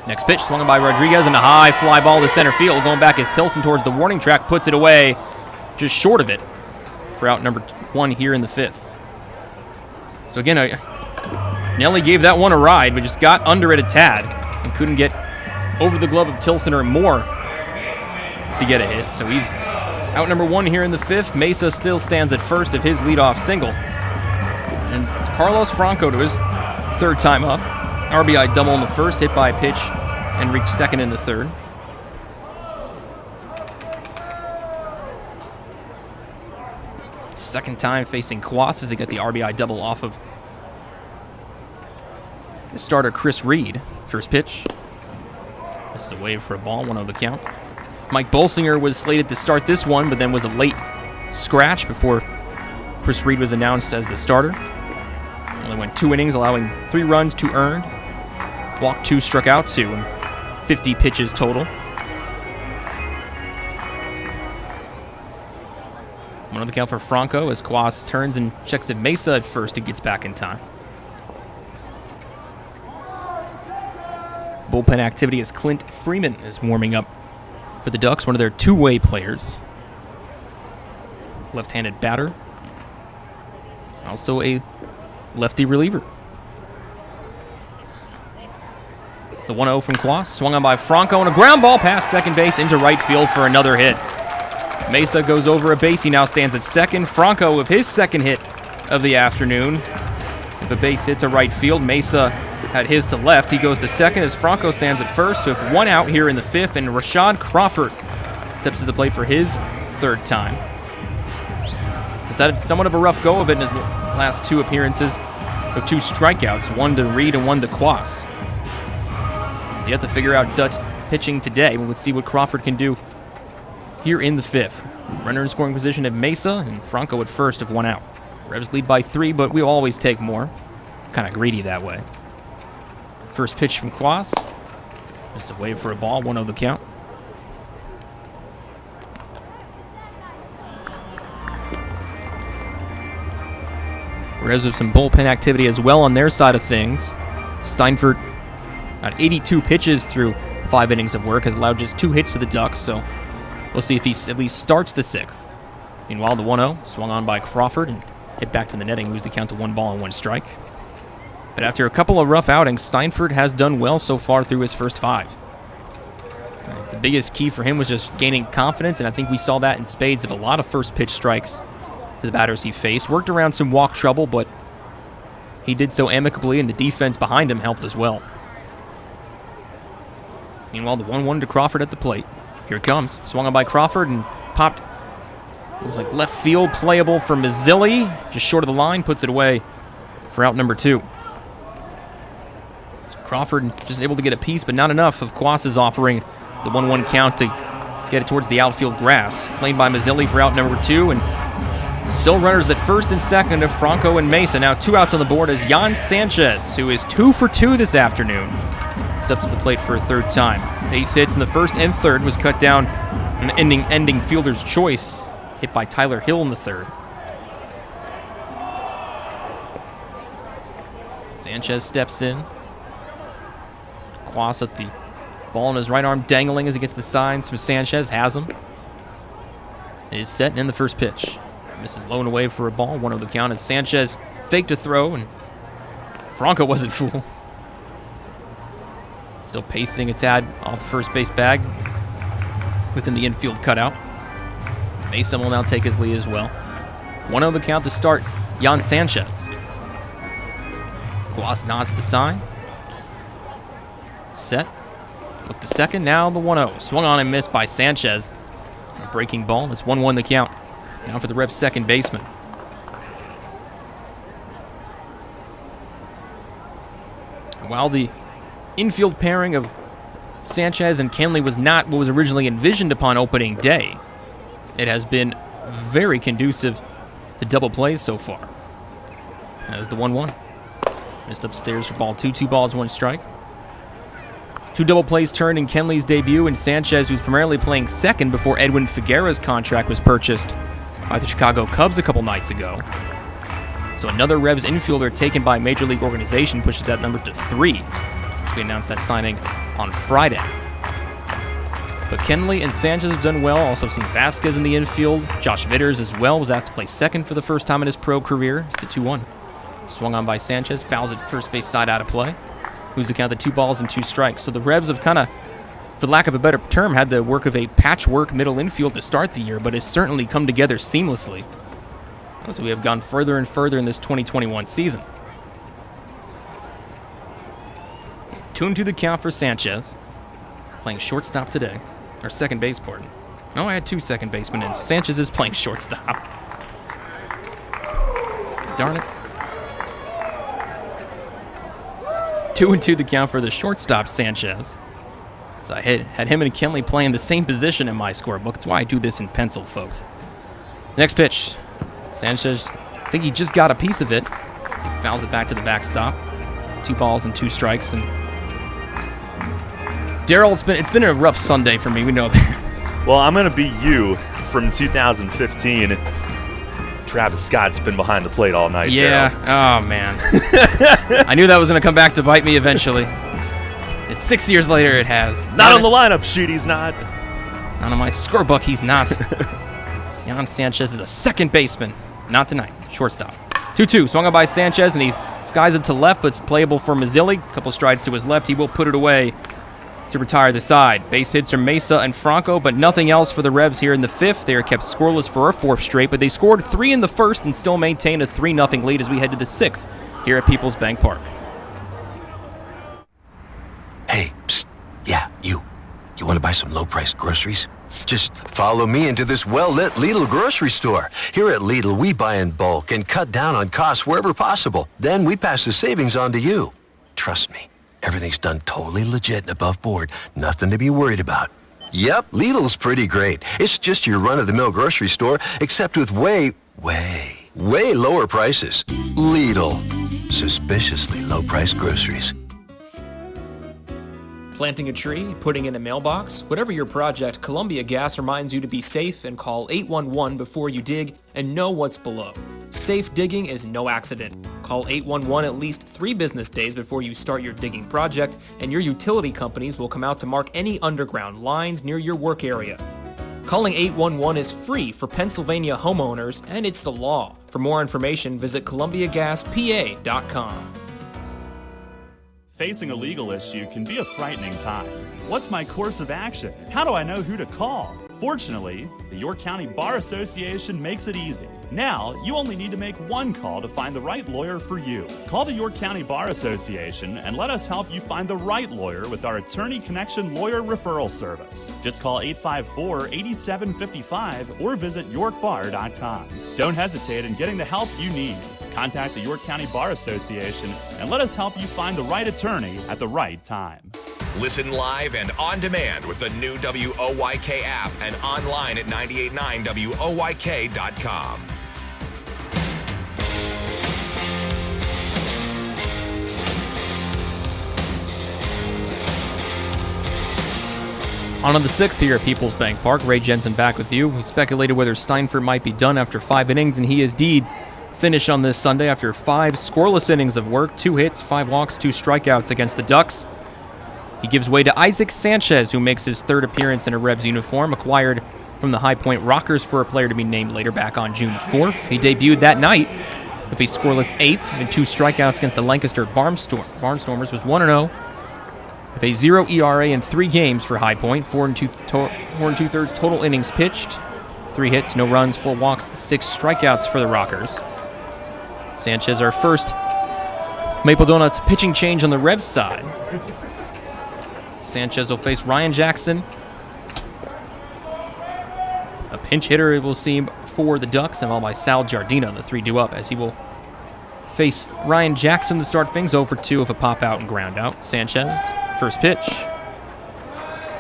Next pitch swung by Rodriguez and a high fly ball to center field. Going back as Tilson towards the warning track puts it away just short of it for out number 1 here in the 5th. So again, Nelly gave that one a ride, but just got under it a tad and couldn't get over the glove of Tilson or more to get a hit. So he's out number 1 here in the 5th. Mesa still stands at first of his leadoff single. And Carlos Franco to his 3rd time up. RBI double in the first, hit by a pitch, and reached 2nd in the 3rd. Second time facing Quas as he got the RBI double off of the starter Chris Reed. First pitch. This is a wave for a ball, 1-0 the count. Mike Bolsinger was slated to start this one, but then was a late scratch before Chris Reed was announced as the starter. Only went 2 innings, allowing 3 runs, 2 earned. Walked 2, struck out 2, and 50 pitches total. 1-0 the count for Franco as Quas turns and checks at Mesa at first and gets back in time. Bullpen activity as Clint Freeman is warming up for the Ducks, one of their two-way players. Left-handed batter. Also a lefty reliever. The 1-0 from Quas, swung on by Franco, and a ground ball past second base into right field for another hit. Mesa goes over a base. He now stands at second. Franco with his 2nd hit of the afternoon with a base hit to right field. Mesa had his to left. He goes to second as Franco stands at first with 1 out here in the 5th, and Rashad Crawford steps to the plate for his 3rd time. He's had somewhat of a rough go of it in his last 2 appearances with 2 strikeouts, 1 to Reed and 1 to Quas. He's yet to figure out Dutch pitching today, but let's see what Crawford can do here in the 5th. Runner in scoring position at Mesa, and Franco at first of 1 out. Revs lead by 3, but we always take more. Kind of greedy that way. First pitch from Quas. Just a wave for a ball, 1-0 the count. Revs have some bullpen activity as well on their side of things. Steinfurt, at 82 pitches through 5 innings of work, has allowed just 2 hits to the Ducks, so we'll see if he at least starts the 6th. Meanwhile, the 1-0 swung on by Crawford and hit back to the netting, moves the count to 1 ball and 1 strike. But after a couple of rough outings, Steinfurt has done well so far through his first 5. The biggest key for him was just gaining confidence, and I think we saw that in spades of a lot of first pitch strikes to the batters he faced. Worked around some walk trouble, but he did so amicably, and the defense behind him helped as well. Meanwhile, the 1-1 to Crawford at the plate. Here it comes. Swung on by Crawford and popped. It was like left field, playable for Mazzilli. Just short of the line, puts it away for out number 2. So Crawford just able to get a piece, but not enough of Quas's offering the 1-1 count to get it towards the outfield grass. Played by Mazzilli for out number 2, and still runners at first and second of Franco and Mesa. Now 2 outs on the board as Jan Sanchez, who is 2 for 2 this afternoon, steps to the plate for a third time. Base hits in the first and third, was cut down an ending fielder's choice, hit by Tyler Hill in the third. Sanchez steps in. Quas at the ball in his right arm, dangling as he gets the signs from Sanchez. Has him. It is set in the first pitch. Misses low and away for a ball. 1-0 the count as Sanchez faked a throw, and Franco wasn't fooled. Still pacing a tad off the first base bag within the infield cutout. Mason will now take his lead as well. 1-0 the count to start Jan Sanchez. Quas nods the sign. Set. Look to second. Now the 1-0. Swung on and missed by Sanchez. A breaking ball. It's 1-1 the count. Now for the Revs' second baseman. While the infield pairing of Sanchez and Kenley was not what was originally envisioned upon opening day, it has been very conducive to double plays so far. That is the 1-1. Missed upstairs for ball 2. 2 balls, 1 strike. 2 double plays turned in Kenley's debut, and Sanchez, who's primarily playing second before Edwin Figueroa's contract was purchased by the Chicago Cubs a couple nights ago. So another Revs infielder taken by a major league organization pushes that number to 3. We announced that signing on Friday. But Kenley and Sanchez have done well. Also seen Vasquez in the infield. Josh Vitters as well was asked to play second for the first time in his pro career. It's the 2-1. Swung on by Sanchez. Fouls it first base side out of play. Who's the count? The 2 balls and 2 strikes. So the Revs have kind of, for lack of a better term, had the work of a patchwork middle infield to start the year, but has certainly come together seamlessly as we have gone further and further in this 2021 season. 2-2 the count for Sanchez. Playing shortstop today. Or second base, pardon. No, I had 2 second basemen in. So Sanchez is playing shortstop. Darn it. 2-2 the count for the shortstop, Sanchez. So I had him and Kenley playing the same position in my scorebook. That's why I do this in pencil, folks. Next pitch. Sanchez, I think he just got a piece of it. He fouls it back to the backstop. 2 balls and 2 strikes. And Daryl, it's been a rough Sunday for me. We know that. Well, I'm going to be you from 2015. Travis Scott's been behind the plate all night. Yeah. Daryl. Oh, man. I knew that was going to come back to bite me eventually. It's 6 years later, it has. Not on the lineup sheet, he's not. Not on my scorebook, he's not. Jan Sanchez is a second baseman. Not tonight. Shortstop. 2-2. Swung on by Sanchez, and he skies it to left, but it's playable for Mazzilli. A couple strides to his left. He will put it away to retire the side. Base hits from Mesa and Franco, but nothing else for the Revs here in the 5th. They are kept scoreless for a 4th straight, but they scored 3 in the 1st and still maintain a 3-0 lead as we head to the 6th here at PeoplesBank Park. Hey, psst. Yeah, you want to buy some low-priced groceries? Just follow me into this well-lit Lidl grocery store. Here at Lidl, we buy in bulk and cut down on costs wherever possible. Then we pass the savings on to you. Trust me, everything's done totally legit and above board. Nothing to be worried about. Yep, Lidl's pretty great. It's just your run-of-the-mill grocery store, except with way lower prices. Lidl. Suspiciously low-priced groceries. Planting a tree, putting in a mailbox, whatever your project, Columbia Gas reminds you to be safe and call 811 before you dig and know what's below. Safe digging is no accident. Call 811 at least 3 business days before you start your digging project, and your utility companies will come out to mark any underground lines near your work area. Calling 811 is free for Pennsylvania homeowners, and it's the law. For more information, visit columbiagaspa.com. Facing a legal issue can be a frightening time. What's my course of action? How do I know who to call? Fortunately, the York County Bar Association makes it easy. Now, you only need to make one call to find the right lawyer for you. Call the York County Bar Association and let us help you find the right lawyer with our Attorney Connection Lawyer Referral Service. Just call 854-8755 or visit yorkbar.com. Don't hesitate in getting the help you need. Contact the York County Bar Association and let us help you find the right attorney at the right time. Listen live and on demand with the new WOYK app and online at 989WOYK.com. On to the 6th here at PeoplesBank Park. Ray Jensen back with you. We speculated whether Steinfurt might be done after 5 innings, and he is indeed finished on this Sunday after 5 scoreless innings of work, 2 hits, 5 walks, 2 strikeouts against the Ducks. He gives way to Isaac Sanchez, who makes his 3rd appearance in a Revs uniform, acquired from the High Point Rockers for a player to be named later back on June 4th. He debuted that night with a scoreless 8th and 2 strikeouts against the Lancaster Barnstormers, was 1-0 with a 0 ERA in 3 games for High Point, 4 2/3 total innings pitched, 3 hits, no runs, 4 walks, 6 strikeouts for the Rockers. Sanchez, our first Maple Donuts pitching change on the Revs side. Sanchez will face Ryan Jackson, a pinch hitter it will seem for the Ducks, and all by Sal Giardina, the 3-2 up, as he will face Ryan Jackson to start things 0-2 of a pop out and ground out. Sanchez, first pitch,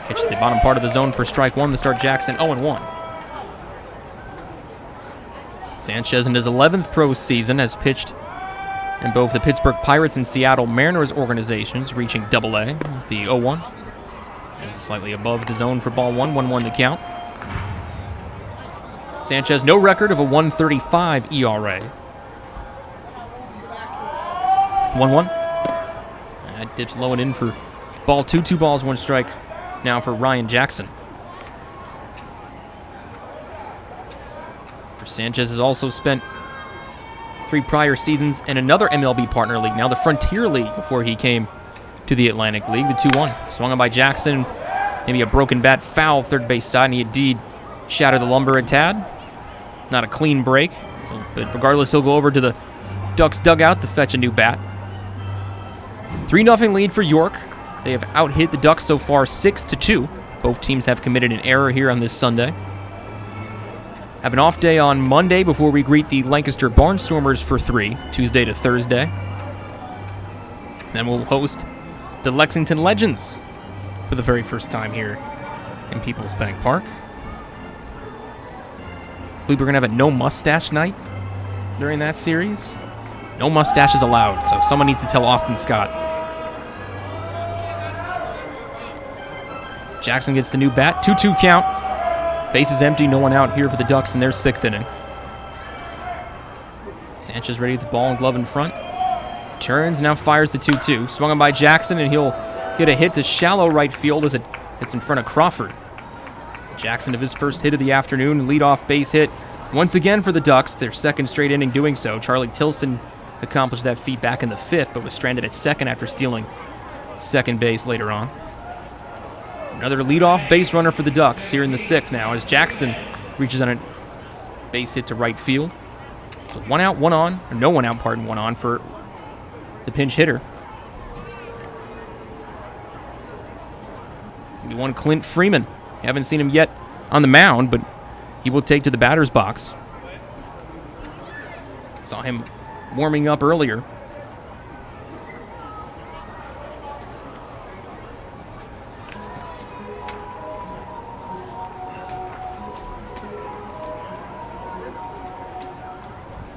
catches the bottom part of the zone for strike 1 to start Jackson 0-1. Sanchez in his 11th pro season has pitched in both the Pittsburgh Pirates and Seattle Mariners organizations, reaching AA as the 0-1. This is slightly above the zone for ball 1, 1-1 the count. Sanchez, no record of a 1.35 ERA. 1-1. That dips low and in for ball 2, 2 balls, 1 strike now for Ryan Jackson. Sanchez has also spent 3 prior seasons in another MLB partner league, now the Frontier League, before he came to the Atlantic League. The 2-1 swung on by Jackson, maybe a broken bat foul third base side, and he indeed shattered the lumber a tad. Not a clean break, but regardless, he'll go over to the Ducks dugout to fetch a new bat. 3-0 lead for York. They have out-hit the Ducks so far 6-2. Both teams have committed an error here on this Sunday. Have an off day on Monday before we greet the Lancaster Barnstormers for 3, Tuesday to Thursday. Then we'll host the Lexington Legends for the very first time here in PeoplesBank Park. I believe we're going to have a no mustache night during that series. No mustaches allowed, so someone needs to tell Austin Scott. Jackson gets the new bat, 2-2 count. Bases empty, no one out here for the Ducks in their 6th inning. Sanchez ready with the ball and glove in front. Turns, now fires the 2-2. Swung on by Jackson, and he'll get a hit to shallow right field as it hits in front of Crawford. Jackson of his first hit of the afternoon, leadoff base hit once again for the Ducks, their 2nd straight inning doing so. Charlie Tilson accomplished that feat back in the 5th, but was stranded at second after stealing second base later on. Another leadoff base runner for the Ducks here in the 6th now as Jackson reaches on a base hit to right field. So 1 out, 1 on, or no 1 out, 1 on for the pinch hitter. We want Clint Freeman. Haven't seen him yet on the mound, but he will take to the batter's box. Saw him warming up earlier.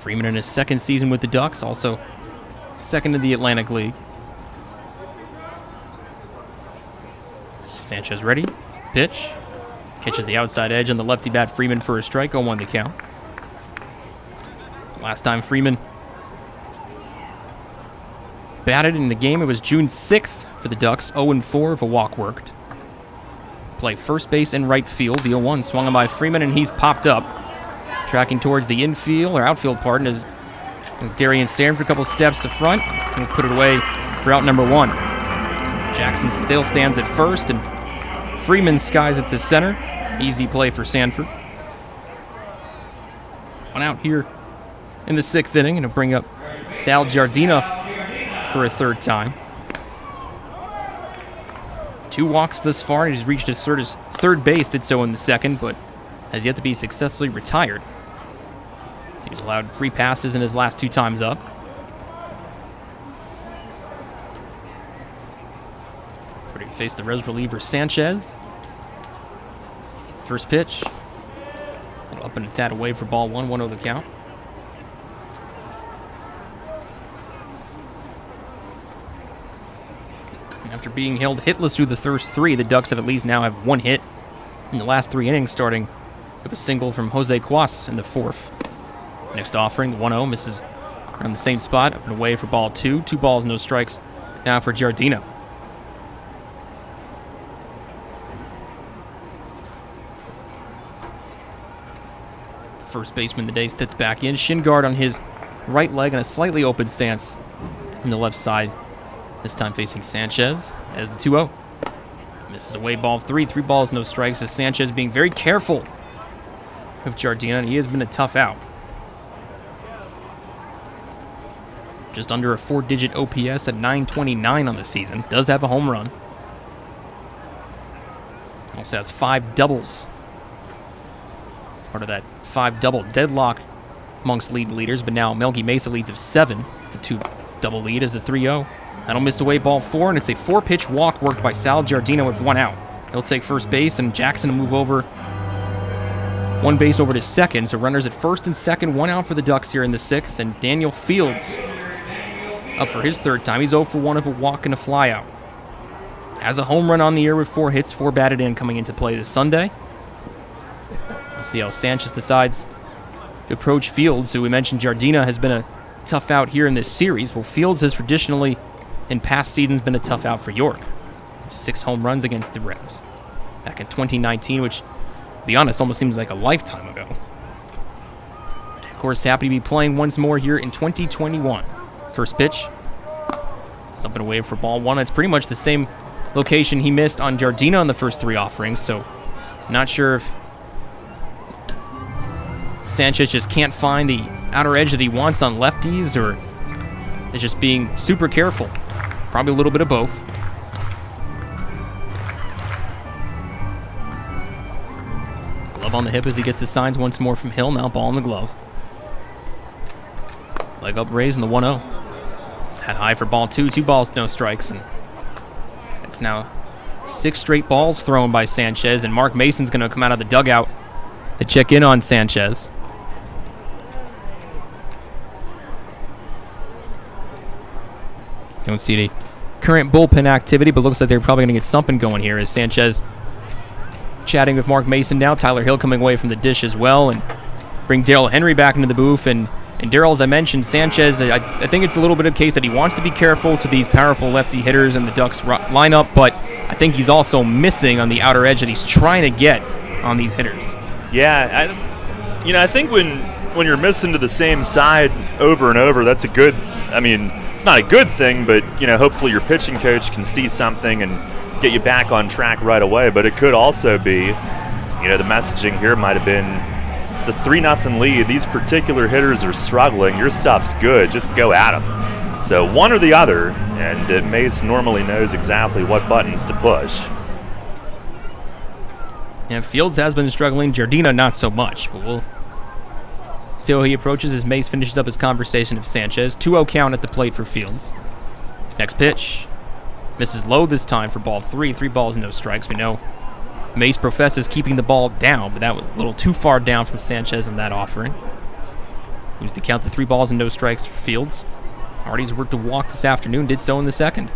Freeman in his 2nd season with the Ducks, also 2nd in the Atlantic League. Sanchez ready, pitch, catches the outside edge on the lefty bat Freeman for a strike, 0-1 to count. Last time Freeman batted in the game, it was June 6th for the Ducks, 0-4 of a walk worked. Play first base and right field, the 0-1 swung on by Freeman, and he's popped up. Tracking towards the infield, or outfield, pardon, as Darian Sandford a couple steps to front. He'll put it away for out number 1. Jackson still stands at first, and Freeman skies it to center. Easy play for Sanford. One out here in the 6th inning, and to bring up Sal Giardina for a 3rd time. 2 walks thus far, and he's reached his third base, did so in the 2nd, but has yet to be successfully retired. So he's allowed 3 passes in his last 2 times up. Ready to face the res reliever Sanchez. First pitch. Up and a tad away for ball 1, 1-0 the count. After being held hitless through the first 3, the Ducks have at least now have 1 hit in the last 3 innings, starting with a single from Jose Cuas in the 4th. Next offering, the 1-0 misses around the same spot, up and away for ball 2. 2 balls, no strikes now for Giardina. First baseman today steps back in. Shin guard on his right leg and a slightly open stance from the left side. This time facing Sanchez as the 2-0. Misses away ball 3. 3 balls, no strikes as Sanchez being very careful of Giardina, and he has been a tough out. Just under a 4-digit OPS at 929 on the season. Does have a home run. Also has 5 doubles. Part of that 5-double deadlock amongst league leaders, but now Melky Mesa leads of 7. The 2-double lead is the 3-0. That'll miss away ball 4, and it's a 4-pitch walk worked by Sal Giardina with 1 out. He'll take first base, and Jackson will move over 1 base over to 2nd, so runners at 1st and 2nd, 1 out for the Ducks here in the 6th, and Daniel Fields up for his 3rd time. He's 0 for 1 of a walk and a flyout. Has a home run on the year with 4 hits, 4 batted in coming into play this Sunday. We'll see how Sanchez decides to approach Fields, who we mentioned Giardina has been a tough out here in this series. Well, Fields has traditionally, in past seasons, been a tough out for York. 6 home runs against the Revs back in 2019, which, to be honest, almost seems like a lifetime ago. But of course, happy to be playing once more here in 2021. First pitch. It's up and away for ball 1. It's pretty much the same location he missed on Giardina on the first 3 offerings, so not sure if Sanchez just can't find the outer edge that he wants on lefties, or is just being super careful. Probably a little bit of both. Glove on the hip as he gets the signs once more from Hill. Now ball in the glove. Leg up raised in the 1-0. It's had high for ball 2. 2 balls, no strikes. And it's now 6 straight balls thrown by Sanchez, and Mark Mason's going to come out of the dugout to check in on Sanchez. Don't see any current bullpen activity, but looks like they're probably going to get something going here as Sanchez chatting with Mark Mason now. Tyler Hill coming away from the dish as well, and bring Darrell Henry back into the booth. And Darrell, as I mentioned, Sanchez, I think it's a little bit of a case that he wants to be careful to these powerful lefty hitters in the Ducks lineup, but I think he's also missing on the outer edge that he's trying to get on these hitters. Yeah, I think when you're missing to the same side over and over, that's a good, it's not a good thing, but, hopefully your pitching coach can see something and get you back on track right away. But it could also be, the messaging here might have been, it's a 3-0 lead. These particular hitters are struggling. Your stuff's good. Just go at them. So one or the other, and Mace normally knows exactly what buttons to push. And Fields has been struggling. Giardina not so much, but we'll see how he approaches as Mace finishes up his conversation with Sanchez. 2-0 count at the plate for Fields. Next pitch. Misses low this time for ball 3. 3 balls, no strikes. We know Mace professes keeping the ball down, but that was a little too far down from Sanchez in that offering. Used to count the 3 balls and no strikes for Fields. Hardy's worked a walk this afternoon, did so in the 2nd.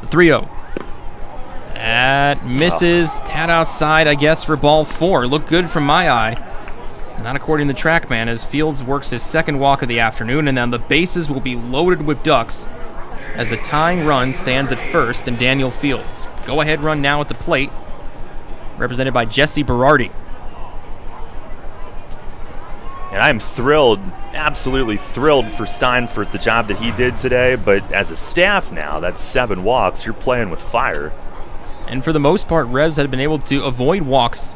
The 3-0. That misses. Tad outside, I guess, for ball 4. Looked good from my eye. Not according to TrackMan, as Fields works his 2nd walk of the afternoon, and then the bases will be loaded with Ducks as the tying run stands at first, and Daniel Fields. Go-ahead run now at the plate, represented by Jesse Berardi. And I'm thrilled, absolutely thrilled for Steinfurt, the job that he did today, but as a staff now, that's 7 walks. You're playing with fire. And for the most part, Revs had been able to avoid walks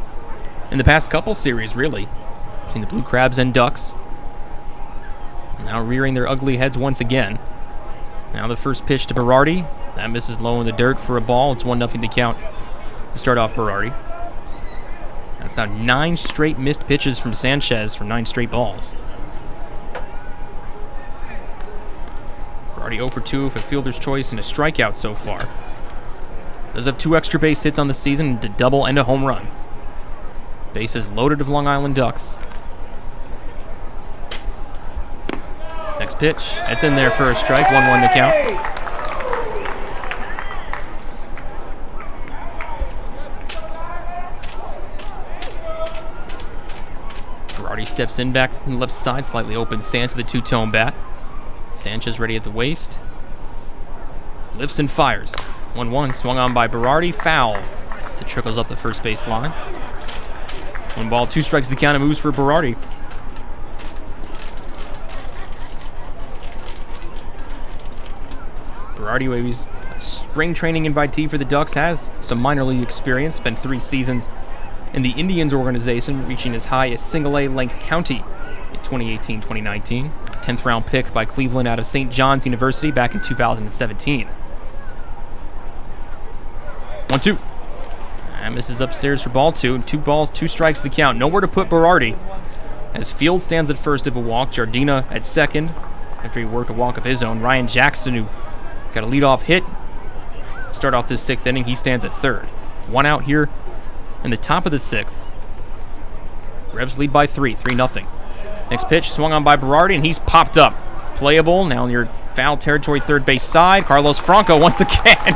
in the past couple series, really, between the Blue Crabs and Ducks. Now rearing their ugly heads once again. Now the first pitch to Berardi. That misses low in the dirt for a ball. It's 1-0 to count to start off Berardi. That's now 9 straight missed pitches from Sanchez for 9 straight balls. Berardi 0 for 2 with a fielder's choice and a strikeout so far. Does have 2 extra base hits on the season, a double and a home run. Bases loaded of Long Island Ducks. Next pitch. That's in there for a strike. 1-1 to count. Berardi steps in back from the left side, slightly open stance with a two-tone bat. Sanchez ready at the waist. Lifts and fires. 1-1 swung on by Berardi. Foul. As it trickles up the first base line. 1 ball, 2 strikes the count and moves for Berardi. Berardi, he's a spring training invitee for the Ducks, has some minor league experience, spent 3 seasons in the Indians organization, reaching as high as single-A Length County in 2018-2019. 10th round pick by Cleveland out of St. John's University back in 2017. 1-2. And misses upstairs for ball 2. 2 balls, 2 strikes the count. Nowhere to put Berardi. As Field stands at first of a walk, Jardina at second. After he worked a walk of his own, Ryan Jackson, who got a leadoff hit, start off this 6th inning, he stands at third. 1 out here in the top of the 6th. Revs lead by 3-0. Next pitch swung on by Berardi, and he's popped up. Playable, now near foul territory, third base side. Carlos Franco once again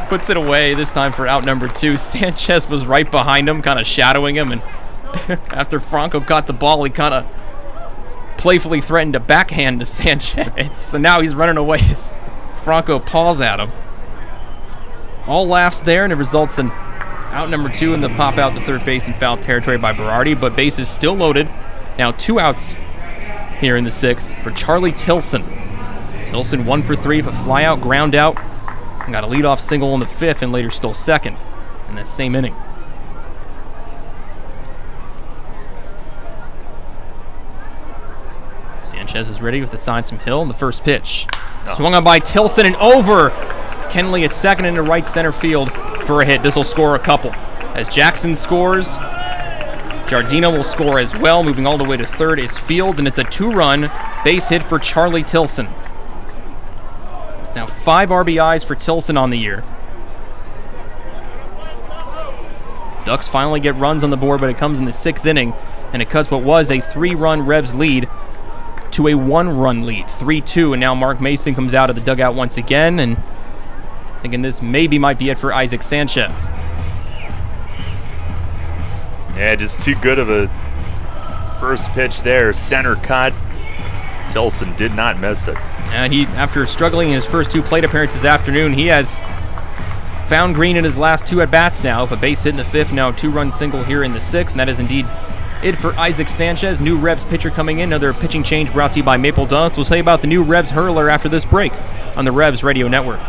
puts it away, this time for out number 2. Sanchez was right behind him, kind of shadowing him, and after Franco caught the ball, he kind of playfully threatened to backhand to Sanchez. So now he's running away as Franco paws at him. All laughs there, and it results in out number 2 in the pop out the third base in foul territory by Berardi, but bases still loaded. Now 2 outs here in the 6th for Charlie Tilson. Tilson 1 for 3 with a flyout, ground out, and got a leadoff single in the 5th and later stole second in that same inning. Sanchez is ready with the sign some hill in the first pitch. Swung on by Tilson and over. Kenley at second into right center field for a hit. This will score a couple. As Jackson scores, Jardina will score as well. Moving all the way to third is Fields, and it's a 2-run base hit for Charlie Tilson. It's now 5 RBIs for Tilson on the year. Ducks finally get runs on the board, but it comes in the 6th inning, and it cuts what was a 3-run Revs lead to a 1-run lead, 3-2, and now Mark Mason comes out of the dugout once again, and thinking this maybe might be it for Isaac Sanchez. Yeah, just too good of a first pitch there. Center cut. Tilson did not miss it. And he, after struggling in his first 2 plate appearances this afternoon, he has found green in his last 2 at-bats now. With a base hit in the 5th, now a 2-run single here in the 6th, and that is indeed it for Isaac Sanchez. New Revs pitcher coming in. Another pitching change brought to you by Maple Donuts. We'll tell you about the new Revs hurler after this break on the Revs Radio Network.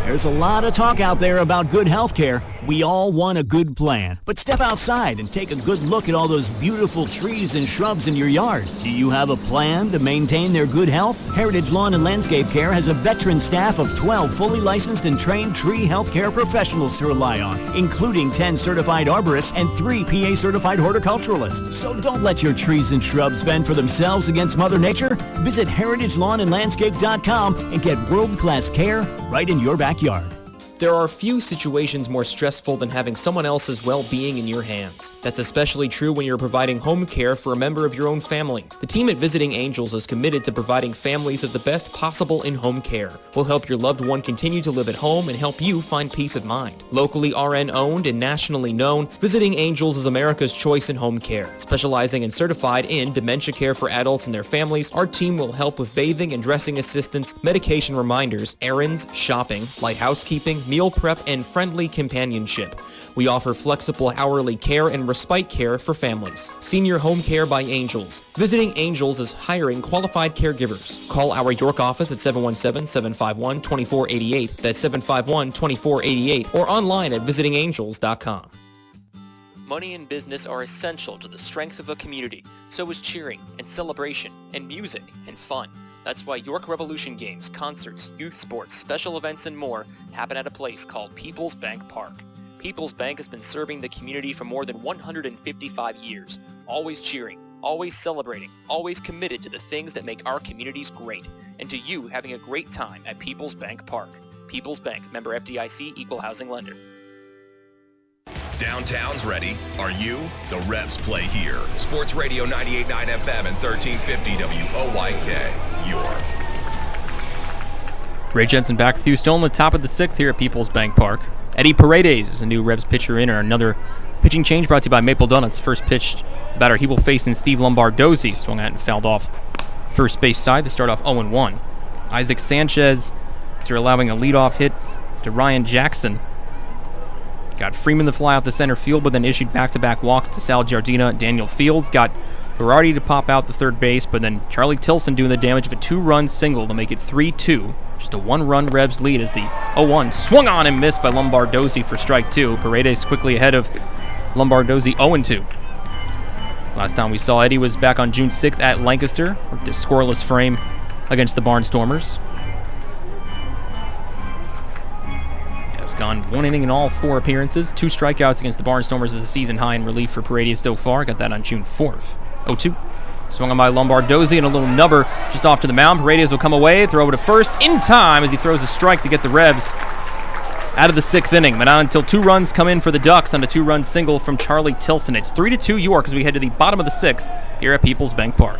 There's a lot of talk out there about good health care. We all want a good plan. But step outside and take a good look at all those beautiful trees and shrubs in your yard. Do you have a plan to maintain their good health? Heritage Lawn and Landscape Care has a veteran staff of 12 fully licensed and trained tree health care professionals to rely on, including 10 certified arborists and 3 PA certified horticulturalists. So don't let your trees and shrubs fend for themselves against Mother Nature. Visit heritagelawnandlandscape.com and get world-class care right in your backyard. There are few situations more stressful than having someone else's well-being in your hands. That's especially true when you're providing home care for a member of your own family. The team at Visiting Angels is committed to providing families with the best possible in-home care. We'll help your loved one continue to live at home and help you find peace of mind. Locally RN-owned and nationally known, Visiting Angels is America's choice in home care. Specializing and certified in dementia care for adults and their families, our team will help with bathing and dressing assistance, medication reminders, errands, shopping, light housekeeping, meal prep, and friendly companionship. We offer flexible hourly care and respite care for families. Senior Home Care by Angels. Visiting Angels is hiring qualified caregivers. Call our York office at 717-751-2488. That's 751-2488, or online at visitingangels.com. Money and business are essential to the strength of a community. So is cheering and celebration and music and fun. That's why York Revolution games, concerts, youth sports, special events, and more happen at a place called PeoplesBank Park. PeoplesBank has been serving the community for more than 155 years, always cheering, always celebrating, always committed to the things that make our communities great, and to you having a great time at PeoplesBank Park. PeoplesBank, member FDIC, equal housing lender. Downtown's ready. Are you? The Revs play here. Sports Radio 98.9 FM and 1350 WOYK, York. Ray Jensen back with you, still in the top of the 6th here at PeoplesBank Park. Eddie Paredes is a new Revs pitcher in, or another pitching change brought to you by Maple Donuts. First pitch, the batter he will face in Steve Lombardozzi. Swung at and fouled off first base side to start off 0-1. Isaac Sanchez, after allowing a leadoff hit to Ryan Jackson, got Freeman to fly out the center field, but then issued back-to-back walks to Sal Giardina. Daniel Fields got Berardi to pop out the third base, but then Charlie Tilson doing the damage of a 2-run single to make it 3-2. Just a 1-run Revs lead as the 0-1 swung on and missed by Lombardozzi for strike 2. Paredes quickly ahead of Lombardozzi 0-2. Last time we saw Eddie was back on June 6th at Lancaster, with a scoreless frame against the Barnstormers. Has gone 1 inning in all 4 appearances. 2 strikeouts against the Barnstormers is a season high in relief for Paredes so far. Got that on June 4th. 0-2. Swung on by Lombardozzi and a little nubber just off to the mound. Paredes will come away, throw over to first in time as he throws a strike to get the Revs out of the 6th inning. But not until 2 runs come in for the Ducks on a 2-run single from Charlie Tilson. It's 3-2 York as we head to the bottom of the 6th here at PeoplesBank Park.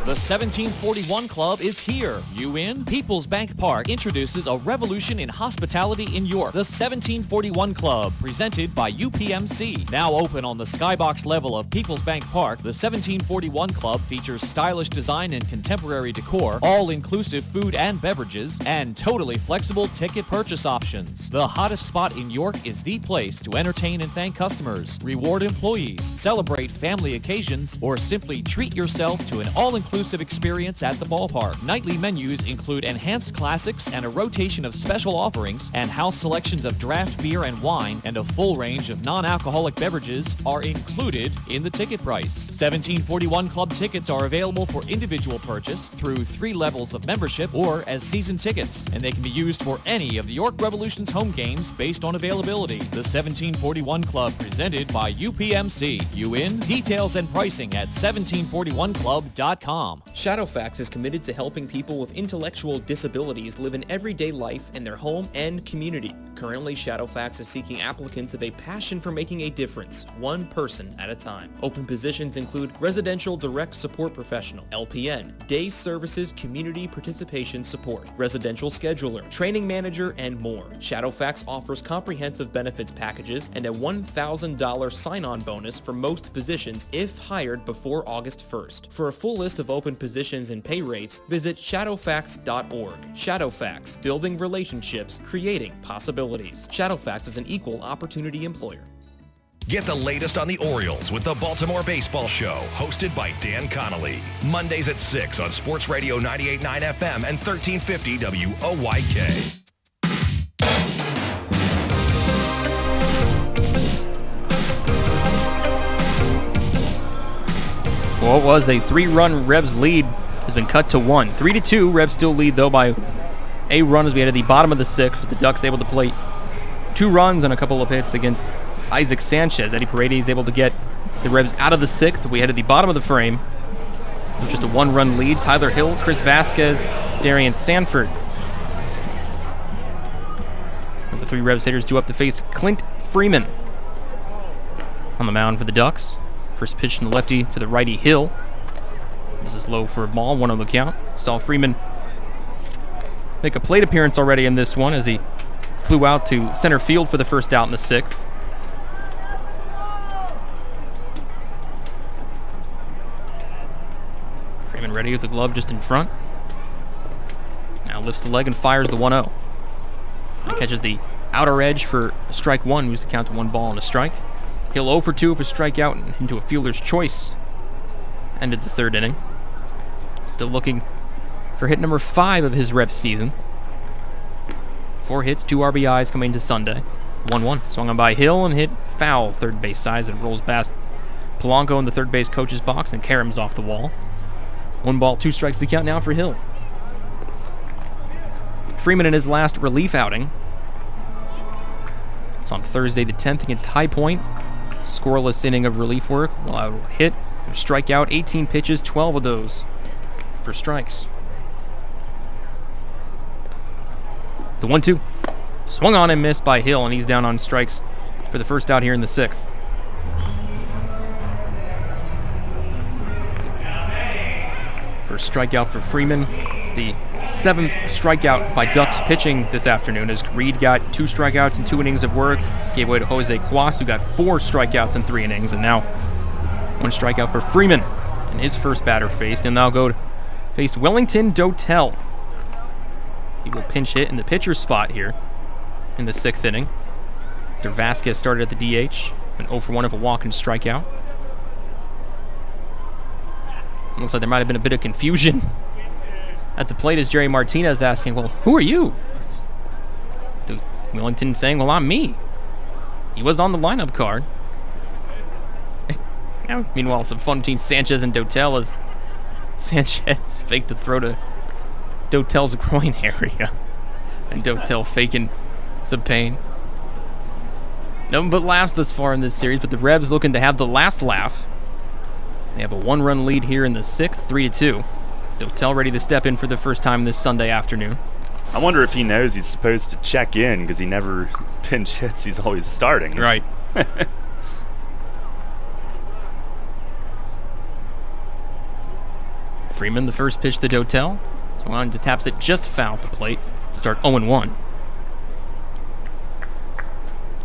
The 1741 Club is here. You in? PeoplesBank Park introduces a revolution in hospitality in York. The 1741 Club, presented by UPMC. Now open on the skybox level of PeoplesBank Park, the 1741 Club features stylish design and contemporary decor, all-inclusive food and beverages, and totally flexible ticket purchase options. The hottest spot in York is the place to entertain and thank customers, reward employees, celebrate family occasions, or simply treat yourself to an all-inclusive experience at the ballpark. Nightly menus include enhanced classics and a rotation of special offerings, and house selections of draft beer and wine and a full range of non-alcoholic beverages are included in the ticket price. 1741 Club tickets are available for individual purchase through 3 levels of membership or as season tickets, and they can be used for any of the York Revolution's home games based on availability. The 1741 Club, presented by UPMC. You in? Details and pricing at 1741club.com. Shadowfax is committed to helping people with intellectual disabilities live an everyday life in their home and community. Currently, Shadowfax is seeking applicants with a passion for making a difference, one person at a time. Open positions include Residential Direct Support Professional, LPN, Day Services Community Participation Support, Residential Scheduler, Training Manager, and more. Shadowfax offers comprehensive benefits packages and a $1,000 sign-on bonus for most positions if hired before August 1st. For a full list of open positions and pay rates, visit shadowfax.org. Shadowfax, building relationships, creating possibilities. Shadowfax is an equal opportunity employer. Get the latest on the Orioles with the Baltimore Baseball Show, hosted by Dan Connolly. Mondays at 6 on Sports Radio 98.9 FM and 1350 WOYK. Well, it was a 3-run Revs lead, has been cut to 1. 3-2, Revs still lead, though, by a run as we head to the bottom of the 6th, with the Ducks able to play 2 runs and a couple of hits against Isaac Sanchez. Eddie Paredes able to get the Revs out of the 6th. We head to the bottom of the frame with just a 1-run lead. Tyler Hill, Chris Vasquez, Darian Sanford. And the 3 Revs hitters due up to face Clint Freeman on the mound for the Ducks. First pitch from the lefty to the righty Hill. This is low for a ball, 1 on the count. Saw Freeman make a plate appearance already in this one as he flew out to center field for the first out in the 6th. Freeman ready with the glove just in front. Now lifts the leg and fires the 1-0. And catches the outer edge for strike one, moves the count to 1 ball and a strike. Hill 0 for 2 for strikeout and into a fielder's choice. Ended the 3rd inning. Still looking for hit number 5 of his Revs season. 4 hits, 2 RBIs coming into Sunday. 1-1. Swung on by Hill and hit foul third base side as it rolls past Polanco in the third base coach's box and Karam's off the wall. 1 ball, 2 strikes the count now for Hill. Freeman in his last relief outing. It's on Thursday the 10th against High Point. Scoreless inning of relief work. Well, a hit, a strikeout, 18 pitches, 12 of those for strikes. The 1-2. Swung on and missed by Hill, and he's down on strikes for the first out here in the 6th. First strikeout for Freeman. It's the 7th strikeout by Ducks pitching this afternoon as Reed got 2 strikeouts in 2 innings of work. Gave way to Jose Cuas, who got 4 strikeouts in 3 innings, and now 1 strikeout for Freeman in his first batter faced, and now go to face Wellington Dotel. He will pinch hit in the pitcher's spot here in the 6th inning. After Vasquez started at the DH, an 0 for 1 of a walk and strikeout. It looks like there might have been a bit of confusion at the plate as Jerry Martinez asking, well, who are you? Wellington saying, well, I'm me. He was on the lineup card. Meanwhile, some fun between Sanchez and Dotel as Sanchez faked a throw to Dotel's groin area. And Dotel faking some pain. No one but last thus far in this series, but the Revs looking to have the last laugh. They have a 1-run lead here in the 6th, 3-2. Dotel ready to step in for the first time this Sunday afternoon. I wonder if he knows he's supposed to check in because he never pinch hits. He's always starting. Right. Freeman, the first pitch to Dotel. So on to taps it just foul at the plate. Start 0-1.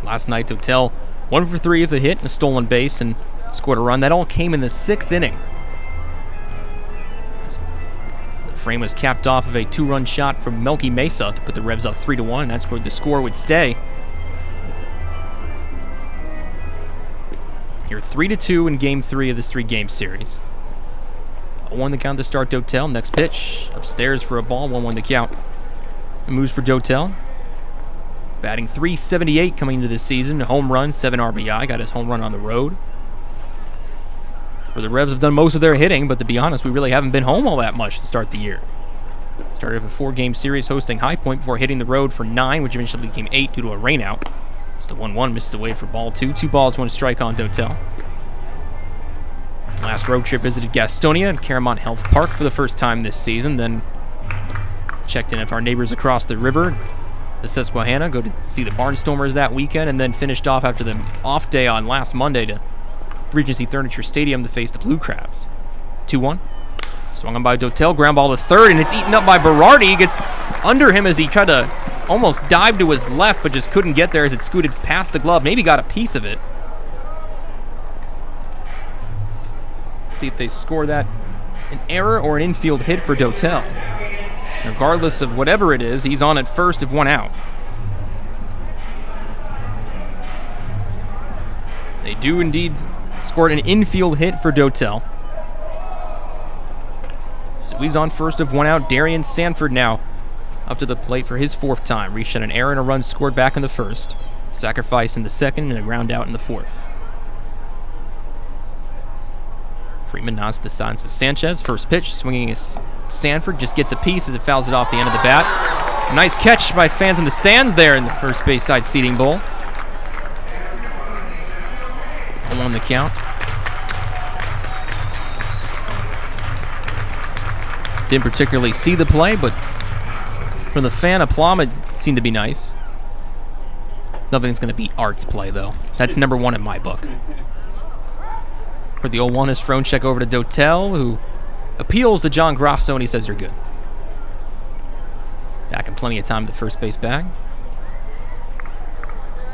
Last night, Dotel 1 for 3 of the hit and a stolen base and scored a run. That all came in the 6th inning. The frame was capped off of a 2-run shot from Melky Mesa to put the Revs up 3-1. That's where the score would stay. Here 3-2 in Game 3 of this 3-game series. 0-1 the count to start Dotel. Next pitch upstairs for a ball. 1-1 the count. It moves for Dotel. Batting .378 coming into this season. A home run, 7 RBI. Got his home run on the road. Where the Revs have done most of their hitting, but to be honest, we really haven't been home all that much to start the year. Started with a 4-game series hosting High Point before hitting the road for 9, which eventually became 8 due to a rainout. Just a 1-1, missed away for ball 2. 2 balls, 1 strike on Dotel. Last road trip visited Gastonia and Caramont Health Park for the first time this season, then checked in with our neighbors across the river, the Susquehanna, go to see the Barnstormers that weekend, and then finished off after the off day on last Monday to Regency Furniture Stadium to face the Blue Crabs. 2-1. Swung on by Dotel, ground ball to third, and it's eaten up by Berardi. He gets under him as he tried to almost dive to his left, but just couldn't get there as it scooted past the glove. Maybe got a piece of it. See if they score that an error or an infield hit for Dotel. Regardless of whatever it is, he's on at first if 1 out. They do indeed score an infield hit for Dotel. So he's on first of 1 out. Darian Sanford now up to the plate for his 4th time. Reached an error and a run scored back in the 1st. Sacrifice in the 2nd and a ground out in the 4th. Freeman nods the signs with Sanchez. First pitch, swinging is Sanford. Just gets a piece as it fouls it off the end of the bat. A nice catch by fans in the stands there in the first base side seating bowl. 1 the count. Didn't particularly see the play, but from the fan aplomb, it seemed to be nice. Nothing's going to beat Art's play, though. That's number 1 in my book. For the 0-1 is thrown check over to Dotel, who appeals to John Grosso, and he says you're good. Back in plenty of time to the first base bag.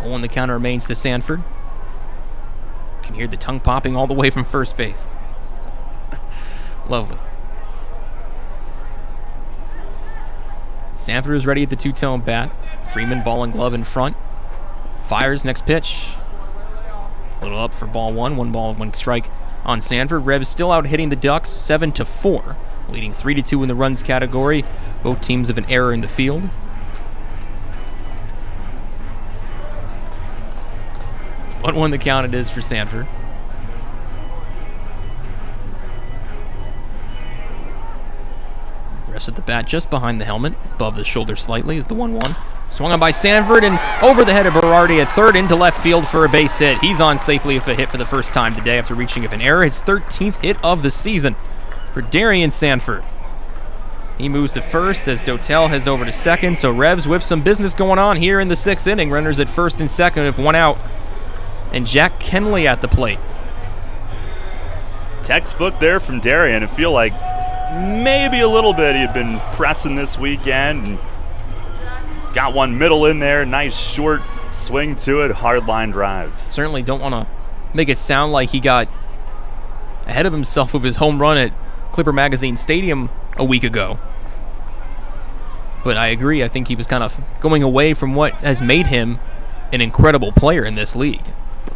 0-1 the counter remains to Sanford. You can hear the tongue popping all the way from first base. Lovely. Sanford is ready at the two-tone bat. Freeman, ball and glove in front. Fires, next pitch. A little up for ball one. 1 ball, 1 strike on Sanford. Revs still out hitting the Ducks 7-4, leading 3-2 in the runs category. Both teams have an error in the field. 1-1 the count it is for Sanford. Rest at the bat just behind the helmet, above the shoulder slightly, is the 1-1. Swung on by Sanford and over the head of Berardi at third into left field for a base hit. He's on safely with a hit for the first time today after reaching of an error. His 13th hit of the season for Darian Sanford. He moves to first as Dotel heads over to second, so Revs with some business going on here in the 6th inning. Runners at first and second with 1 out. And Jack Kenley at the plate. Textbook there from Darian. I feel like maybe a little bit he had been pressing this weekend and got one middle in there. Nice short swing to it. Hard line drive. Certainly don't want to make it sound like he got ahead of himself with his home run at Clipper Magazine Stadium a week ago. But I agree. I think he was kind of going away from what has made him an incredible player in this league.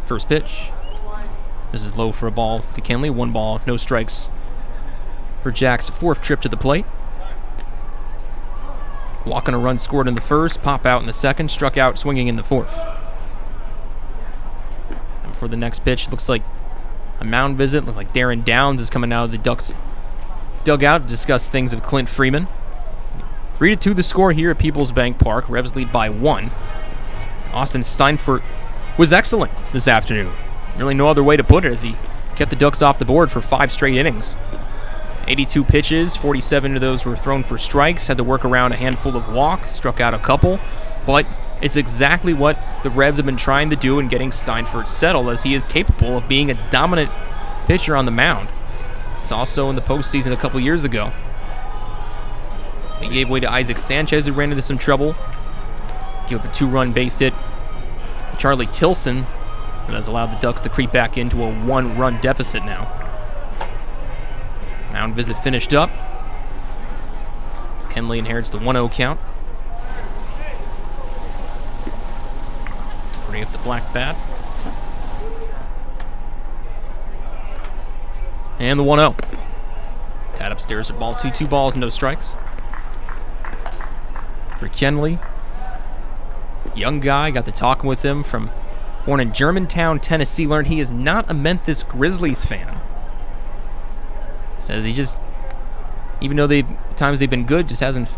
First pitch. This is low for a ball to Kenley. 1 ball, no strikes for Jack's 4th trip to the plate. Walk on a run scored in the first, pop out in the second, struck out swinging in the 4th. And for the next pitch, looks like a mound visit. Looks like Darren Downs is coming out of the Ducks dugout to discuss things with Clint Freeman. 3-2 the score here at PeoplesBank Park. Revs lead by 1. Austin Steinfurt was excellent this afternoon. Really no other way to put it, as he kept the Ducks off the board for 5 straight innings. 82 pitches, 47 of those were thrown for strikes, had to work around a handful of walks, struck out a couple, but it's exactly what the Revs have been trying to do in getting Steinfurt settled, as he is capable of being a dominant pitcher on the mound. Saw so in the postseason a couple years ago. He gave way to Isaac Sanchez, who ran into some trouble. Gave up a 2-run base hit to Charlie Tilson, that has allowed the Ducks to creep back into a 1-run deficit now. Mound visit finished up as Kenley inherits the 1-0 count. Bring up the black bat. And the 1-0. Tad upstairs at ball 2, 2 balls, no strikes. For Kenley, young guy, got to talking with him born in Germantown, Tennessee, learned he is not a Memphis Grizzlies fan. Says he just, even though at times they've been good, just hasn't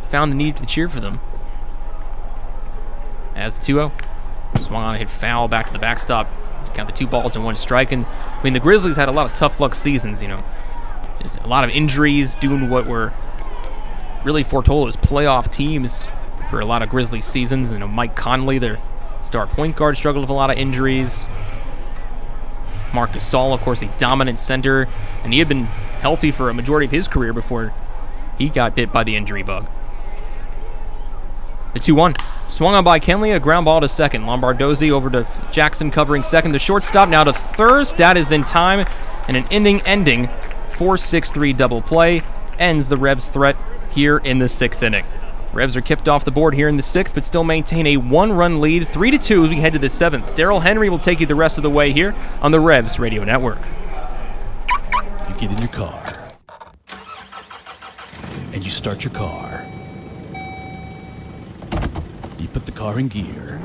found the need to cheer for them. As the 2-0, swung on, hit foul, back to the backstop. Count the 2 balls and 1 strike. And I mean, the Grizzlies had a lot of tough luck seasons, Just a lot of injuries, doing what were really foretold as playoff teams for a lot of Grizzlies seasons. Mike Conley, their star point guard, struggled with a lot of injuries. Marc Gasol, of course, a dominant center, and he had been healthy for a majority of his career before he got bit by the injury bug. The 2-1. Swung on by Kenley, a ground ball to second. Lombardozzi over to Jackson covering second. The shortstop now to third. That is in time, and an inning-ending 4-6-3 double play ends the Revs' threat here in the 6th inning. Revs are kicked off the board here in the 6th, but still maintain a 1-run lead, 3-2 as we head to the 7th. Darrell Henry will take you the rest of the way here on the Revs Radio Network. You get in your car, and you start your car. You put the car in gear,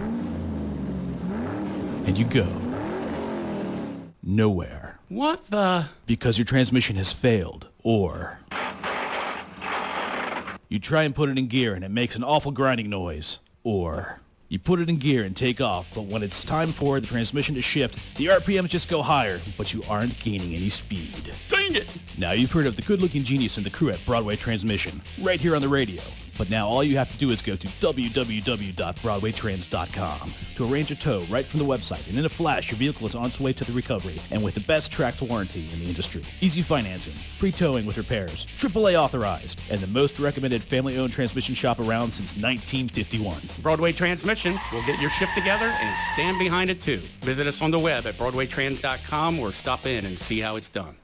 and you go nowhere. What the? Because your transmission has failed, or you try and put it in gear and it makes an awful grinding noise, or you put it in gear and take off, but when it's time for the transmission to shift, the RPMs just go higher, but you aren't gaining any speed. Dang it! Now you've heard of the good-looking genius and the crew at Broadway Transmission, right here on the radio. But now all you have to do is go to www.broadwaytrans.com to arrange a tow right from the website, and in a flash, your vehicle is on its way to the recovery, and with the best tracked warranty in the industry. Easy financing, free towing with repairs, AAA authorized, and the most recommended family-owned transmission shop around since 1951. Broadway Transmission will get your shift together and stand behind it too. Visit us on the web at broadwaytrans.com or stop in and see how it's done.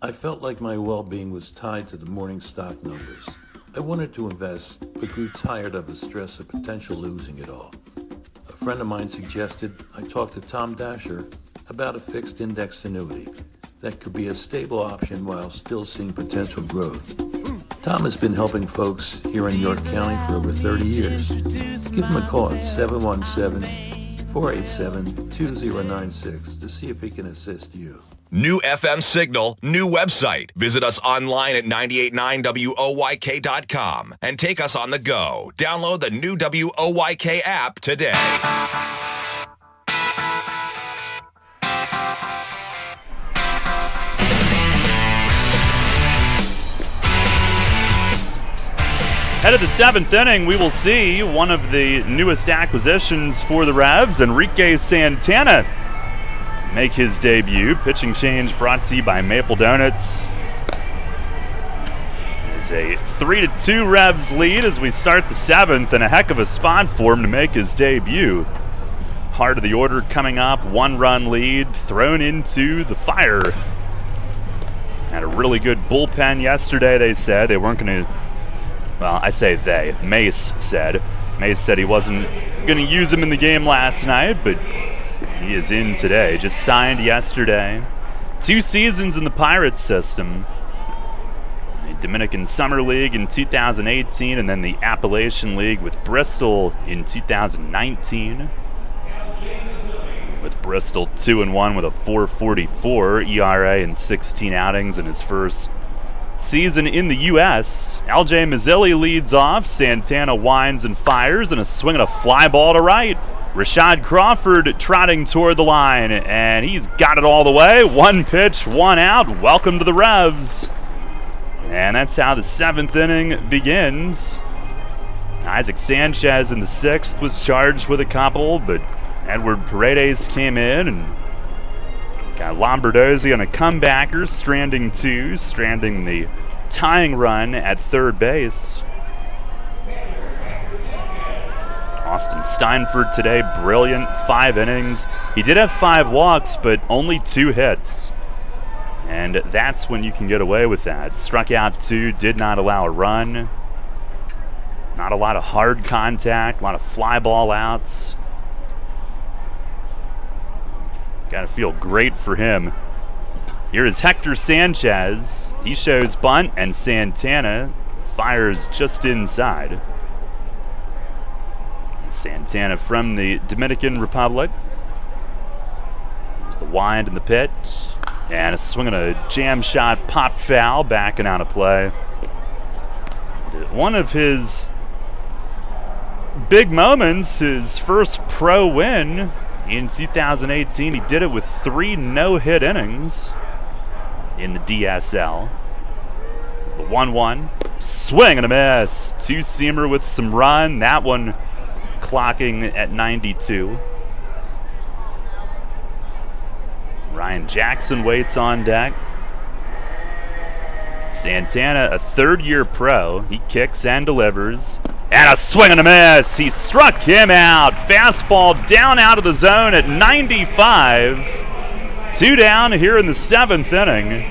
I felt like my well-being was tied to the morning stock numbers. I wanted to invest, but grew tired of the stress of potential losing it all. A friend of mine suggested I talk to Tom Dasher about a fixed index annuity that could be a stable option while still seeing potential growth. Tom has been helping folks here in York County for over 30 years. Give him a call at 717-487-2096 to see if he can assist you. New FM signal, new website. Visit us online at 989WOYK.com and take us on the go. Download the new WOYK app today. Head of the seventh inning, we will see one of the newest acquisitions for the Revs, Enrique Santana, make his debut. Pitching change brought to you by Maple Donuts. It's a 3-2 Revs lead as we start the seventh, and a heck of a spot for him to make his debut. Heart of the order coming up, 1-run lead thrown into the fire. Had a really good bullpen yesterday, they said. They weren't going to, well, I say they. Mace said he wasn't going to use him in the game last night, but he is in today. Just signed yesterday. 2 seasons in the Pirates system. The Dominican Summer League in 2018, and then the Appalachian League with Bristol in 2019. With Bristol 2-1 with a 4.44 ERA in 16 outings in his first season in the U.S. LJ Mazzilli leads off. Santana winds and fires, and a swing and a fly ball to right. Rashad Crawford trotting toward the line, and he's got it all the way. 1 pitch, 1 out. Welcome to the Revs. And that's how the 7th inning begins. Isaac Sanchez in the 6th was charged with a couple, but Edward Paredes came in and got Lombardozzi on a comebacker, stranding the tying run at third base. Austin Steinford today, brilliant, 5 innings. He did have 5 walks, but only 2 hits. And that's when you can get away with that. Struck out 2, did not allow a run. Not a lot of hard contact, a lot of fly ball outs. Gotta feel great for him. Here is Hector Sanchez. He shows bunt, and Santana fires just inside. Santana from the Dominican Republic. There's the wind and the pitch. And a swing and a jam shot popped foul, backing out of play. One of his big moments, his first pro win in 2018. He did it with 3 no-hit innings in the DSL. It's the 1-1. Swing and a miss. 2-seamer with some run. That one clocking at 92. Ryan Jackson waits on deck. Santana, a 3rd-year pro. He kicks and delivers. And a swing and a miss. He struck him out. Fastball down out of the zone at 95. 2 down here in the 7th inning.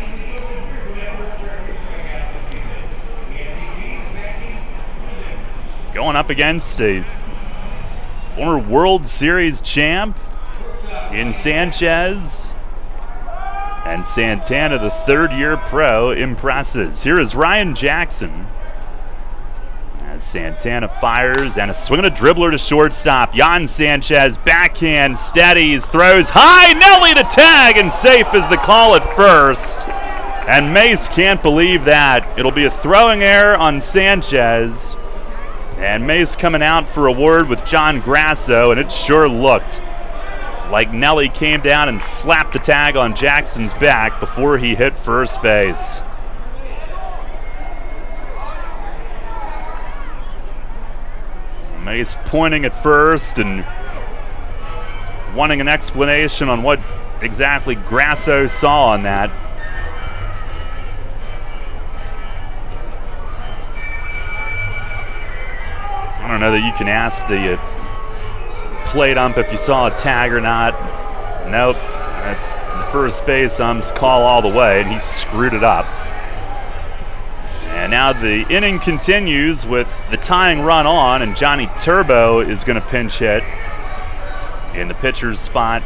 Going up against a former World Series champ in Sanchez. And Santana, the 3rd-year pro, impresses. Here is Ryan Jackson. As Santana fires, and a swing and a dribbler to shortstop. Jan Sanchez, backhand, steadies, throws high. Nelly to tag, and safe is the call at first. And Mace can't believe that. It'll be a throwing error on Sanchez. And Mace coming out for a word with John Grasso, and it sure looked like Nelly came down and slapped the tag on Jackson's back before he hit first base. Mace pointing at first and wanting an explanation on what exactly Grasso saw on that. I don't know that you can ask the plate ump if you saw a tag or not. Nope, that's the first base ump's call all the way, and he screwed it up. And now now the inning continues with the tying run on, and Johnny Turbo is going to pinch hit in the pitcher's spot.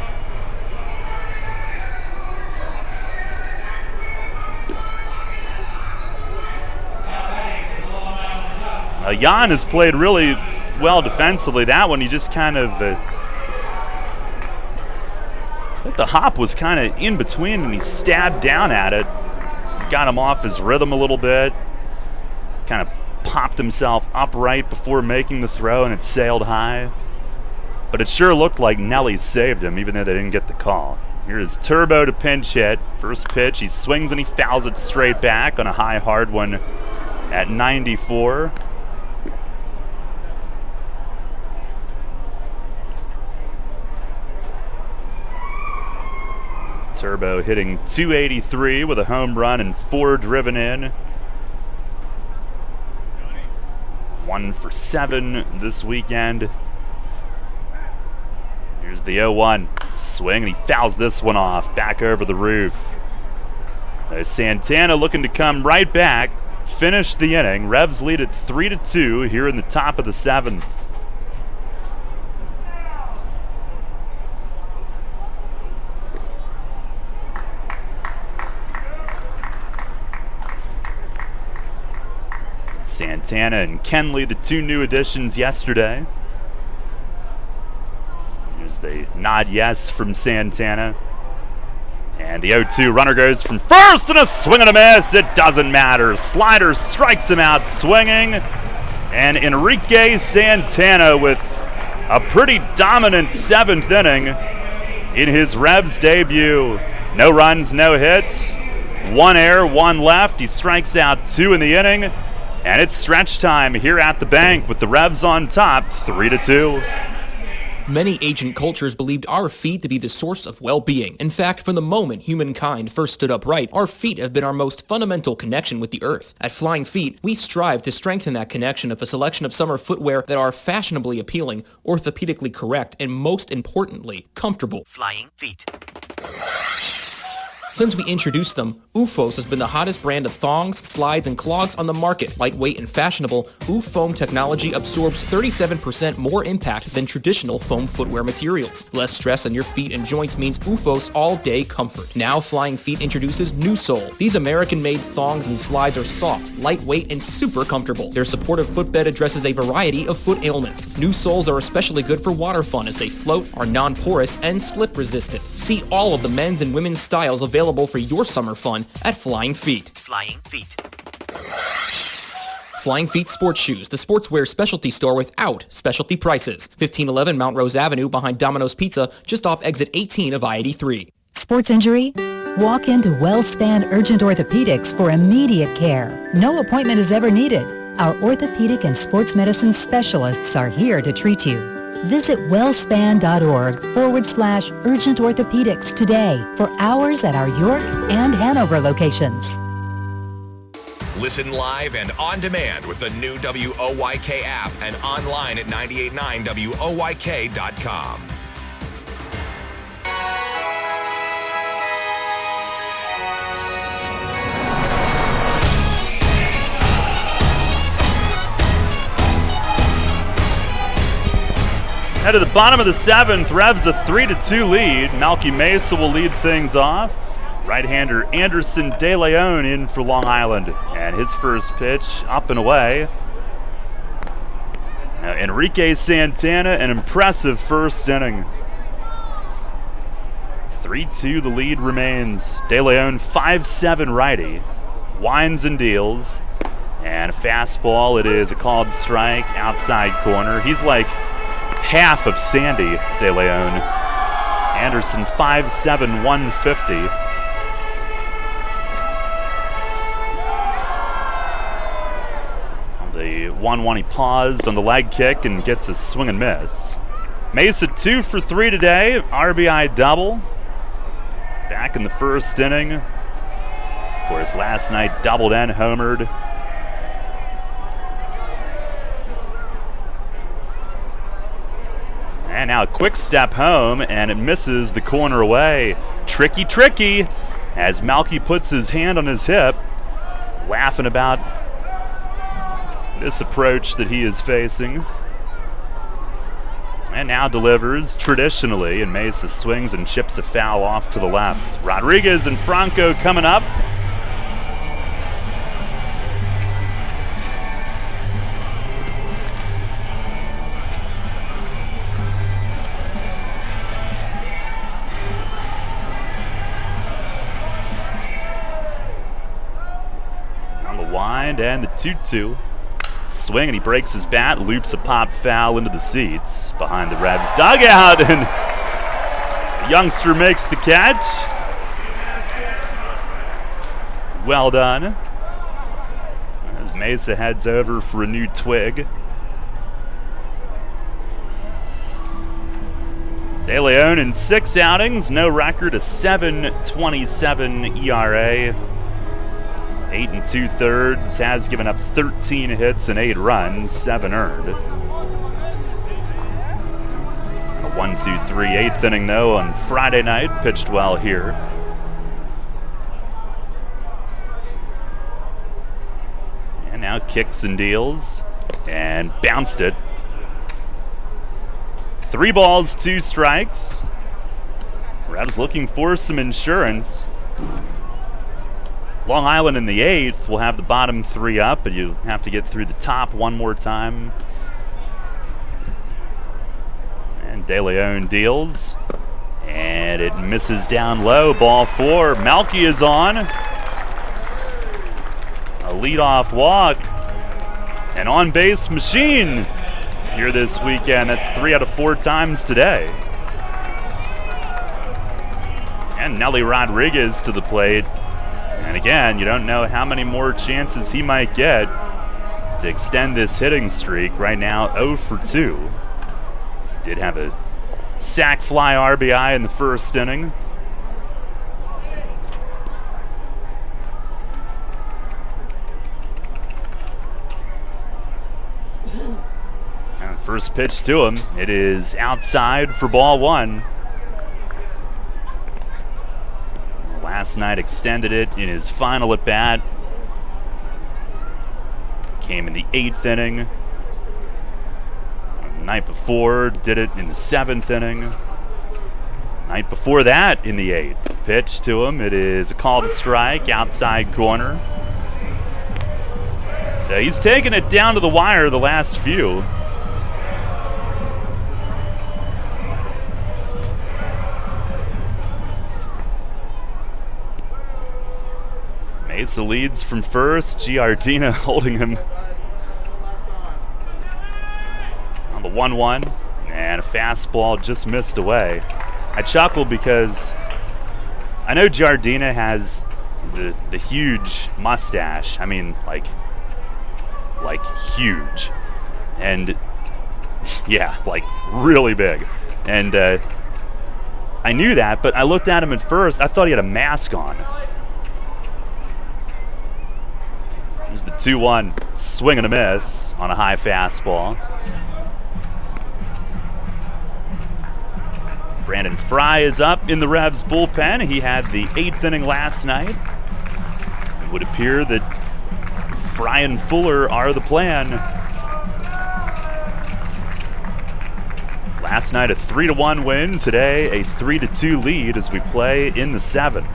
Jan has played really well defensively. That one, he just kind of, I think the hop was kind of in between, and he stabbed down at it. Got him off his rhythm a little bit. Kind of popped himself upright before making the throw, and it sailed high. But it sure looked like Nelly saved him, even though they didn't get the call. Here's Turbo to pinch hit. First pitch, he swings and he fouls it straight back on a high, hard one at 94. Turbo hitting .283 with a home run and 4 driven in. 1 for 7 this weekend. Here's the 0-1. Swing, and he fouls this one off. Back over the roof. Santana looking to come right back. Finish the inning. Revs lead at 3-2 here in the top of the 7th. Santana and Kenley, the 2 new additions yesterday. Here's the nod yes from Santana. And the 0-2 runner goes from first, and a swing and a miss. It doesn't matter. Slider strikes him out swinging. And Enrique Santana with a pretty dominant 7th inning in his Revs debut. No runs, no hits. 1 error, 1 left. He strikes out 2 in the inning. And it's stretch time here at the bank with the Revs on top, 3-2. Many ancient cultures believed our feet to be the source of well-being. In fact, from the moment humankind first stood upright, our feet have been our most fundamental connection with the earth. At Flying Feet, we strive to strengthen that connection with a selection of summer footwear that are fashionably appealing, orthopedically correct, and most importantly, comfortable. Flying Feet. Since we introduced them, OOFOS has been the hottest brand of thongs, slides, and clogs on the market. Lightweight and fashionable, OOFOam technology absorbs 37% more impact than traditional foam footwear materials. Less stress on your feet and joints means OOFOS all-day comfort. Now Flying Feet introduces New Sole. These American-made thongs and slides are soft, lightweight, and super comfortable. Their supportive footbed addresses a variety of foot ailments. New soles are especially good for water fun as they float, are non-porous, and slip-resistant. See all of the men's and women's styles available for your summer fun at Flying Feet. Flying Feet. Flying Feet Sports Shoes, the sportswear specialty store without specialty prices. 1511 Mount Rose Avenue behind Domino's Pizza, just off exit 18 of I-83. Sports injury? Walk into WellSpan Urgent Orthopedics for immediate care. No appointment is ever needed. Our orthopedic and sports medicine specialists are here to treat you. Visit wellspan.org/urgent orthopedics today for hours at our York and Hanover locations. Listen live and on demand with the new WOYK app and online at 989WOYK.com. Head to the bottom of the 7th, Revs a 3-2 lead. Malky Mesa will lead things off. Right-hander Anderson De Leon in for Long Island. And his first pitch up and away. Now Enrique Santana, an impressive first inning. 3-2 the lead remains. De Leon 5'7" righty. Winds and deals. And a fastball, it is a called strike, outside corner. He's like half of Sandy De Leon. Anderson 5'7", 150. On the 1-1 he paused on the leg kick and gets a swing and miss. Mesa 2 for 3 today, RBI double. Back in the first inning. Of course, last night doubled and homered. And now a quick step home, and it misses the corner away. Tricky, tricky, as Malky puts his hand on his hip, laughing about this approach that he is facing. And now delivers traditionally, and Mesa swings and chips a foul off to the left. Rodriguez and Franco coming up. On the wind and the 2-2. Swing, and he breaks his bat, loops a pop foul into the seats behind the Revs dugout, and the youngster makes the catch. Well done. As Mesa heads over for a new twig. De Leon in 6 outings, no record, a 7.27 ERA. 8 2/3, has given up 13 hits and 8 runs, 7 earned. A 1-2-3 8th inning though on Friday night, pitched well here. And now kicks and deals, and bounced it. 3 balls, 2 strikes. Revs looking for some insurance. Long Island in the 8th will have the bottom 3 up, but you have to get through the top one more time. And De Leon deals, and it misses down low. Ball 4. Melky is on. A leadoff walk. An on-base machine here this weekend. That's 3 out of 4 times today. And Nelly Rodriguez to the plate. And again, you don't know how many more chances he might get to extend this hitting streak. Right now, 0 for 2. Did have a sac fly RBI in the first inning. And first pitch to him, it is outside for ball 1. Last night extended it in his final at bat. Came in the 8th inning. The night before, did it in the 7th inning. Night before that, in the 8th. Pitch to him, it is a call to strike, outside corner. So he's taken it down to the wire the last few. Mesa leads from first. Giardina holding him on the 1-1, and a fastball just missed away. I chuckle because I know Giardina has the huge mustache. I mean, like huge, and yeah, like really big. And I knew that, but I looked at him at first. I thought he had a mask on. There's the 2-1, swing and a miss on a high fastball. Brandon Fry is up in the Revs bullpen. He had the 8th inning last night. It would appear that Fry and Fuller are the plan. Last night a 3-1 win. Today a 3-2 lead as we play in the 7th.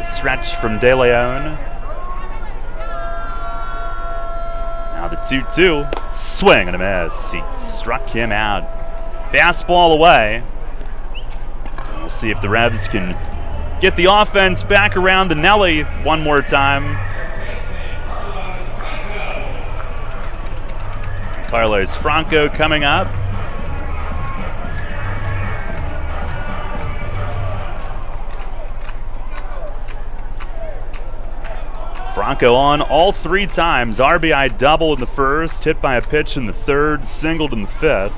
Stretch from De Leon. Now the 2-2. Swing and a miss. He struck him out. Fastball away. We'll see if the Revs can get the offense back around the Nelly one more time. Carlos Franco coming up. Franco on all 3 times. RBI double in the first, hit by a pitch in the 3rd, singled in the 5th.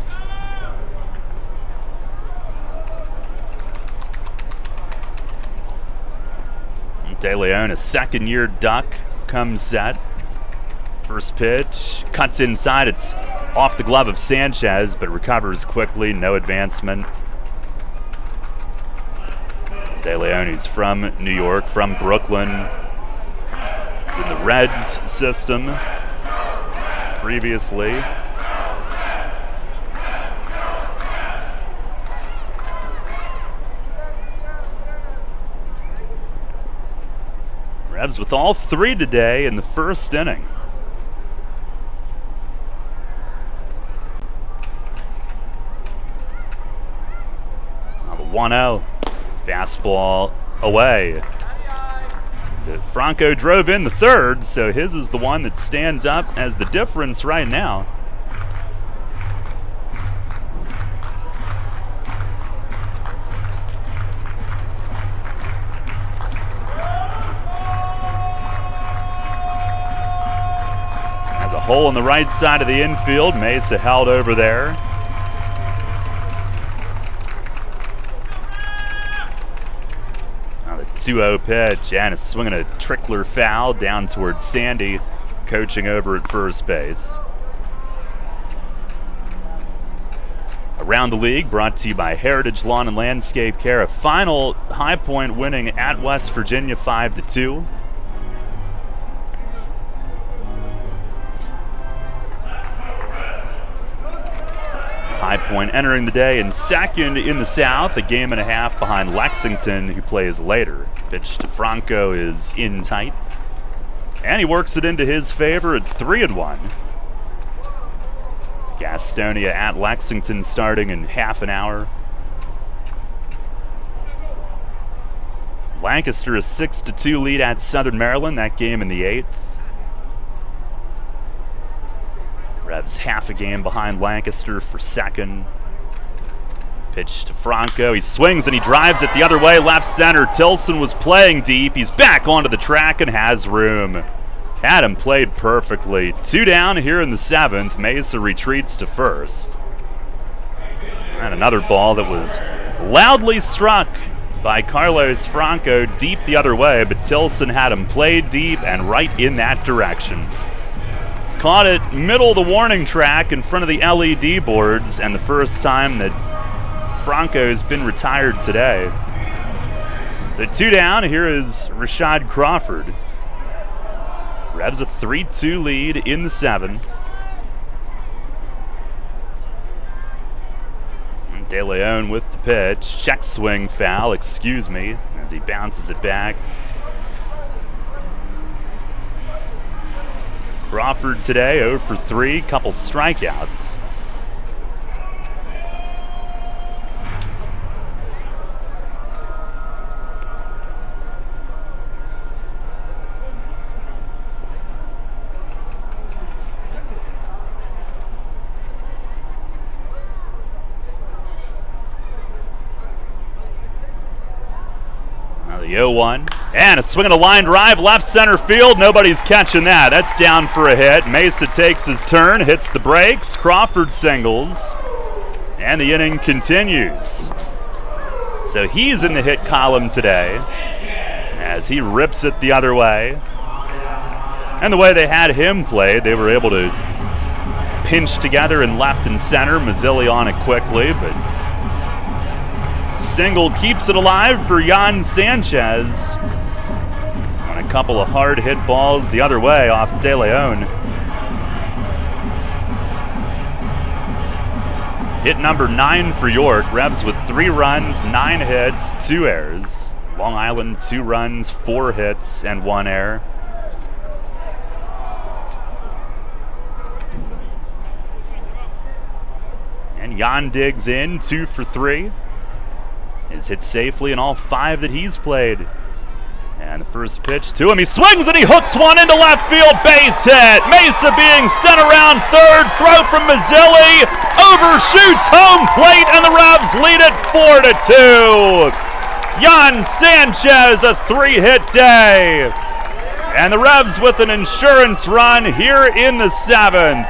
De Leon, a second-year Duck, comes set. First pitch, cuts inside. It's off the glove of Sanchez, but recovers quickly, no advancement. De Leon, who's from New York, from Brooklyn, It's in the Reds system previously. Revs with all three today in the first inning. Now the 1-0. Fastball away. Franco drove in the third, so his is the one that stands up as the difference right now. Has a hole on the right side of the infield. Mesa held over there. Now the 2-0 pitch, and it's swinging a trickler foul down towards Sandy, coaching over at first base. Around the League, brought to you by Heritage Lawn and Landscape Care. A final High Point winning at West Virginia 5-2. High Point entering the day in second in the South, a game and a half behind Lexington, who plays later. Pitch to Franco is in tight, and he works it into his favor at 3-1. Gastonia at Lexington starting in half an hour. Lancaster a 6-2 lead at Southern Maryland, that game in the 8th. Revs half a game behind Lancaster for second. Pitch to Franco. He swings and he drives it the other way, left center. Tilson was playing deep. He's back onto the track and has room. Had him played perfectly. 2 down here in the 7th. Mesa retreats to first. And another ball that was loudly struck by Carlos Franco deep the other way, but Tilson had him played deep and right in that direction. Caught it middle of the warning track in front of the LED boards, and the first time that Franco's been retired today. So 2 down, here is Rashad Crawford. Revs a 3-2 lead in the 7th. De Leon with the pitch. Check swing foul, excuse me, as he bounces it back. Crawford today 0 for 3, couple strikeouts. The 0-1, and a swing and a line drive, left center field. Nobody's catching that. That's down for a hit. Mesa takes his turn, hits the brakes. Crawford singles, and the inning continues. So he's in the hit column today as he rips it the other way. And the way they had him played, they were able to pinch together in left and center. Mazzilli on it quickly, but single keeps it alive for Jan Sanchez on a couple of hard hit balls the other way off De Leon. Hit number 9 for York. Revs with 3 runs, 9 hits, 2 errors. Long Island 2 runs, 4 hits, and 1 error. And Jan digs in, 2 for 3. Is hit safely in all 5 that he's played. And the first pitch to him, he swings and he hooks one into left field, base hit. Mesa being sent around third, throw from Mazzilli, overshoots home plate, and the Revs lead it 4-2. Jan Sanchez, a 3-hit day. And the Revs with an insurance run here in the 7th.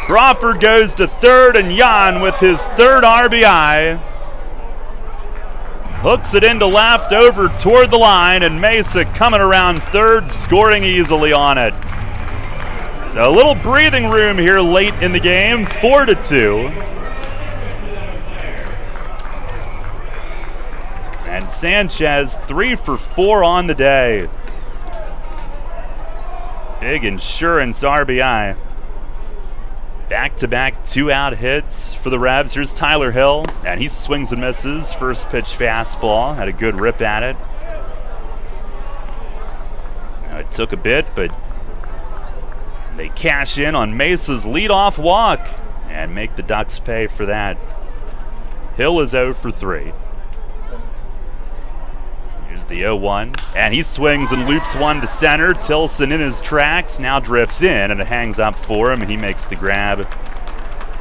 Crawford goes to third, and Jan with his 3rd RBI. Hooks it into left, over toward the line, and Mesa coming around third, scoring easily on it. So a little breathing room here late in the game, 4-2. And Sanchez 3 for 4 on the day. Big insurance RBI. Back-to-back 2-out hits for the Revs. Here's Tyler Hill, and he swings and misses. First pitch fastball, had a good rip at it. Now, it took a bit, but they cash in on Mesa's leadoff walk and make the Ducks pay for that. Hill is 0 for 3. Here's the 0-1, and he swings and loops one to center. Tilson in his tracks, now drifts in, and it hangs up for him, and he makes the grab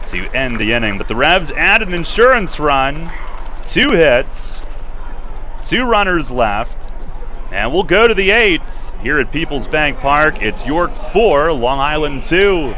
to end the inning. But the Revs add an insurance run, 2 hits, 2 runners left, and we'll go to the 8th here at PeoplesBank Park. It's York 4, Long Island 2.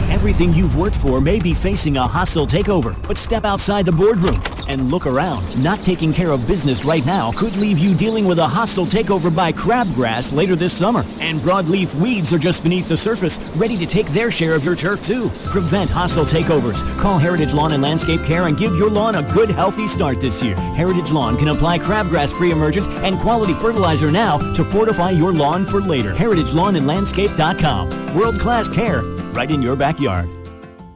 Everything you've worked for may be facing a hostile takeover, but step outside the boardroom and look around. Not taking care of business right now could leave you dealing with a hostile takeover by crabgrass later this summer. And broadleaf weeds are just beneath the surface, ready to take their share of your turf too. Prevent hostile takeovers. Call Heritage Lawn and Landscape Care and give your lawn a good, healthy start this year. Heritage Lawn can apply crabgrass pre-emergent and quality fertilizer now to fortify your lawn for later. HeritageLawnandLandscape.com. World-class care right in your backyard.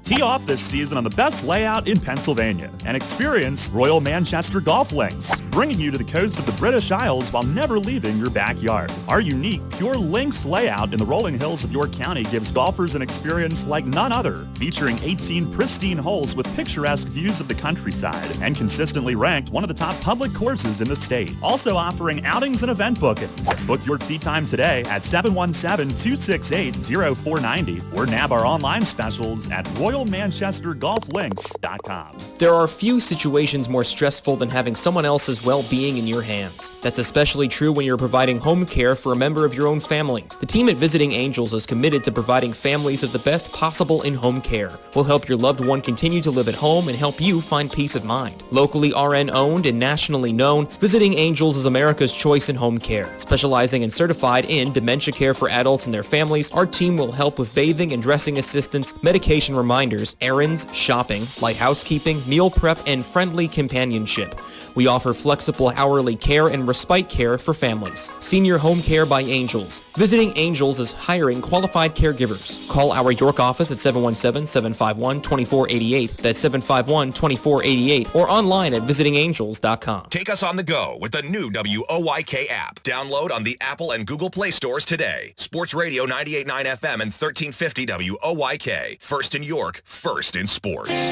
Tee off this season on the best layout in Pennsylvania and experience Royal Manchester Golf Links, bringing you to the coast of the British Isles while never leaving your backyard. Our unique Pure Links layout in the rolling hills of York County gives golfers an experience like none other, featuring 18 pristine holes with picturesque views of the countryside and consistently ranked one of the top public courses in the state. Also offering outings and event bookings. Book your tee time today at 717-268-0490 or nab our online specials at RoyalManchesterGolfLinks.com. There are few situations more stressful than having someone else's well-being in your hands. That's especially true when you're providing home care for a member of your own family. The team at Visiting Angels is committed to providing families with the best possible in-home care. We'll help your loved one continue to live at home and help you find peace of mind. Locally RN-owned and nationally known, Visiting Angels is America's choice in home care. Specializing and certified in dementia care for adults and their families, our team will help with bathing and dressing assistance, medication reminders, errands, shopping, light housekeeping, meal prep, and friendly companionship. We offer flexible hourly care and respite care for families. Senior Home Care by Angels. Visiting Angels is hiring qualified caregivers. Call our York office at 717-751-2488. That's 751-2488 or online at visitingangels.com. Take us on the go with the new WOYK app. Download on the Apple and Google Play stores today. Sports Radio 98.9 FM and 1350 WOYK. First in York, first in sports.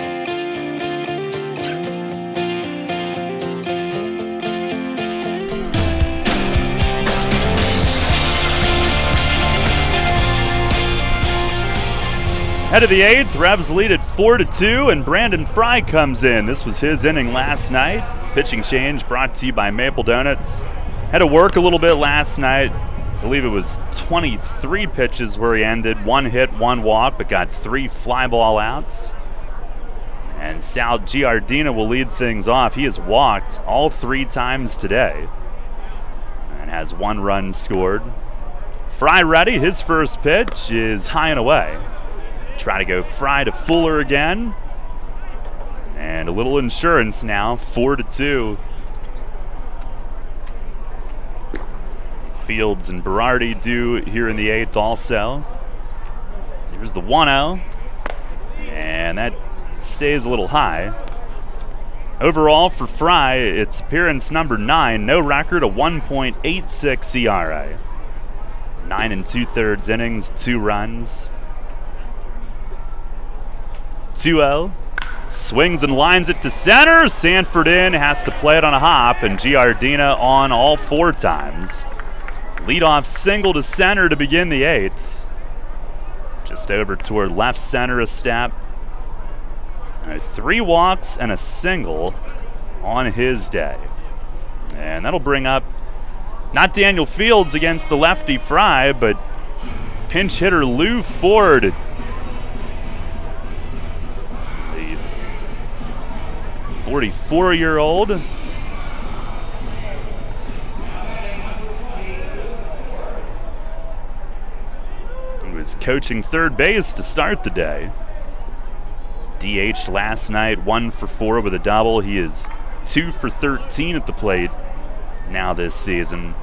Head of the 8th, Revs lead at 4-2, and Brandon Fry comes in. This was his inning last night. Pitching change brought to you by Maple Donuts. Had to work a little bit last night. I believe it was 23 pitches where he ended. 1 hit, 1 walk, but got 3 fly ball outs. And Sal Giardina will lead things off. He has walked all 3 times today and has 1 run scored. Fry ready. His first pitch is high and away. Try to go Fry to Fuller again. And a little insurance now, 4-2. Fields and Berardi do here in the 8th also. Here's the 1-0. And that stays a little high. Overall for Fry, it's appearance number 9. No record, a 1.86 ERA. 9 2/3 innings, 2 runs. 2-0. Swings and lines it to center. Sanford in, has to play it on a hop, and Giardina on all 4 times. Leadoff single to center to begin the 8th. Just over toward left center a step. 3 walks and a single on his day. And that'll bring up not Daniel Fields against the lefty Fry, but pinch hitter Lou Ford. 44-year-old. He was coaching third base to start the day. DH'd last night, 1 for 4 with a double. He is 2 for 13 at the plate now this season.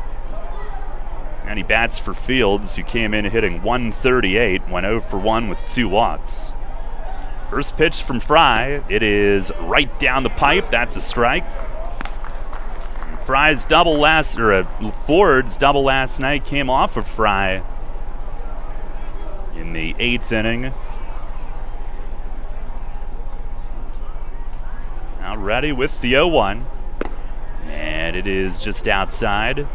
And he bats for Fields, who came in hitting 138, went 0 for 1 with 2 walks. First pitch from Fry. It is right down the pipe. That's a strike. Ford's double last night came off of Fry in the 8th inning. Now ready with the 0-1. And it is just outside.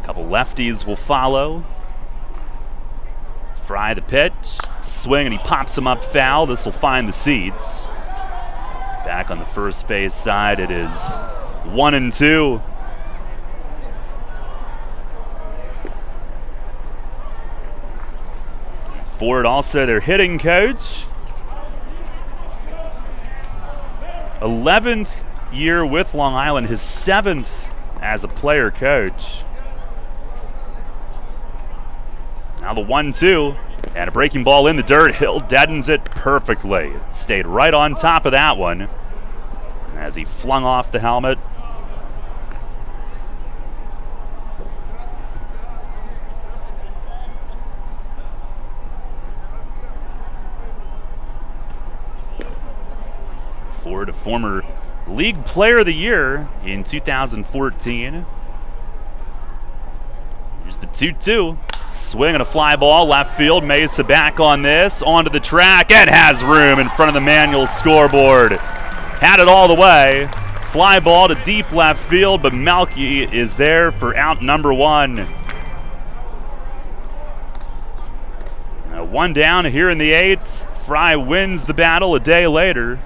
Couple lefties will follow. Fry the pitch, swing, and he pops him up foul. This will find the seats. Back on the first base side, it is 1-2. Ford also their hitting coach. 11th year with Long Island, his 7th as a player coach. Now the 1-2, and a breaking ball in the dirt. Hill deadens it perfectly. Stayed right on top of that one as he flung off the helmet. Ford, a former League Player of the Year in 2014. Here's the 2-2. Swing and a fly ball, left field. Mesa back on this, onto the track, and has room in front of the manual scoreboard. Had it all the way. Fly ball to deep left field, but Melky is there for out number 1. Now 1 down here in the 8th. Fry wins the battle a day later.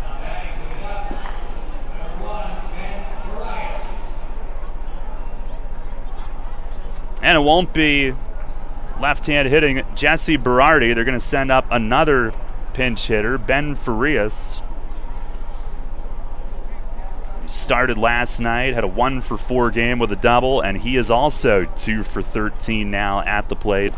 And it won't be left-hand hitting Jesse Berardi. They're going to send up another pinch hitter, Ben Farias. He started last night, had a 1 for 4 game with a double, and he is also 2 for 13 now at the plate.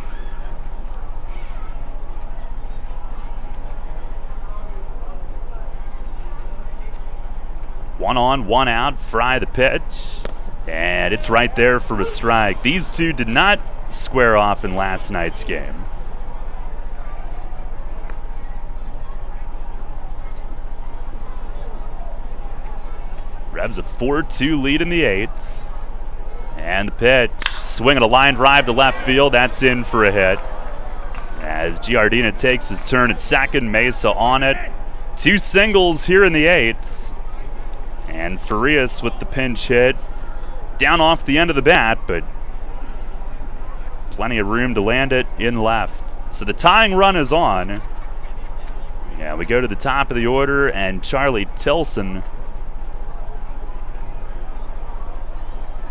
One on, one out. Fry the pitch, and it's right there for a strike. These two did not square off in last night's game. Revs a 4-2 lead in the 8th. And the pitch, swinging a line drive to left field. That's in for a hit. As Giardina takes his turn at second, Mesa on it. 2 singles here in the 8th. And Farias with the pinch hit. Down off the end of the bat, but plenty of room to land it in left. So the tying run is on. Yeah, we go to the top of the order, and Charlie Tilson,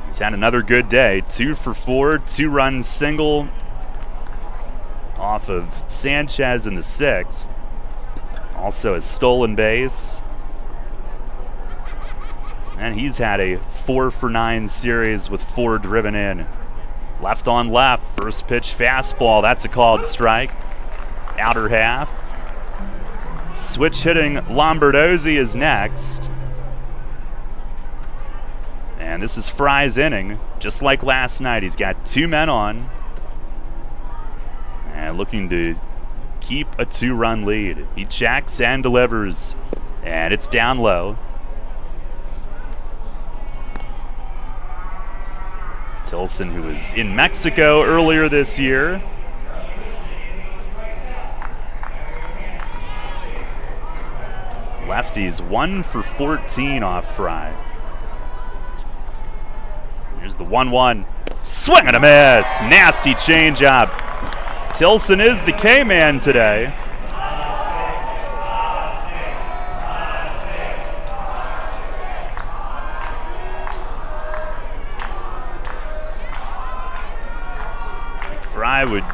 he's had another good day. 2 for 4, 2-run single off of Sanchez in the 6th. Also a stolen base. And he's had a 4 for 9 series with 4 driven in. Left on left, first pitch fastball, that's a called strike. Outer half. Switch hitting Lombardozzi is next. And this is Fry's inning. Just like last night, he's got 2 men on. And looking to keep a 2-run lead. He checks and delivers. And it's down low. Tilson, who was in Mexico earlier this year. Lefties 1 for 14 off Fry. Here's the 1-1. Swing and a miss. Nasty changeup. Tilson is the K-man today. Fry would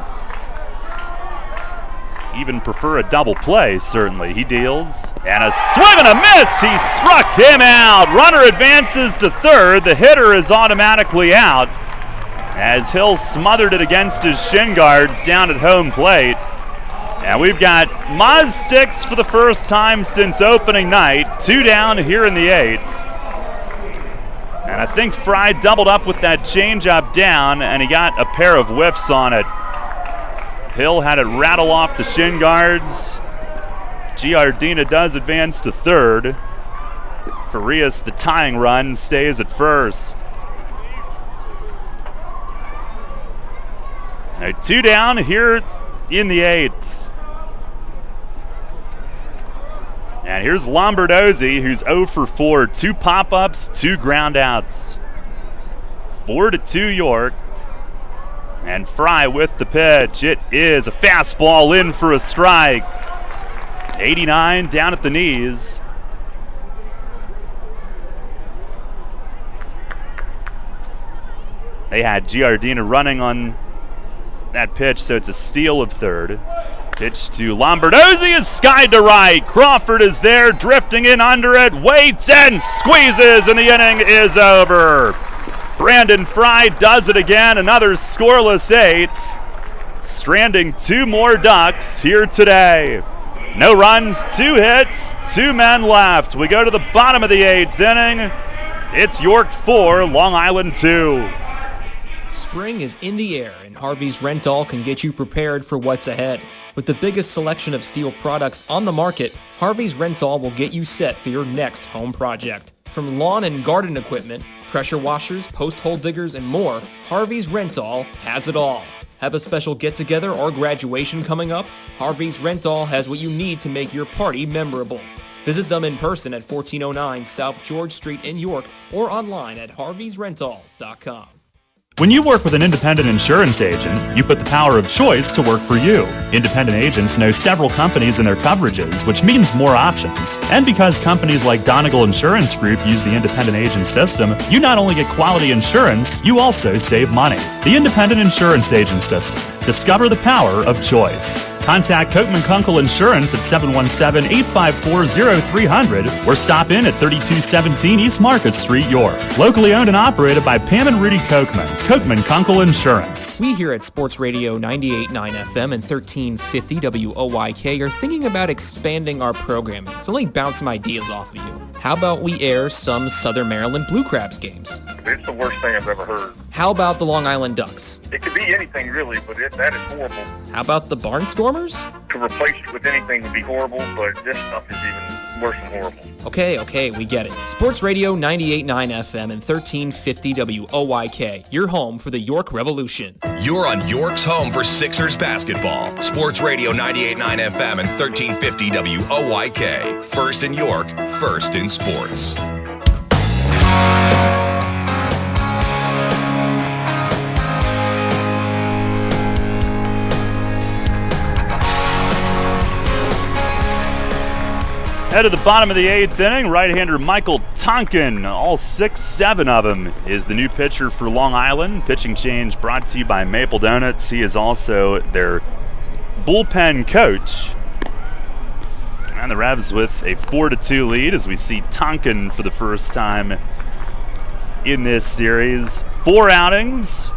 even prefer a double play, certainly. He deals, and a swing and a miss! He struck him out! Runner advances to third. The hitter is automatically out as Hill smothered it against his shin guards down at home plate. And we've got Maz sticks for the first time since opening night. 2 down here in the 8th. And I think Fry doubled up with that changeup down, and he got a pair of whiffs on it. Hill had it rattle off the shin guards. Giardina does advance to third. Farias, the tying run, stays at first. Now 2 down here in the 8th. And here's Lombardozzi, who's 0 for 4. 2 pop-ups, 2 groundouts. 4-2 York. And Fry with the pitch. It is a fastball in for a strike. 89 down at the knees. They had Giardina running on that pitch, so it's a steal of third. Pitch to Lombardozzi is skied to right. Crawford is there, drifting in under it, waits and squeezes, and the inning is over. Brandon Fry does it again, another scoreless 8th. Stranding 2 more Ducks here today. No runs, 2 hits, 2 men left. We go to the bottom of the 8th inning. It's York 4, Long Island 2. Spring is in the air, and Harvey's Rental can get you prepared for what's ahead. With the biggest selection of steel products on the market, Harvey's Rental will get you set for your next home project. From lawn and garden equipment, pressure washers, post hole diggers, and more, Harvey's Rental has it all. Have a special get-together or graduation coming up? Harvey's Rental has what you need to make your party memorable. Visit them in person at 1409 South George Street in York or online at harveysrental.com. When you work with an independent insurance agent, you put the power of choice to work for you. Independent agents know several companies and their coverages, which means more options. And because companies like Donegal Insurance Group use the independent agent system, you not only get quality insurance, you also save money. The independent insurance agent system. Discover the power of choice. Contact Kochman Kunkel Insurance at 717-854-0300 or stop in at 3217 East Market Street, York. Locally owned and operated by Pam and Rudy Kochman. Kochman Kunkel Insurance. We here at Sports Radio 98.9 FM and 1350 WOYK are thinking about expanding our programming, so let me bounce some ideas off of you. How about we air some Southern Maryland Blue Crabs games? It's the worst thing I've ever heard. How about the Long Island Ducks? It could be anything really, but that is horrible. How about the Barnstormers? To replace it with anything would be horrible, but this stuff is even worse than horrible. Okay, we get it. Sports Radio 98.9 FM and 1350 WOYK, your home for the York Revolution. You're on York's home for Sixers basketball. Sports Radio 98.9 FM and 1350 WOYK. First in York, first in sports. Head to the bottom of the 8th inning, right-hander Michael Tonkin, all 6-7 of him, is the new pitcher for Long Island. Pitching change brought to you by Maple Donuts. He is also their bullpen coach. And the Revs with a 4-2 lead as we see Tonkin for the first time in this series. 4 outings.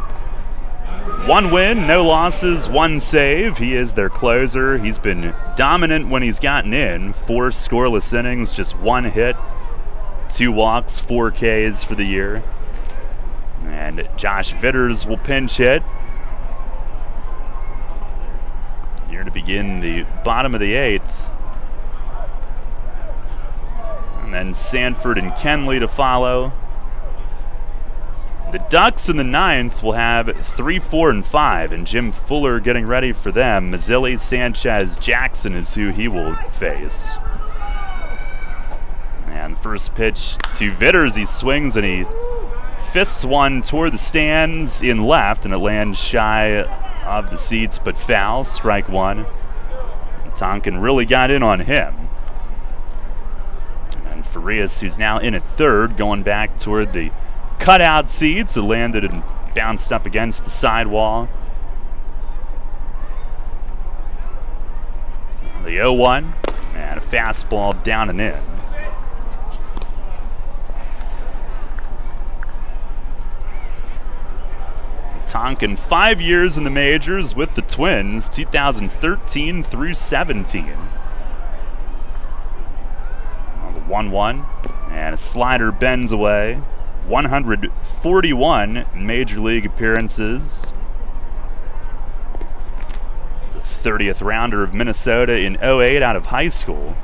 1 win, no losses, 1 save. He is their closer. He's been dominant when he's gotten in. 4 scoreless innings, just 1 hit, 2 walks, 4 Ks for the year. And Josh Vitters will pinch hit here to begin the bottom of the 8th. And then Sanford and Kenley to follow. The Ducks in the 9th will have 3, 4, and 5, and Jim Fuller getting ready for them. Mazzilli, Sanchez, Jackson is who he will face. And first pitch to Vitters, he swings and he fists one toward the stands in left, and it lands shy of the seats, but foul, strike 1. Tonkin really got in on him. And Farias, who's now in at third, going back toward the cutout seats. It landed and bounced up against the sidewall. The 0-1 and a fastball down and in. Tonkin 5 years in the majors with the Twins, 2013 through 17. On the 1-1, and a slider bends away. 141 major league appearances. He's a 30th rounder of Minnesota in 08 out of high school.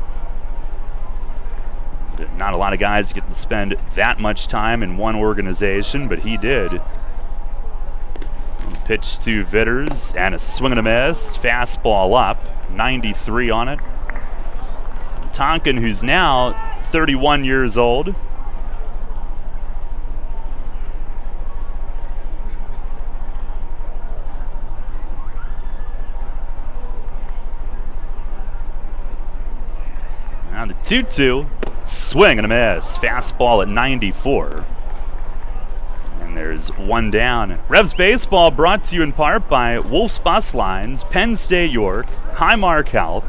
Not a lot of guys get to spend that much time in one organization, but he did. Pitch to Vitters, and a swing and a miss. Fastball up, 93 on it. Tonkin, who's now 31 years old. Now the 2-2, swing and a miss. Fastball at 94. And there's one down. Revs Baseball brought to you in part by Wolf's Bus Lines, Penn State York, Highmark Health,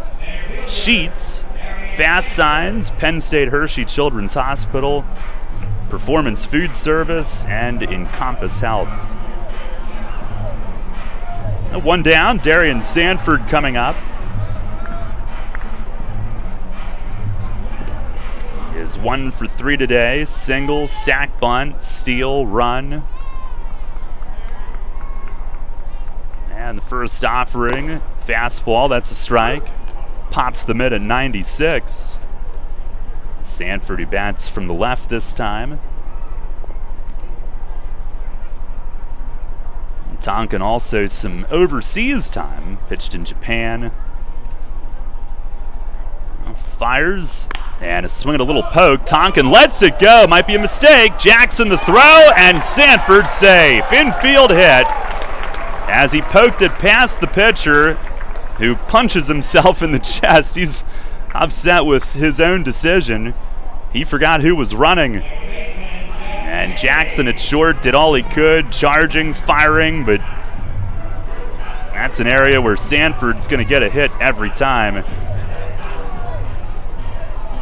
Sheets, Fast Signs, Penn State Hershey Children's Hospital, Performance Food Service, and Encompass Health. One down, Darian Sanford coming up. Is 1 for 3 today. Single, sack bunt, steal, run. And the first offering, fastball, that's a strike. Pops the mid at 96. Sanford, who bats from the left this time. And Tonkin also some overseas time. Pitched in Japan. Fires. And a swing and a little poke. Tonkin lets it go. Might be a mistake. Jackson the throw, and Sanford safe. Infield hit as he poked it past the pitcher, who punches himself in the chest. He's upset with his own decision. He forgot who was running. And Jackson at short did all he could, charging, firing, but that's an area where Sanford's going to get a hit every time.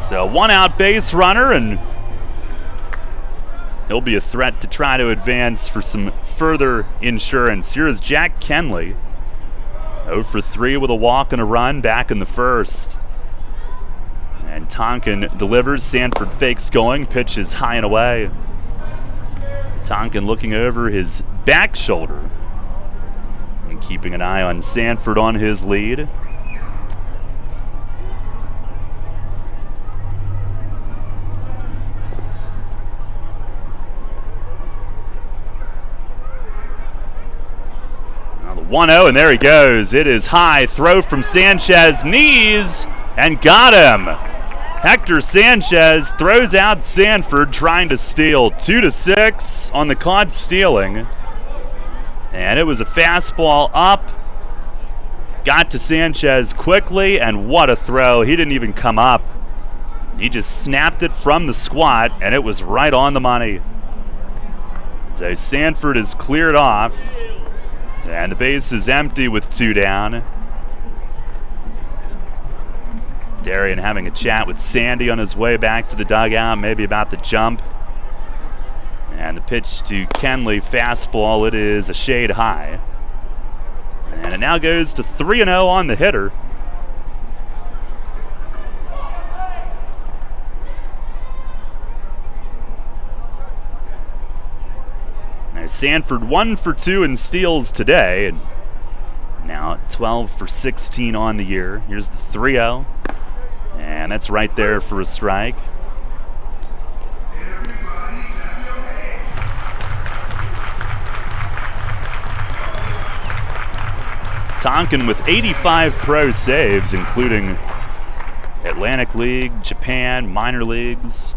So one out base runner, and he'll be a threat to try to advance for some further insurance. Here is Jack Kenley. 0 for 3 with a walk and a run back in the first. And Tonkin delivers. Sanford fakes going. Pitch is high and away. Tonkin looking over his back shoulder and keeping an eye on Sanford on his lead. Now the 1-0, and there he goes. It is high. Throw from Sanchez. Knees, and got him. Hector Sanchez throws out Sanford trying to steal. 2-6 on the caught stealing. And it was a fastball up. Got to Sanchez quickly, and what a throw. He didn't even come up. He just snapped it from the squat, and it was right on the money. So Sanford is cleared off, and the base is empty with 2 down. Darian having a chat with Sandy on his way back to the dugout, maybe about the jump. And the pitch to Kenley, fastball, it is a shade high. And it now goes to 3-0 on the hitter. Now Sanford 1 for 2 in steals today, and now 12 for 16 on the year. Here's the 3-0. And that's right there for a strike. Tonkin with 85 pro saves, including Atlantic League, Japan, minor leagues.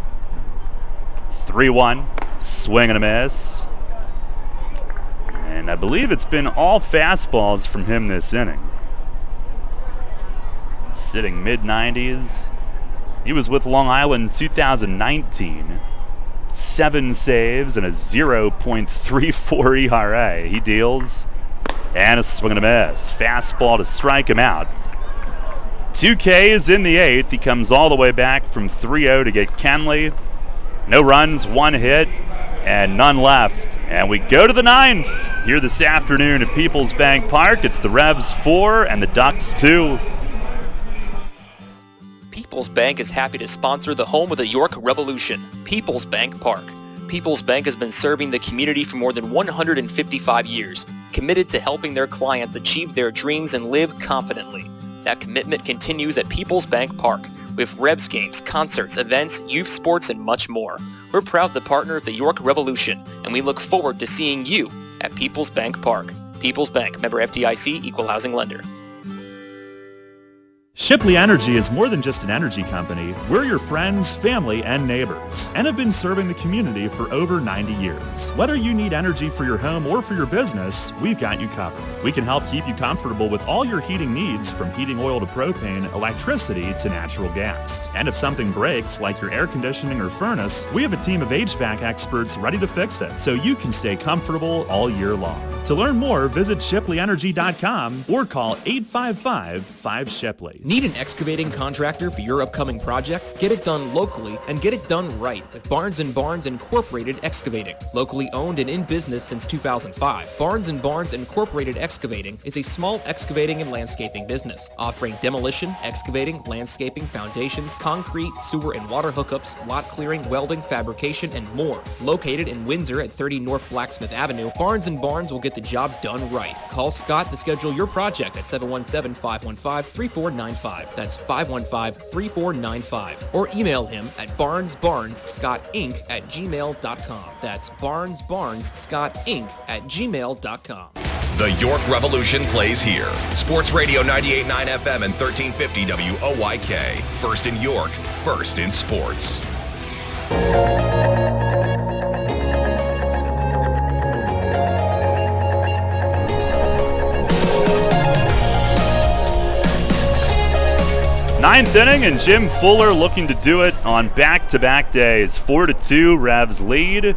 3-1, swing and a miss. And I believe it's been all fastballs from him this inning. Sitting mid-90s. He was with Long Island 2019. 7 saves and a 0.34 ERA. He deals, and a swing and a miss. Fastball to strike him out. 2 Ks in the 8th. He comes all the way back from 3-0 to get Kenley. No runs, 1 hit, and none left. And we go to the 9th here this afternoon at PeoplesBank Park. It's the Revs 4 and the Ducks 2. PeoplesBank is happy to sponsor the home of the York Revolution, PeoplesBank Park. PeoplesBank has been serving the community for more than 155 years, committed to helping their clients achieve their dreams and live confidently. That commitment continues at PeoplesBank Park, with Revs games, concerts, events, youth sports, and much more. We're proud to partner with the York Revolution, and we look forward to seeing you at PeoplesBank Park. PeoplesBank, member FDIC, equal housing lender. Shipley Energy is more than just an energy company. We're your friends, family, and neighbors, and have been serving the community for over 90 years. Whether you need energy for your home or for your business, we've got you covered. We can help keep you comfortable with all your heating needs, from heating oil to propane, electricity to natural gas. And if something breaks, like your air conditioning or furnace, we have a team of HVAC experts ready to fix it, so you can stay comfortable all year long. To learn more, visit ShipleyEnergy.com or call 855-5-SHIPLEY. Need an excavating contractor for your upcoming project? Get it done locally and get it done right with Barnes & Barnes Incorporated Excavating. Locally owned and in business since 2005, Barnes & Barnes Incorporated Excavating is a small excavating and landscaping business offering demolition, excavating, landscaping, foundations, concrete, sewer and water hookups, lot clearing, welding, fabrication, and more. Located in Windsor at 30 North Blacksmith Avenue, Barnes & Barnes will get the job done right. Call Scott to schedule your project at 717-515-3495. That's 515-3495. Or email him at barnesbarnesscottinc@gmail.com. That's barnesbarnesscottinc@gmail.com. The York Revolution plays here. Sports Radio 98.9 FM and 1350 WOYK. First in York, first in sports. Ninth inning, and Jim Fuller looking to do it on back-to-back days. 4-2, Revs lead.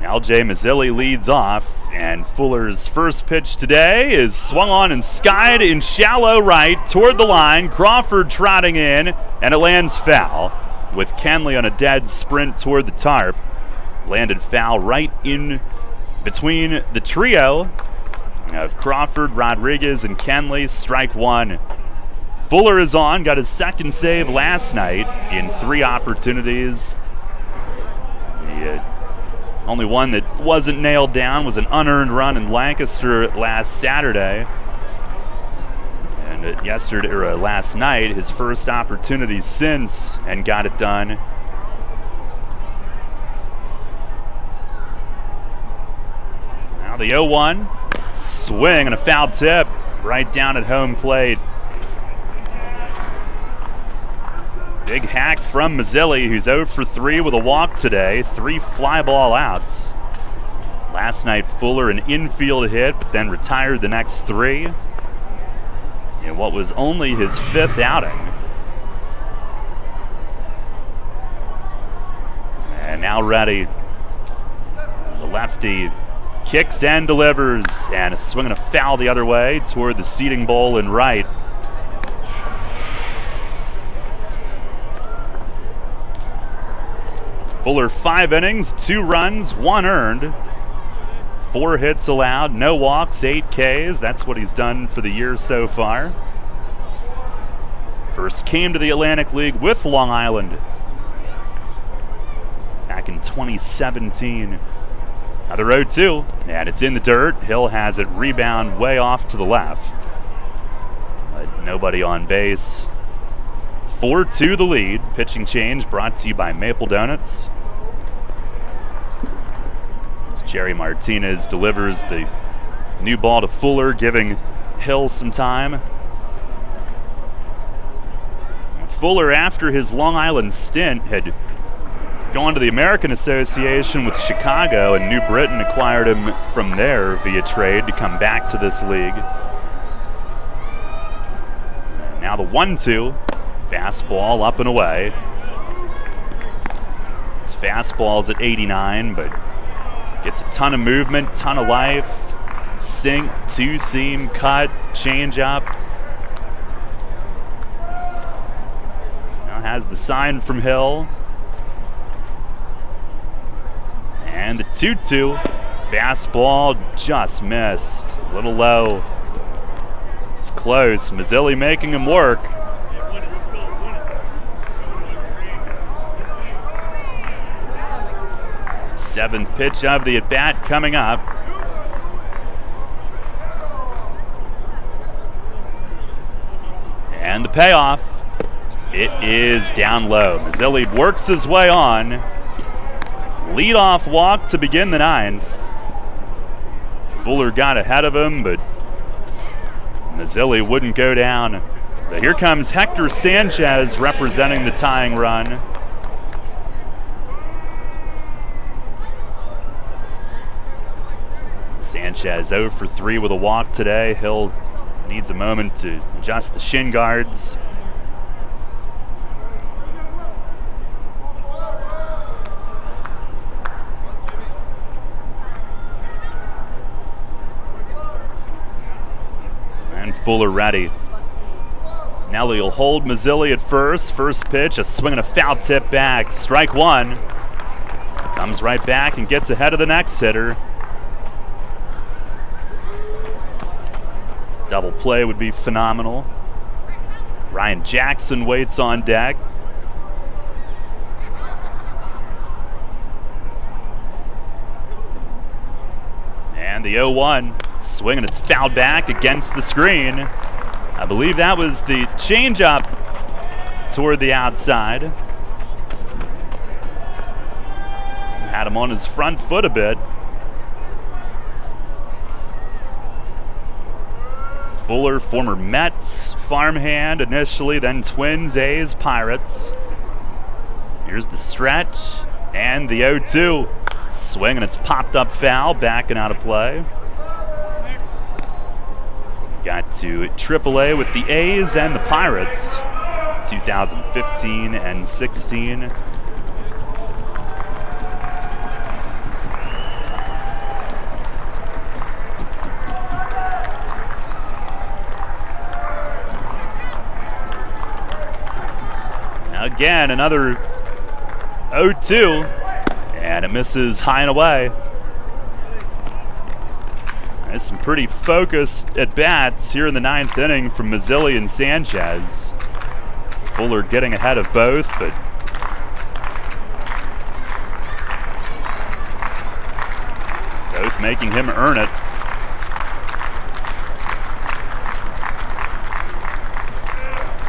LJ Mazzilli leads off, and Fuller's first pitch today is swung on and skied in shallow right toward the line. Crawford trotting in, and it lands foul, with Kenley on a dead sprint toward the tarp. Landed foul right in between the trio of Crawford, Rodriguez, and Kenley. Strike one. Fuller is on, got his second save last night in 3 opportunities. The only one that wasn't nailed down was an unearned run in Lancaster last Saturday. And last night, his first opportunity since, and got it done. Now the 0-1, swing and a foul tip right down at home plate. Big hack from Mazzilli, who's 0 for 3 with a walk today. 3 fly ball outs. Last night, Fuller an infield hit, but then retired the next 3 in what was only his 5th outing. And now ready. The lefty kicks and delivers, and a swing and a foul the other way toward the seating bowl in right. Fuller 5 innings, 2 runs, 1 earned, 4 hits allowed, no walks, 8 Ks. That's what he's done for the year so far. First came to the Atlantic League with Long Island back in 2017. Now the 0-2, and it's in the dirt. Hill has it rebound way off to the left, but nobody on base. 4-2 the lead. Pitching change brought to you by Maple Donuts. As Jerry Martinez delivers the new ball to Fuller, giving Hill some time. Fuller, after his Long Island stint, had gone to the American Association with Chicago, and New Britain acquired him from there via trade to come back to this league. Now the 1-2. Fastball up and away. His fastball's at 89, but gets a ton of movement, ton of life. Sink, 2-seam, cut, change up. Now has the sign from Hill. And the 2-2. Fastball just missed. A little low. It's close. Mazzilli making him work. Seventh pitch of the at-bat coming up. And the payoff, it is down low. Mazzilli works his way on. Leadoff walk to begin the ninth. Fuller got ahead of him, but Mazzilli wouldn't go down. So here comes Hector Sanchez representing the tying run. Sanchez 0 for 3 with a walk today. Hill needs a moment to adjust the shin guards. And Fuller ready. Nelly will hold Mazzilli at first. First pitch, a swing and a foul tip back. Strike one. Comes right back and gets ahead of the next hitter. Double play would be phenomenal. Ryan Jackson waits on deck. And the 0-1. Swing and it's fouled back against the screen. I believe that was the changeup toward the outside. Had him on his front foot a bit. Fuller, former Mets farmhand initially, then Twins, A's, Pirates. Here's the stretch and the 0-2. Swing and it's popped up foul, backing out of play. Got to AAA with the A's and the Pirates, 2015 and 16. Again, another 0-2, and it misses high and away. There's some pretty focused at-bats here in the ninth inning from Mazzilli and Sanchez. Fuller getting ahead of both, but both making him earn it.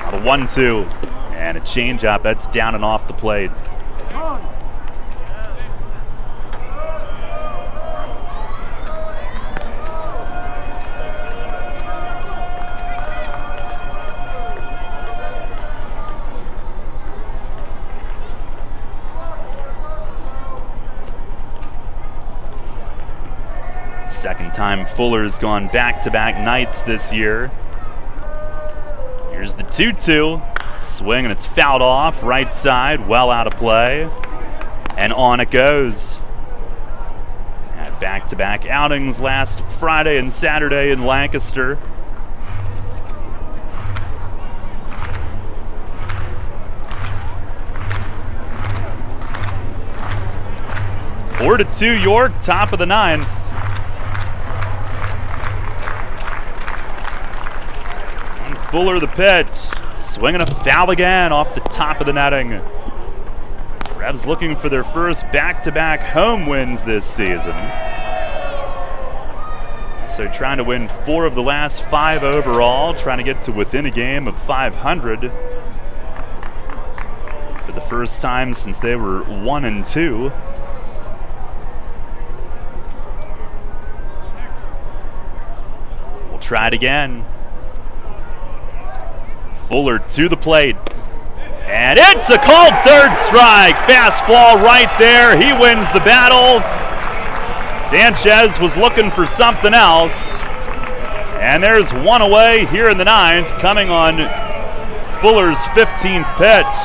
Now the 1-2. And a changeup that's down and off the plate. Second time Fuller's gone back-to-back nights this year. Here's the 2-2. Swing and it's fouled off, right side, well out of play. And on it goes. Had back-to-back outings last Friday and Saturday in Lancaster. Four to 2 York, top of the ninth. And Fuller the pitch. Swinging a foul again off the top of the netting. Revs looking for their first back-to-back home wins this season. So trying to win 4 of the last 5 overall, trying to get to within a game of 500 for the first time since they were 1-2. We'll try it again. Fuller to the plate. And it's a called third strike. Fastball right there. He wins the battle. Sanchez was looking for something else. And there's one away here in the ninth, coming on Fuller's 15th pitch.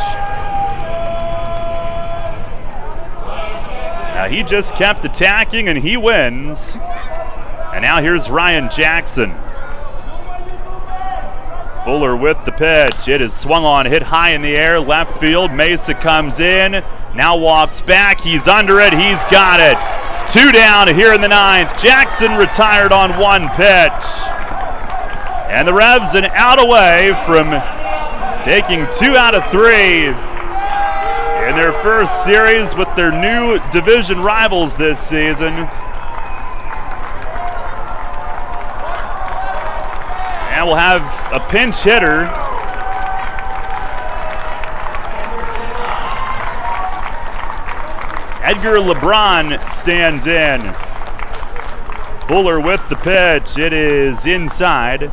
Now he just kept attacking and he wins. And now here's Ryan Jackson. Fuller with the pitch. It is swung on, hit high in the air, left field. Mesa comes in, now walks back. He's under it. He's got it. 2 down here in the 9th. Jackson retired on 1 pitch. And the Revs an out away from taking 2 out of 3 in their first series with their new division rivals this season. And we'll have a pinch hitter. Edgar LeBron stands in. Fuller with the pitch. It is inside.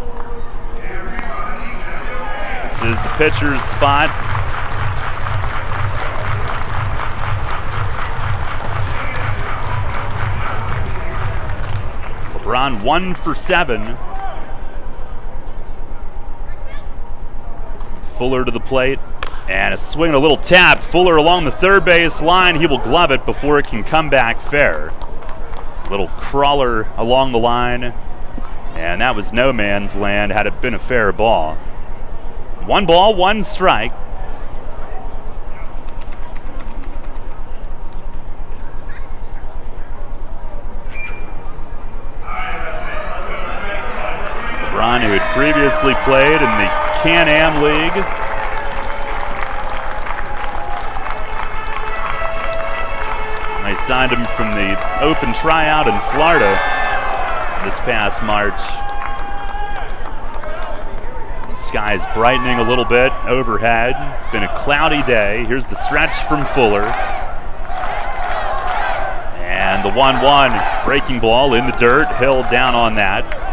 This is the pitcher's spot. LeBron 1 for 7. Fuller to the plate. And a swing and a little tap. Fuller along the third base line. He will glove it before it can come back fair. Little crawler along the line. And that was no man's land had it been a fair ball. 1 ball, 1 strike. LeBron, who had previously played in the Can-Am League. They signed him from the open tryout in Florida this past March. The sky's brightening a little bit overhead. Been a cloudy day. Here's the stretch from Fuller. And the 1-1 breaking ball in the dirt. Hill down on that.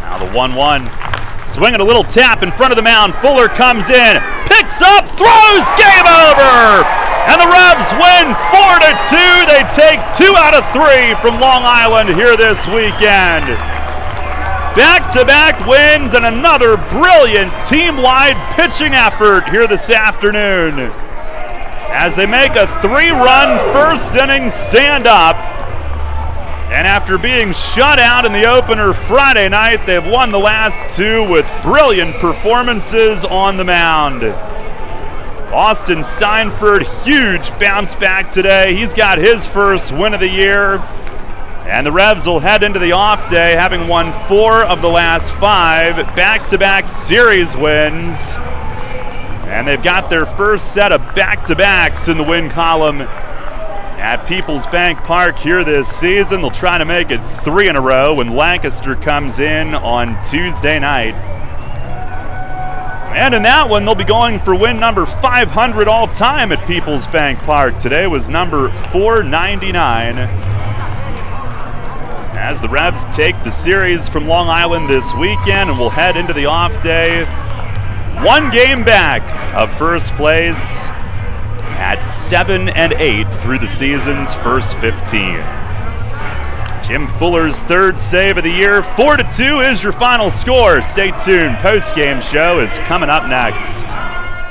Now the 1-1. Swinging a little tap in front of the mound. Fuller comes in, picks up, throws, game over! And the Revs win 4-2. They take 2 out of 3 from Long Island here this weekend. Back-to-back wins and another brilliant team-wide pitching effort here this afternoon as they make a 3-run first inning stand-up. And after being shut out in the opener Friday night, they've won the last 2 with brilliant performances on the mound. Austin Steinford, huge bounce back today. He's got his first win of the year. And the Revs will head into the off day having won 4 of the last 5 back-to-back series wins. And they've got their first set of back-to-backs in the win column at PeoplesBank Park here this season. They'll try to make it 3 in a row when Lancaster comes in on Tuesday night. And in that one, they'll be going for win number 500 all-time at PeoplesBank Park. Today was number 499. As the Revs take the series from Long Island this weekend and will head into the off day 1 game back of first place at 7-8 through the season's first 15. Jim Fuller's 3rd save of the year. 4-2 is your final score. Stay tuned. Post-game show is coming up next.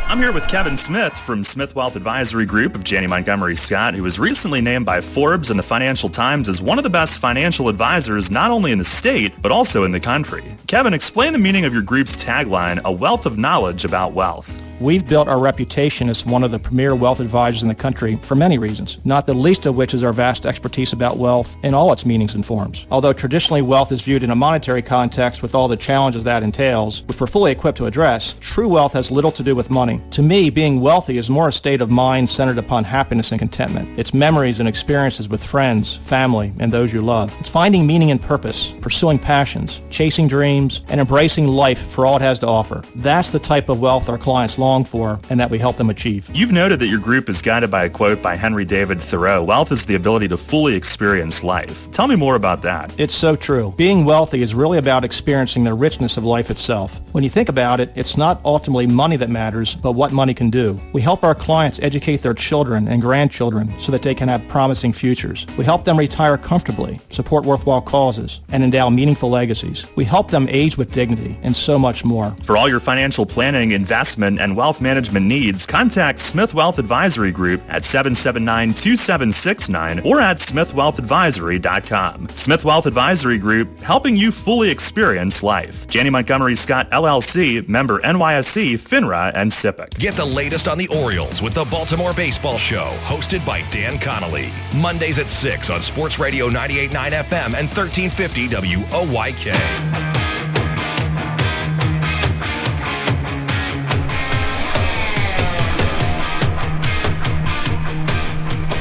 I'm here with Kevin Smith from Smith Wealth Advisory Group of Janney Montgomery Scott, who was recently named by Forbes and the Financial Times as one of the best financial advisors not only in the state, but also in the country. Kevin, explain the meaning of your group's tagline, a wealth of knowledge about wealth. We've built our reputation as one of the premier wealth advisors in the country for many reasons, not the least of which is our vast expertise about wealth in all its meanings and forms. Although traditionally wealth is viewed in a monetary context with all the challenges that entails, which we're fully equipped to address, true wealth has little to do with money. To me, being wealthy is more a state of mind centered upon happiness and contentment. It's memories and experiences with friends, family, and those you love. It's finding meaning and purpose, pursuing passions, chasing dreams, and embracing life for all it has to offer. That's the type of wealth our clients long long for and that we help them achieve. You've noted that your group is guided by a quote by Henry David Thoreau, "Wealth is the ability to fully experience life." Tell me more about that. It's so true. Being wealthy is really about experiencing the richness of life itself. When you think about it, it's not ultimately money that matters, but what money can do. We help our clients educate their children and grandchildren so that they can have promising futures. We help them retire comfortably, support worthwhile causes, and endow meaningful legacies. We help them age with dignity and so much more. For all your financial planning, investment, and wealth management needs, contact Smith Wealth Advisory Group at 779-2769 or at smithwealthadvisory.com. Smith Wealth Advisory Group, helping you fully experience life. Janney Montgomery Scott LLC, member NYSE, FINRA, and SIPC. Get the latest on the Orioles with the Baltimore Baseball Show, hosted by Dan Connolly. Mondays at 6 on Sports Radio 98.9 FM and 1350 WOYK.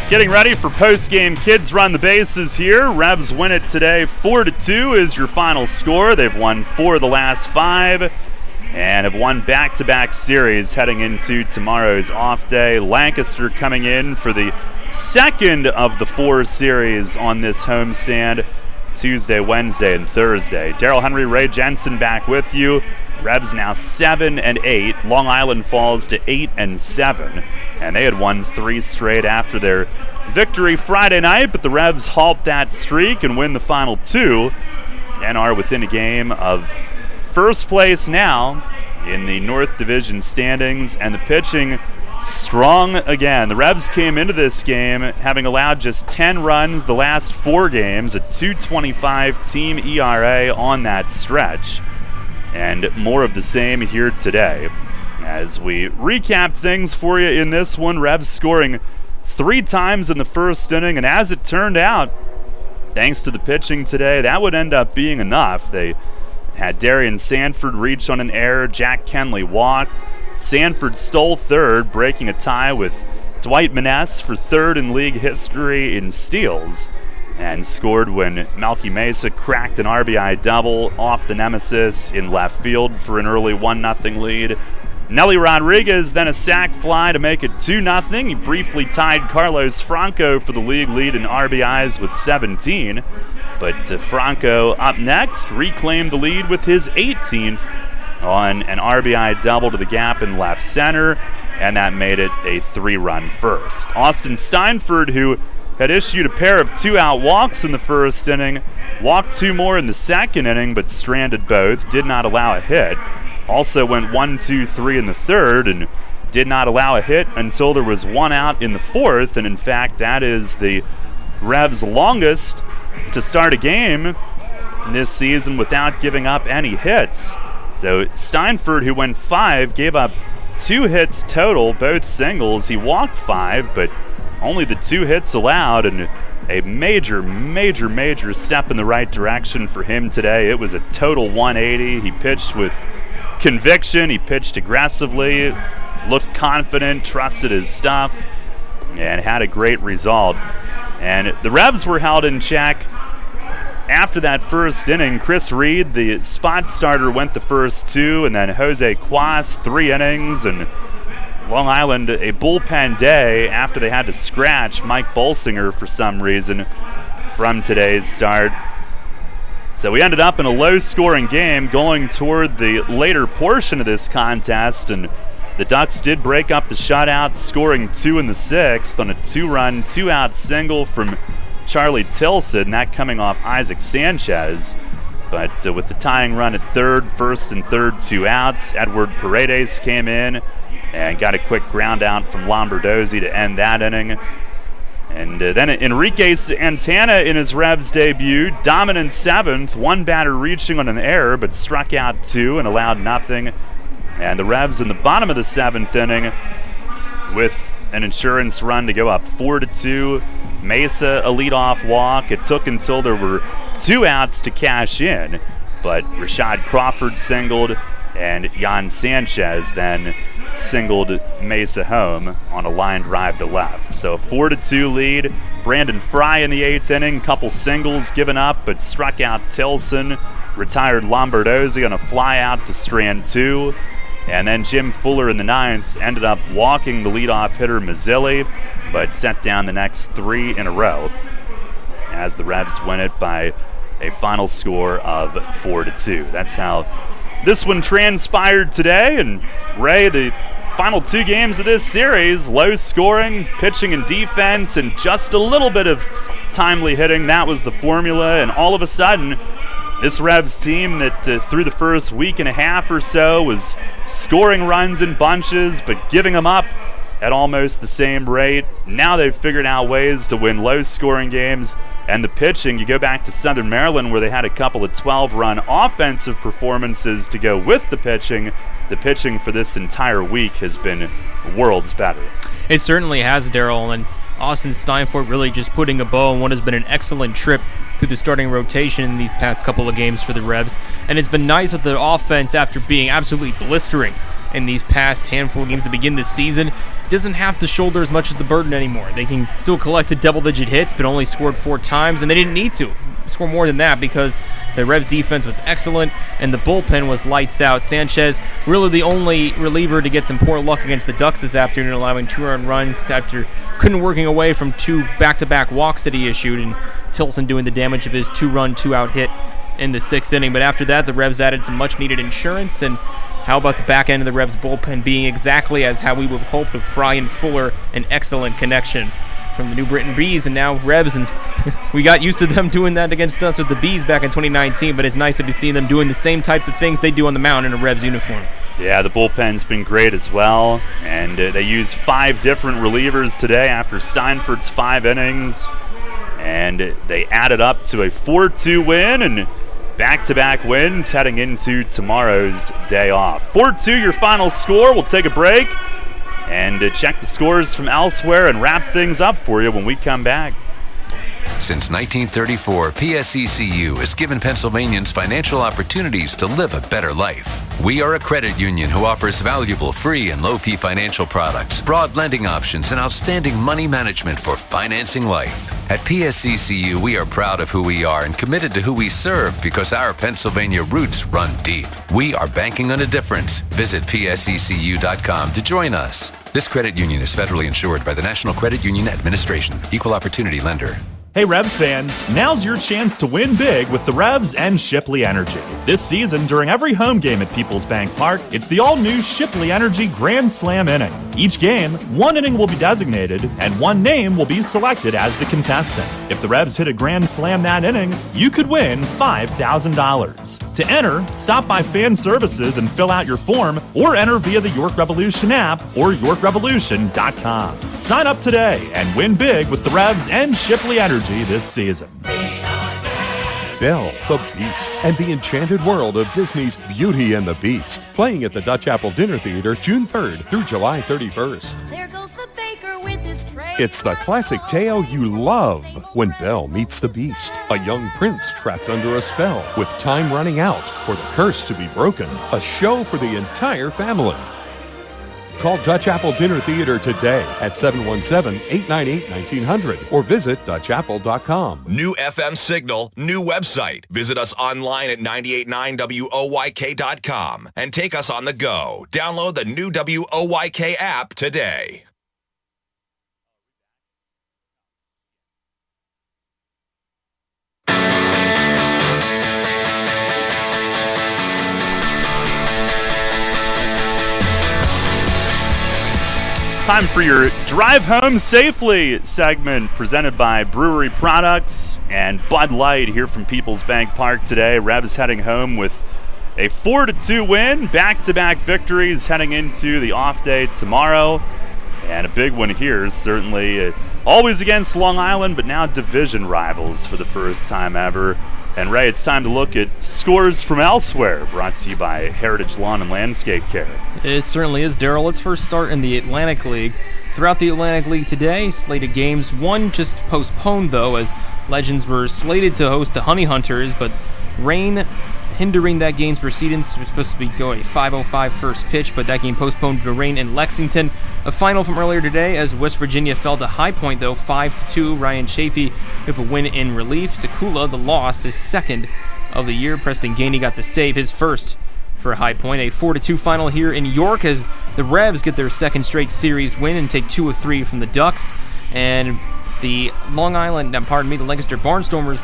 Getting ready for post-game Kids Run the Bases here. Revs win it today. 4-2 is your final score. They've won 4 of the last 5 and have won back-to-back series heading into tomorrow's off day. Lancaster coming in for the second of the 4 series on this homestand, Tuesday, Wednesday, and Thursday. Daryl Henry, Ray Jensen back with you. Revs now 7-8. Long Island falls to 8-7. And they had won 3 straight after their victory Friday night, but the Revs halt that streak and win the final 2 and are within a game of first place now in the North Division standings, and the pitching strong again. The Revs came into this game having allowed just 10 runs the last 4 games, a .225 team ERA on that stretch, and more of the same here today. As we recap things for you in this one, Revs scoring 3 times in the first inning, and as it turned out, thanks to the pitching today, that would end up being enough. They had Darian Sanford reach on an error, Jack Kenley walked, Sanford stole third, breaking a tie with Dwight Maness for third in league history in steals, and scored when Melky Mesa cracked an RBI double off the nemesis in left field for an early 1-0 lead. Nelly Rodriguez then a sac fly to make it 2-0. He briefly tied Carlos Franco for the league lead in RBIs with 17. But Franco up next reclaimed the lead with his 18th on an RBI double to the gap in left center, and that made it a 3-run first. Austin Steinford, who had issued a pair of 2-out walks in the first inning, walked 2 more in the second inning but stranded both, did not allow a hit. Also went 1-2-3 in the third and did not allow a hit until there was 1 out in the fourth, and in fact that is the Revs' longest to start a game this season without giving up any hits. So Steinford, who went 5, gave up 2 hits total, both singles. He walked 5, but only the 2 hits allowed, and a major step in the right direction for him today. It was a total 180. He pitched with conviction, he pitched aggressively, looked confident, trusted his stuff, and had a great result. And the Revs were held in check after that first inning. Chris Reed, the spot starter, went the first 2, and then Jose Quas 3 innings, and Long Island a bullpen day after they had to scratch Mike Bolsinger for some reason from today's start. So we ended up in a low-scoring game going toward the later portion of this contest, and the Ducks did break up the shutout, scoring 2 in the 6th on a 2-run, 2-out single from Charlie Tilson, that coming off Isaac Sanchez. But with the tying run at third, first and third 2 outs, Edward Paredes came in and got a quick ground out from Lombardozzi to end that inning. And then Enrique Santana in his Revs debut, dominant 7th, 1 batter reaching on an error, but struck out 2 and allowed nothing. And the Revs in the bottom of the 7th inning with an insurance run to go up 4-2. Mesa, a leadoff walk. It took until there were 2 outs to cash in, but Rashad Crawford singled, and Jan Sanchez then singled Mesa home on a line drive to left. So a 4-2 lead. Brandon Fry in the 8th inning, couple singles given up, but struck out Tilson, retired Lombardozzi on a fly out to strand 2. And then Jim Fuller in the 9th ended up walking the leadoff hitter Mazzilli, but set down the next 3 in a row as the Revs win it by a final score of 4-2. That's how this one transpired today. And Ray, the final 2 games of this series, low scoring, pitching and defense, and just a little bit of timely hitting. That was the formula, and all of a sudden, this Revs team that through the first week and a half or so was scoring runs in bunches but giving them up at almost the same rate. Now they've figured out ways to win low-scoring games. And the pitching, you go back to Southern Maryland where they had a couple of 12-run offensive performances to go with the pitching. The pitching for this entire week has been worlds better. It certainly has, Daryl, and Austin Steinfort really just putting a bow on what has been an excellent trip through the starting rotation in these past couple of games for the Revs. And it's been nice that the offense, after being absolutely blistering in these past handful of games to begin this season, doesn't have to shoulder as much of the burden anymore. They can still collect double-digit hits, but only scored 4 times, and they didn't need to score more than that because the Revs defense was excellent and the bullpen was lights out. Sanchez, really the only reliever to get some poor luck against the Ducks this afternoon, allowing 2 earned runs after couldn't working away from 2 back-to-back walks that he issued, and Tilson doing the damage of his 2-run, 2-out hit in the 6th inning. But after that, the Revs added some much-needed insurance, and how about the back end of the Revs bullpen being exactly as how we would have hoped with Fry and Fuller, an excellent connection from the New Britain Bees, and now Revs, and we got used to them doing that against us with the Bees back in 2019, but it's nice to be seeing them doing the same types of things they do on the mound in a Revs uniform. Yeah, the bullpen's been great as well, and they used 5 different relievers today after Steinfort's 5 innings, and they added up to a 4-2 win, and back-to-back wins heading into tomorrow's day off. 4-2 your final score. We'll take a break and check the scores from elsewhere and wrap things up for you when we come back. Since 1934, PSECU has given Pennsylvanians financial opportunities to live a better life. We are a credit union who offers valuable free and low-fee financial products, broad lending options, and outstanding money management for financing life. At PSECU, we are proud of who we are and committed to who we serve because our Pennsylvania roots run deep. We are banking on a difference. Visit PSECU.com to join us. This credit union is federally insured by the National Credit Union Administration. Equal opportunity lender. Hey Revs fans, now's your chance to win big with the Revs and Shipley Energy. This season, during every home game at PeoplesBank Park, it's the all-new Shipley Energy Grand Slam inning. Each game, 1 inning will be designated, and 1 name will be selected as the contestant. If the Revs hit a Grand Slam that inning, you could win $5,000. To enter, stop by Fan Services and fill out your form, or enter via the York Revolution app or YorkRevolution.com. Sign up today and win big with the Revs and Shipley Energy this season. Belle, the Beast, and the enchanted world of Disney's Beauty and the Beast. Playing at the Dutch Apple Dinner Theater June 3rd through July 31st. There goes the baker with his tray. It's the classic tale you love when Belle meets the Beast. A young prince trapped under a spell with time running out for the curse to be broken. A show for the entire family. Call Dutch Apple Dinner Theater today at 717-898-1900 or visit DutchApple.com. New FM signal, new website. Visit us online at 989WOYK.com and take us on the go. Download the new WOYK app today. Time for your Drive Home Safely segment presented by Brewery Products and Bud Light here from PeoplesBank Park today. Revs heading home with a 4-2 win, back-to-back victories heading into the off day tomorrow. And a big one here, certainly always against Long Island, but now division rivals for the first time ever. And Ray, it's time to look at scores from elsewhere, brought to you by Heritage Lawn and Landscape Care. It certainly is, Daryl. Let's first start in the Atlantic League. Throughout the Atlantic League today, slated games, one just postponed, though, as Legends were slated to host the Honey Hunters, but rain hindering that game's proceedings. It was supposed to be going a 5:05 first pitch, but that game postponed due to rain in Lexington. A final from earlier today as West Virginia fell to High Point, though, 5-2. Ryan Chafee with a win in relief. Sekula, the loss, his second of the year. Preston Gainey got the save, his first for High Point. A 4-2 final here in York as the Revs get their second straight series win and take 2 of 3 from the Ducks. And the the Lancaster Barnstormers,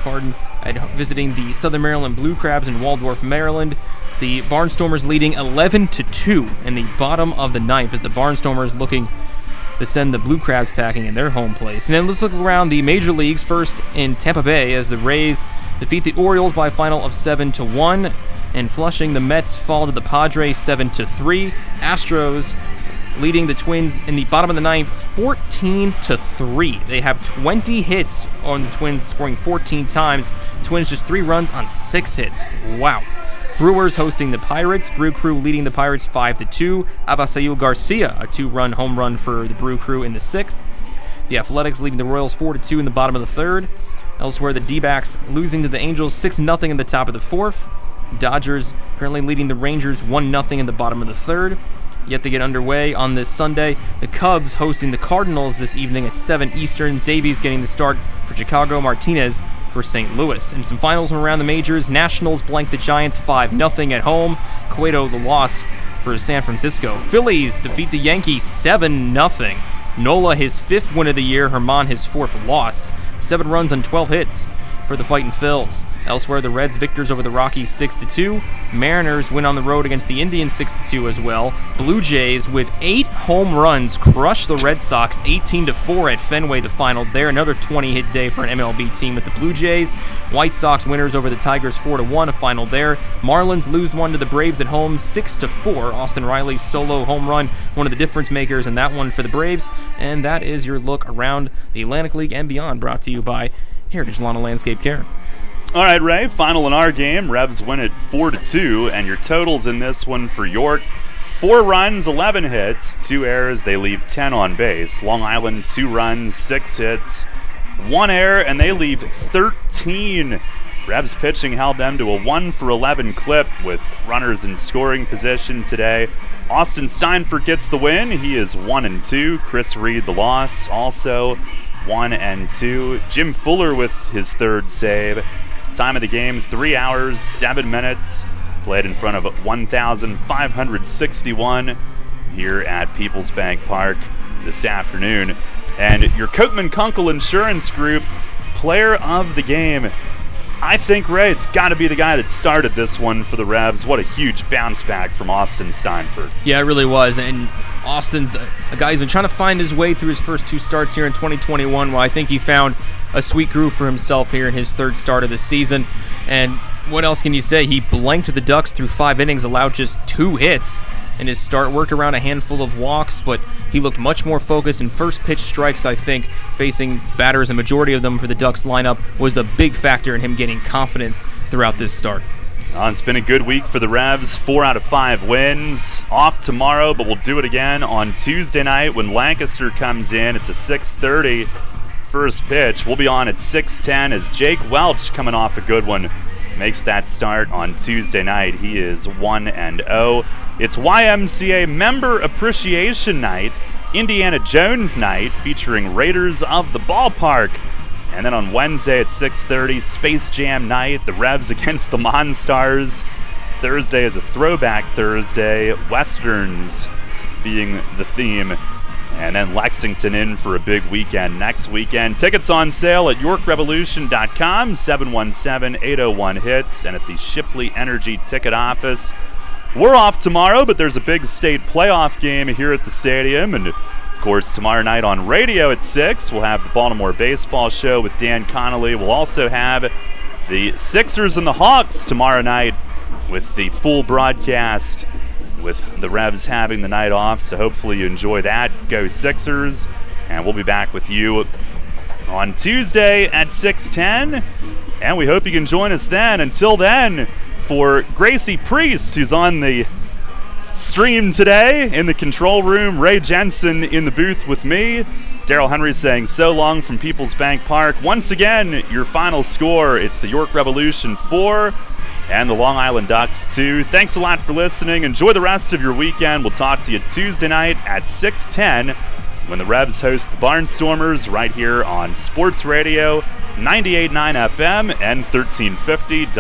visiting the Southern Maryland Blue Crabs in Waldorf, Maryland. The Barnstormers leading 11-2 in the bottom of the ninth as the Barnstormers looking to send the Blue Crabs packing in their home place. And then let's look around the major leagues, first in Tampa Bay as the Rays defeat the Orioles by a final of 7-1. In Flushing, the Mets fall to the Padres 7-3. Astros leading the Twins in the bottom of the ninth 14-3. They have 20 hits on the Twins, scoring 14 times. Twins just 3 runs on 6 hits. Wow. Brewers hosting the Pirates. Brew Crew leading the Pirates 5-2. Abasail Garcia, a 2-run home run for the Brew Crew in the 6th. The Athletics leading the Royals 4-2 in the bottom of the 3rd. Elsewhere, the D-backs losing to the Angels 6-0 in the top of the 4th. Dodgers currently leading the Rangers 1-0 in the bottom of the 3rd. Yet to get underway on this Sunday, the Cubs hosting the Cardinals this evening at 7 Eastern. Davies getting the start for Chicago, Martinez for St. Louis. And some finals from around the majors. Nationals blank the Giants 5-0 at home. Cueto the loss for San Francisco. Phillies defeat the Yankees 7-0. Nola his 5th win of the year. Herman his 4th loss. 7 runs on 12 hits for the Fightin' Phils. Elsewhere, the Reds victors over the Rockies 6-2. Mariners win on the road against the Indians 6-2 as well. Blue Jays with 8 home runs crush the Red Sox 18-4 at Fenway, the final there. Another 20-hit day for an MLB team with the Blue Jays. White Sox winners over the Tigers 4-1, a final there. Marlins lose one to the Braves at home 6-4. Austin Riley's solo home run, one of the difference makers in that one for the Braves. And that is your look around the Atlantic League and beyond, brought to you by Heritage Lawn and Landscape Care. All right, Ray, final in our game. Revs win it 4-2, and your totals in this one for York: 4 runs, 11 hits, 2 errors. They leave 10 on base. Long Island, 2 runs, 6 hits, 1 error, and they leave 13. Revs pitching held them to a 1-for-11 clip with runners in scoring position today. Austin Steinfurt gets the win. He is 1-2. Chris Reed the loss, also 1-2. Jim Fuller with his 3rd save. Time of the game, 3 hours, 7 minutes. Played in front of 1,561 here at PeoplesBank Park this afternoon. And your Kochman Kunkel Insurance Group player of the game, I think, Ray, it's got to be the guy that started this one for the Revs. What a huge bounce back from Austin Steinfurt. Yeah, it really was. And Austin's a guy who's been trying to find his way through his first 2 starts here in 2021. Well, I think he found a sweet groove for himself here in his 3rd start of the season. And what else can you say? He blanked the Ducks through 5 innings, allowed just 2 hits in his start, worked around a handful of walks, but he looked much more focused. And first pitch strikes, I think, facing batters, a majority of them for the Ducks lineup, was the big factor in him getting confidence throughout this start. It's been a good week for the Revs. 4 out of 5 wins. Off tomorrow, but we'll do it again on Tuesday night when Lancaster comes in. It's a 6:30 first pitch. We'll be on at 6:10 as Jake Welch, coming off a good one, makes that start on Tuesday night. He is 1-0. It's YMCA Member Appreciation Night, Indiana Jones Night, featuring Raiders of the Ballpark. And then on Wednesday at 6:30, Space Jam Night, the Revs against the Monstars. Thursday is a Throwback Thursday, Westerns being the theme. And then Lexington in for a big weekend next weekend. Tickets on sale at YorkRevolution.com, 717-801-HITS, and at the Shipley Energy ticket office. We're off tomorrow, but there's a big state playoff game here at the stadium. And, of course, tomorrow night on radio at 6, we'll have the Baltimore Baseball Show with Dan Connolly. We'll also have the Sixers and the Hawks tomorrow night with the full broadcast, with the Revs having the night off, so hopefully you enjoy that. Go Sixers, and we'll be back with you on Tuesday at 6:10, and we hope you can join us then. Until then, for Gracie Priest, who's on the stream today in the control room, Ray Jensen in the booth with me, Daryl Henry saying so long from PeoplesBank Park. Once again, your final score, it's the York Revolution 4 and the Long Island Ducks 2. Thanks a lot for listening. Enjoy the rest of your weekend. We'll talk to you Tuesday night at 6:10 when the Revs host the Barnstormers right here on Sports Radio 98.9 FM and 1350